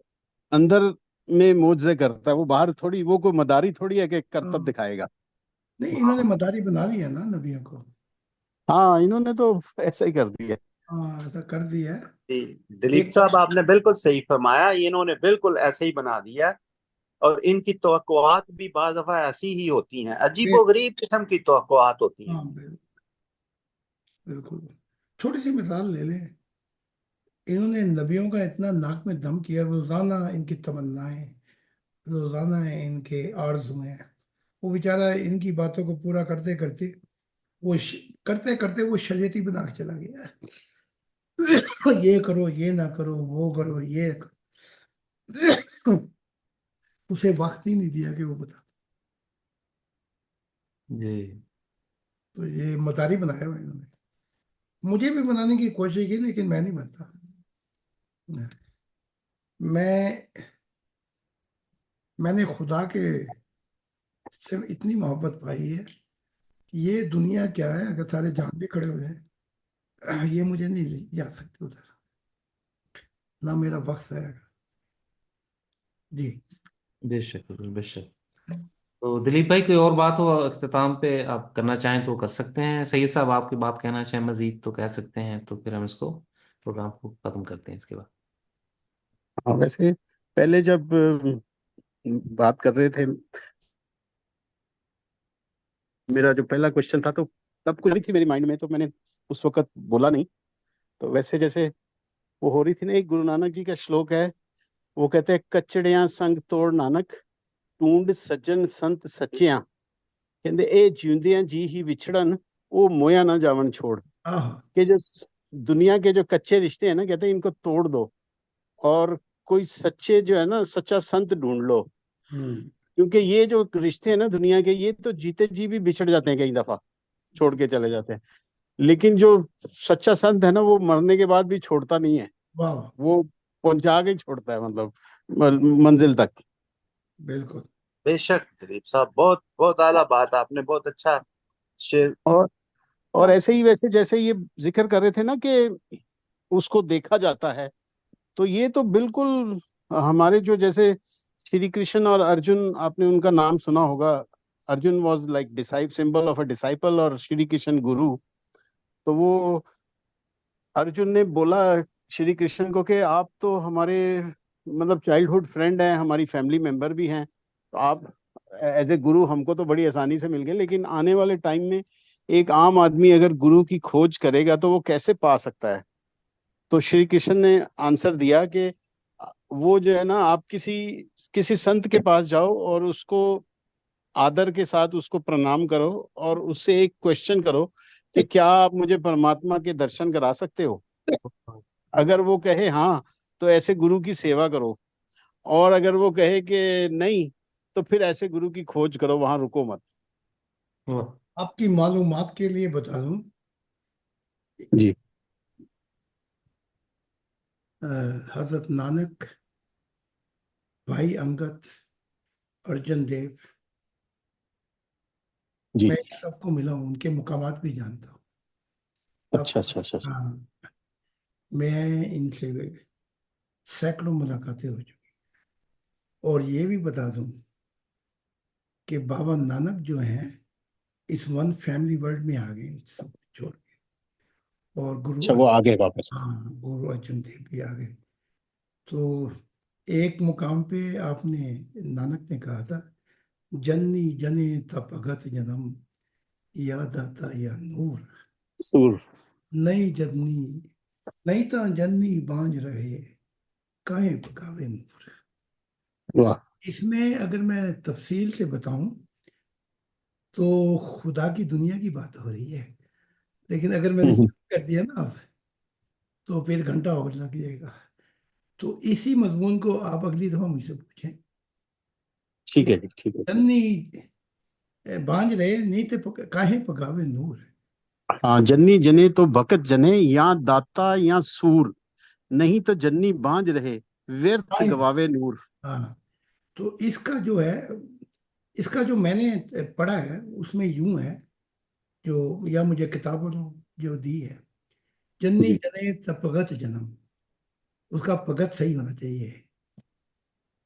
अंदर में मोजे करता है, वो बाहर थोड़ी, वो कोई मदारी थोड़ी है कि करतब हाँ, दिखाएगा। नहीं, इन्होंने मदारी बना दी है ना नबियों को। हाँ, इन्होंने तो ऐसा ही कर दिया। हाँ, ऐसा कर दिया है। जी, दिलीप एक साहब आपने बिल्कुल सही फरमाया, इन्होंने बिल्कुल ऐसे ही बना दिया। और इनकी तवक्कुआत भी बाज़ दफा ऐसी ही होती हैं, बे- अजीबोगरीब किस्म की तवक्कुआत होती हैं। हाँ, बिल्कुल। छोटी सी मिसाल ले लें, इन्होंने नबियों का इतना नाक में दम किया, रोजाना इनकी तमन्नाएं, रोजाना इनके आरज़ुएं, वो बेचारा इनकी बातों को पूरा करते करते करते करते वो शरीयती बना के चला गया। ये करो, ये ना करो, वो करो, ये करो। उसे वक्त ही नहीं दिया कि वो बता। जी। तो ये मतारी बनाया हुआ इन्होंने। मुझे भी बनाने की कोशिश की, लेकिन मैं नहीं बनता। मैं मैंने खुदा के से इतनी मोहब्बत पाई है कि ये दुनिया क्या है, अगर सारे जान भी खड़े हो जाए, ये मुझे नहीं ले जा सकते उधर, ना मेरा वक्त है। जी। बेशक बिल्कुल, बेशक। तो दिलीप भाई, कोई और बात हो अख्ताम पे आप करना चाहें तो कर सकते हैं। सैयद साहब, आपकी बात कहना चाहें मजीद तो कह सकते हैं, तो फिर हम इसको प्रोग्राम को खत्म करते हैं इसके बाद। हाँ, वैसे पहले जब बात कर रहे थे, मेरा जो पहला क्वेश्चन था तो तब कुछ नहीं थी मेरी माइंड में, तो मैंने उस वक्त बोला नहीं। तो वैसे जैसे वो हो रही थी ना, एक गुरु नानक जी का श्लोक है, वो कहते हैं, कचड़ियां संग तोड़ नानक, टूंड सज्जन संत सच्चियां। कहते ए जिंदियां जी ही विछड़न, वो मोया ना जावन छोड़। हाँ। कि जो दुनिया के जो कच्चे रिश्ते हैं ना, कहते हैं इनको तोड़ दो, और कोई सच्चे जो है ना, सच्चा संत ढूंढ लो। हम्म। क्योंकि ये जो रिश्ते हैं ना दुनिया के, ये तो जीते जी भी बिछड़ जाते हैं, कई दफा छोड़ के चले जाते हैं। लेकिन जो सच्चा संत है ना, वो मरने के बाद भी छोड़ता नहीं है, वाह, वाह। वो पहुंचा के छोड़ता है, मतलब मंजिल तक। बिल्कुल। बेशक दिलीप साहब, बहुत बहुत आला बात, आपने बहुत अच्छा शेर। और और हाँ, ऐसे ही, वैसे जैसे ये जिक्र कर रहे थे ना कि उसको देखा जाता है, तो ये तो बिल्कुल हमारे जो, जैसे श्री कृष्ण और अर्जुन, आपने उनका नाम सुना होगा, Arjun was like disciple symbol of a disciple और श्री कृष्ण गुरु। तो वो अर्जुन ने बोला श्री कृष्ण को कि आप तो हमारे मतलब चाइल्डहुड फ्रेंड हैं, हमारी फैमिली मेंबर भी हैं, तो आप एज ए गुरु हमको तो बड़ी आसानी से मिल गए, लेकिन आने वाले टाइम में एक आम आदमी अगर गुरु की खोज करेगा तो वो कैसे पा सकता है। तो श्री कृष्ण ने आंसर दिया कि वो जो है ना, आप किसी किसी संत के पास जाओ और उसको आदर के साथ उसको प्रणाम करो और उससे एक क्वेश्चन करो कि क्या आप मुझे परमात्मा के दर्शन करा सकते हो। अगर वो कहे हाँ तो ऐसे गुरु की सेवा करो, और अगर वो कहे कि नहीं तो फिर ऐसे गुरु की खोज करो, वहां रुको मत। आपकी मालूमात के लिए बता दूं, जी हजरत नानक, भाई अंगद, अर्जन देव, जी। मैं इन सबको मिला हूँ, उनके मुकामात भी जानता हूँ। अच्छा अच्छा अच्छा अच्छा। हाँ, मैं इनसे सैकड़ों मुलाकातें हो चुकी। और ये भी बता दूं कि बाबा नानक जो हैं इस वन फैमिली वर्ल्ड में आ गए, इस सब कुछ छोड़ के। और अच्छा, वो आ गए वापस। हाँ, गुरु अर्जन देव भी आ गए। तो एक मुकाम पे आपने, नानक ने कहा था, जन्नी जने तप भगत जन्म, या दाता या नूर, सूर। नहीं जन्नी, नहीं तो जन्नी बांझ रहे, काहे पकावे नूर। वाह। इसमें अगर मैं तफसील से बताऊं तो खुदा की दुनिया की बात हो रही है, लेकिन अगर मैंने हम्म, शुरू कर दिया ना अब, तो फिर घंटा और लग जाएगा। तो इसी मजमून को आप अगली दफा मुझसे पूछें। ठीक है जी, ठीक है। जन्नी बांझ रहे, नहीं तो काहे पकावे नूर। हाँ, जन्नी जने तो बकत जने, या दाता या सूर, नहीं तो जन्नी बांझ रहे, व्यर्थ काहे, गवावे नूर। हाँ। तो इसका जो है, इसका जो मैंने पढ़ा है उसमें यूं है, जो या मुझे किताबों ने जो दी है, जन्नी जी जने तब भगत जन्म, उसका भगत सही होना चाहिए,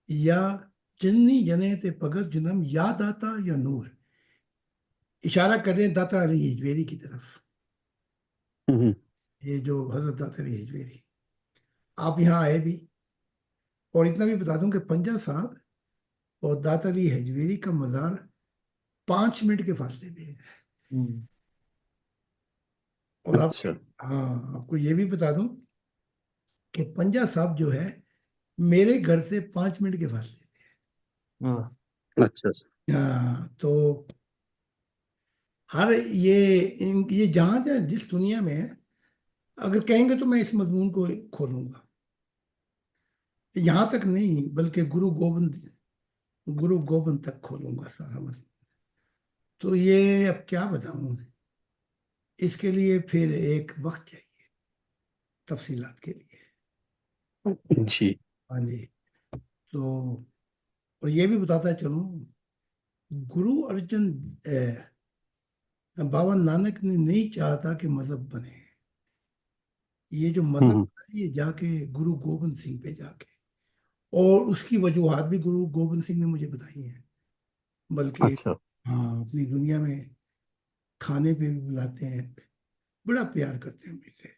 या जन्नी जने ते भगत जन्म, या दाता या नूर। इशारा कर रहे हैं दाता अली हिजवेरी की तरफ, हम्म, ये जो हजरत दाता अली हिजवेरी। आप यहाँ आए भी, और इतना भी बता दूं कि पंजा साहब और दाता अली हिजवेरी का मज़ार 5 मिनट के फासले पे है। और आप, अच्छा हाँ, आपको ये भी बता दूं कि पंजा साहब जो है मेरे घर से 5 मिनट के फासले अच्छा अच्छा। पे। हाँ, तो हर ये जहाँ जहाँ जिस दुनिया में है, अगर कहेंगे तो मैं इस मजमून को खोलूंगा। यहाँ तक नहीं, बल्कि गुरु गोविंद तक खोलूंगा सारा मजमून। तो ये अब क्या बताऊं, इसके लिए फिर एक वक्त चाहिए तफसीलात के लिए। जी। हाँ जी। तो और ये भी बताता चलूं, गुरु अर्जन बाबा नानक ने नहीं चाहा था कि मजहब बने। ये जो मजहब हम्म, है ये जाके गुरु गोविंद सिंह पे जाके, और उसकी वजूहात भी गुरु गोविंद सिंह ने मुझे बताई हैं। बल्कि अच्छा। हाँ, अपनी दुनिया में खाने पे भी बुलाते हैं, बड़ा प्यार करते हैं मुझसे।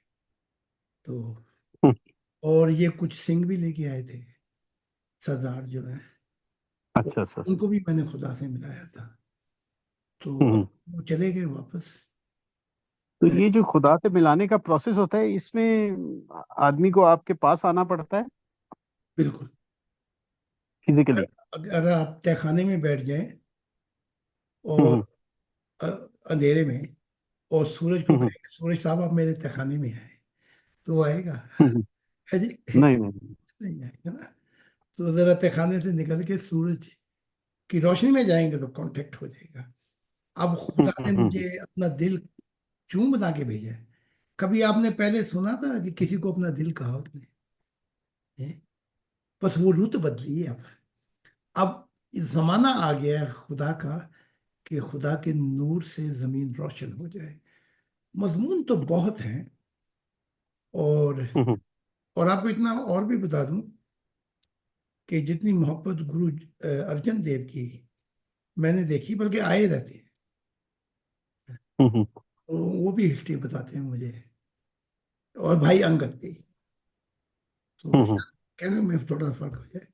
तो हम्म, और ये कुछ सिंह भी लेके आए थे, सरदार जो है, अच्छा अच्छा अच्छा। उनको भी मैंने खुदा से मिलाया था। तो अब हम्म, वो चले गए वापस। तो अ, ये जो खुदा से मिलाने का प्रोसेस होता है, इसमें आदमी को आपके पास आना पड़ता है बिल्कुल। फिजिकली। अगर आप तहखाने में बैठ जाएं और हम्म अ, अंधेरे में, और सूरज को हम्म कहें सूरज साहब आप मेरे तहखाने में आए, तो वो आएगा? हम्म, है जी? नहीं नहीं। नहीं आएगा ना। तो जरा तहखाने से निकल के सूरज की रोशनी में जाएंगे तो कांटेक्ट हो जाएगा। अब खुदा ने हम्म। मुझे अपना दिल क्यों बना के भेजा है? कभी आपने पहले सुना था कि किसी को अपना दिल कहा उसने? हैं? बस वो रुत बदली है अब जमाना आ गया है खुदा का, कि खुदा के नूर से जमीन रोशन हो जाए। मजमून तो बहुत हैं। और हम्म, और आपको इतना और भी बता दूं कि जितनी मोहब्बत गुरु अर्जन देव की मैंने देखी, बल्कि आए रहते हैं, हम्म, तो वो भी हिस्ट्री बताते हैं मुझे, और भाई अंगद भी। तो हम्म, कहने में थोड़ा सा फर्क हो जाए,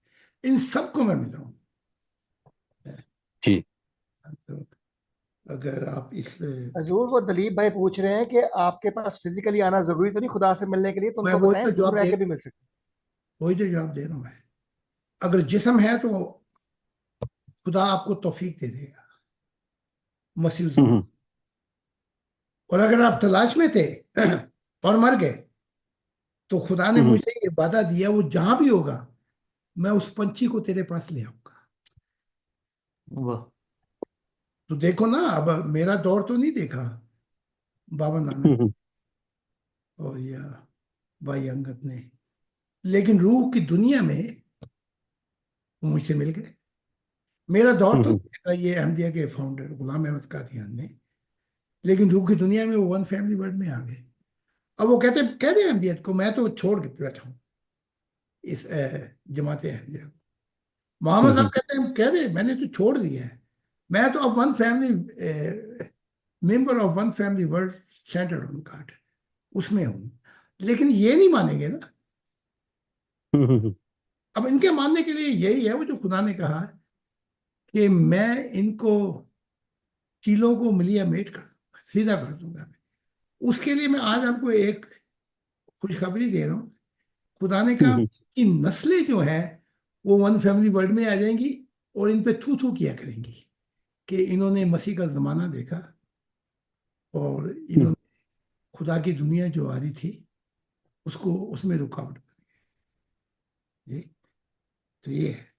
इन सबको मैं मिला हूँ। जी। तो अगर आप इस हजूर, वो दलीप भाई पूछ रहे हैं कि आपके पास फिजिकली आना जरूरी तो नहीं खुदा से मिलने के लिए, तो मैं उनको वही बताएं तो दूर जवाब रह दे के भी मिल सकते वही तो जवाब दे रहा हूँ मैं। अगर जिस्म है तो खुदा आपको तौफीक दे देगा, मसीह हैं। ज़मान। और अगर आप तलाश में थे और मर गए, तो खुदा ने हम्म, मुझे ये वादा दिया, वो जहां भी होगा मैं उस पंछी को तेरे पास ले आऊंगा। वाह। तो देखो ना, अब मेरा दौर तो नहीं देखा बाबा नानक हम्म, और या भाई अंगद ने, लेकिन रूह की दुनिया में वो मुझसे मिल गए। मेरा दौर तो हम्म, नहीं देखा ये अहमदिया के फाउंडर गुलाम अहमद कादियान ने, लेकिन रूह की दुनिया में वो वन फैमिली वर्ल्ड में आ गए। अब वो कह दे अहमदियत को, मैं तो छोड़ के बैठा हूँ इस जमात अहमदिया को। मोहम्मद साहब हम्म, कहते हैं कह दे मैंने तो छोड़ दिया है, मैं तो अब one family member of one family world centre on card उसमें हूँ। लेकिन ये नहीं मानेंगे ना। हम्म, अब इनके मानने के लिए यही है वो जो खुदा ने कहा कि मैं इनको चीलों को मिलिया मेट कर दूंगा, सीधा कर दूंगा मैं। उसके लिए मैं आज आपको एक खुशखबरी दे रहा हूँ। खुदा ने कहा कि नस्लें जो हैं वो वन फैमिली वर्ल्ड में आ जाएंगी और इन पे थू थू किया करेंगी कि इन्होंने मसीह का जमाना देखा और इन्होंने खुदा की दुनिया जो आ रही थी उसको उसमें रुकावट बन गई। तो ये है।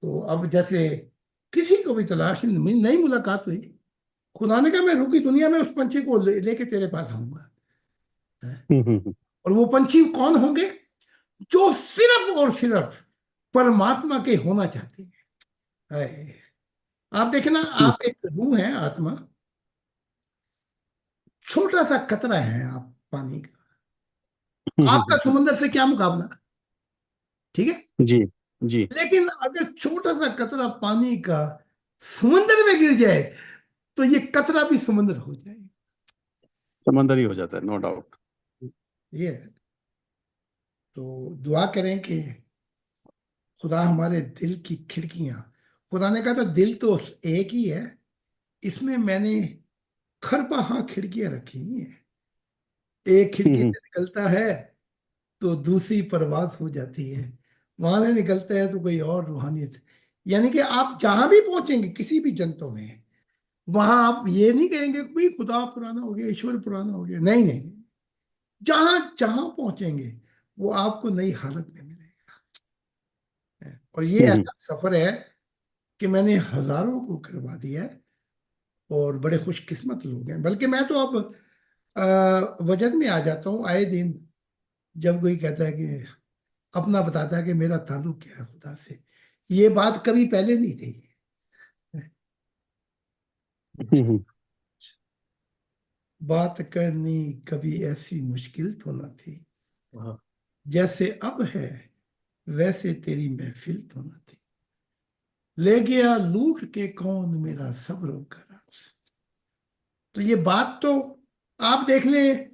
तो अब जैसे किसी को भी तलाश नहीं मिली, नई मुलाकात हुई, खुदा ने कहा मैं रुकी दुनिया में उस पंछी को लेके तेरे पास आऊंगा। हम्म, और वो पंछी कौन होंगे? जो सिर्फ और सिर्फ परमात्मा के होना चाहते हैं। हाय। आप देखें ना, आप एक रूह है, आत्मा, छोटा सा कतरा है आप पानी का, आपका समुंदर से क्या मुकाबला? ठीक है। जी, जी। लेकिन अगर छोटा सा कतरा पानी का समुंदर में गिर जाए तो ये कतरा भी समुंदर हो जाएगा। समंदर ही हो जाता है, नो डाउट। ये है। तो दुआ करें कि खुदा हमारे दिल की खिड़कियां, खुदा ने कहा था दिल तो एक ही है, इसमें मैंने खरबहा खिड़कियां रखी हुई हैं। एक खिड़की से निकलता है तो दूसरी परवाज हो जाती है, वहां से निकलता है तो कोई और रूहानियत। यानी कि आप जहां भी पहुंचेंगे किसी भी जनतों में, वहां आप ये नहीं कहेंगे कि भाई खुदा पुराना हो गया, ईश्वर पुराना हो गया। नहीं नहीं नहीं। जहां जहां पहुंचेंगे वो आपको नई हालत में मिलेगा। और ये ऐसा सफर है कि मैंने हजारों को करवा दिया है और बड़े खुशकिस्मत लोग हैं। बल्कि मैं तो अब वजन में आ जाता हूँ आए दिन, जब कोई कहता है कि अपना बताता है कि मेरा ताल्लुक क्या है खुदा से। ये बात कभी पहले नहीं थी। बात करनी कभी ऐसी मुश्किल तो ना थी, हाँ। जैसे अब है वैसे तेरी महफिल तो ना थी। ले गया लूट के कौन मेरा सब्र करा। तो ये बात तो आप देख लें,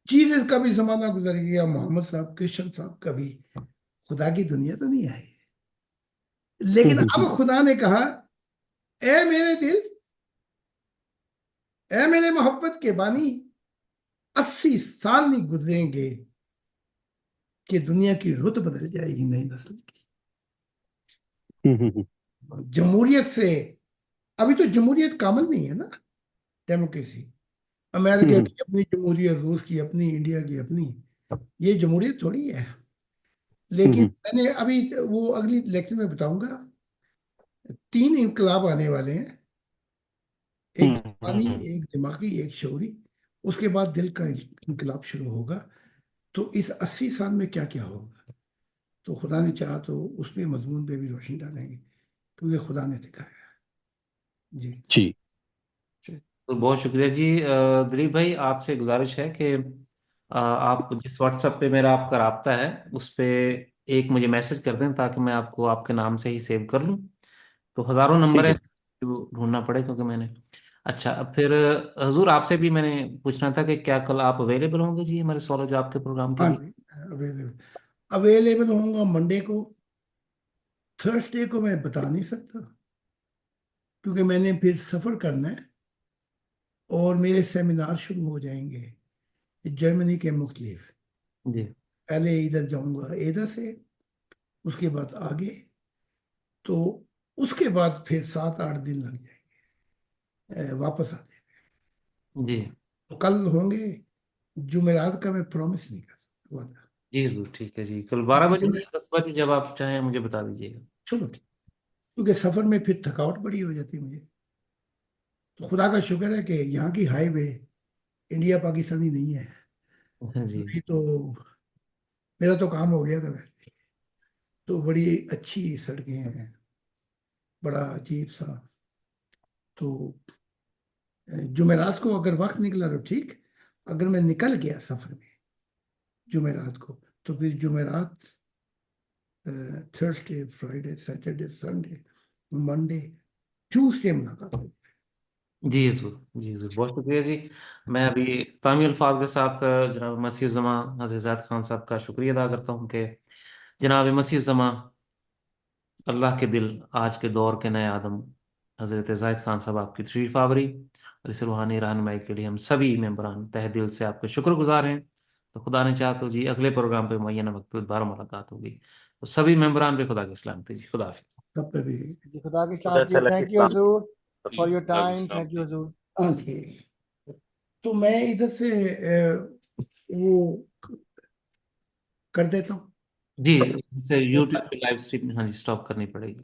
जीसस का भी जमाना गुजर गया, मोहम्मद साहब, कृष्ण साहब का भी, खुदा की दुनिया तो नहीं आई। लेकिन अब खुदा ने कहा, ए मेरे दिल, ए मेरे मोहब्बत के बानी, 80 साल नहीं गुजरेंगे कि दुनिया की रुत बदल जाएगी नई नस्ल की। जमहूरियत से, अभी तो जमहूरियत कामल नहीं है ना, डेमोक्रेसी। अमेरिका की अपनी जमहूरियत, रूस की अपनी, इंडिया की अपनी, ये जमहूरियत थोड़ी है। लेकिन मैंने अभी वो अगली लेक्चर में बताऊंगा, 3 इनकलाब आने वाले हैं, एक जापानी, एक दिमागी, एक शौरी। उसके बाद दिल का इनकलाब शुरू होगा। तो इस 80 साल में क्या क्या होगा, तो खुदा ने चाहा तो उसमें मजमून पे भी रोशनी डालेंगे, क्योंकि खुदा ने दिखाया है। जी। जी। तो बहुत शुक्रिया जी। दिलीप भाई, आपसे गुजारिश है कि आप जिस व्हाट्सएप पे मेरा आपका राब्ता है उस पे एक मुझे मैसेज कर दें, ताकि मैं आपको आपके नाम से ही सेव कर लूँ। तो हजारों नंबर है, ठीक जो ढूंढना पड़े क्योंकि मैंने। अच्छा, अब फिर हजूर आपसे भी मैंने पूछना था कि क्या कल आप अवेलेबल होंगे जी हमारे सवाल जवाब के प्रोग्राम के हाँ लिए? जी, अवेलेबल अवेलेबल होऊंगा मंडे को। थर्सडे को मैं बता नहीं सकता, क्योंकि मैंने फिर सफ़र करना है और मेरे सेमिनार शुरू हो जाएंगे जर्मनी के मुख्तलिफ। जी पहले इधर जाऊंगा एदा से, उसके बाद आगे, तो उसके बाद फिर 7-8 दिन लग जाएंगे वापस आते। जी तो कल होंगे, जुमेरात का मैं प्रॉमिस नहीं कर सकता वादा। जी हजूर, ठीक है जी, कल 12 बजे जुमे या 10 बजे जब आप चाहें मुझे बता दीजिएगा। चलो ठीक, क्योंकि सफ़र में फिर थकावट बड़ी हो जाती है मुझे। तो खुदा का शुक्र है कि यहाँ की हाईवे इंडिया पाकिस्तानी नहीं है, जी नहीं तो मेरा तो काम हो गया था वैसे। तो बड़ी अच्छी सड़कें हैं, बड़ा अजीब सा। तो जुमेरात को अगर वक्त निकला तो ठीक, अगर मैं निकल गया सफ़र में जुमेरात को, तो फिर जुमेरात, Thursday, Friday, Saturday, Sunday, Monday, Tuesday मुलाकात होगी। जी हजूर, जी हजूर, बहुत शुक्रिया जी। मैं अभी इस्लामी अल्फाज के साथ जनाब मसीह जमा हज़रत ज़ैद खान साहब का शुक्रिया अदा करता हूँ कि जनाब मसीह जमा अल्लाह के दिल आज के दौर के नए आदम हज़रत ज़ाहिद खान साहब आपकी तशरीफ़ आवरी और इस रूहानी रहनुमाई के लिए हम सभी मेंबरान तहे दिल से आपके शुक्रगुजार हैं। तो खुदा ने चाहा तो जी अगले प्रोग्राम पे मुय्यना वक्त पे दोबारा मुलाकात होगी। तो सभी मेंबरान पे खुदा के सलामती जी, खुदा हाफिज़। तब पे भी जी खुदा की खुदा सलामती। तआला की थैंक यू सलामती। हजूर जी फॉर योर खुदा की टाइम। थैंक यू सलामती। हजूर। हाँ जी। तो मैं इधर से वो कर देता हूँ। जी, इससे यूट्यूब पे लाइव स्ट्रीम हाँ जी स्टॉप करनी पड़ेगी।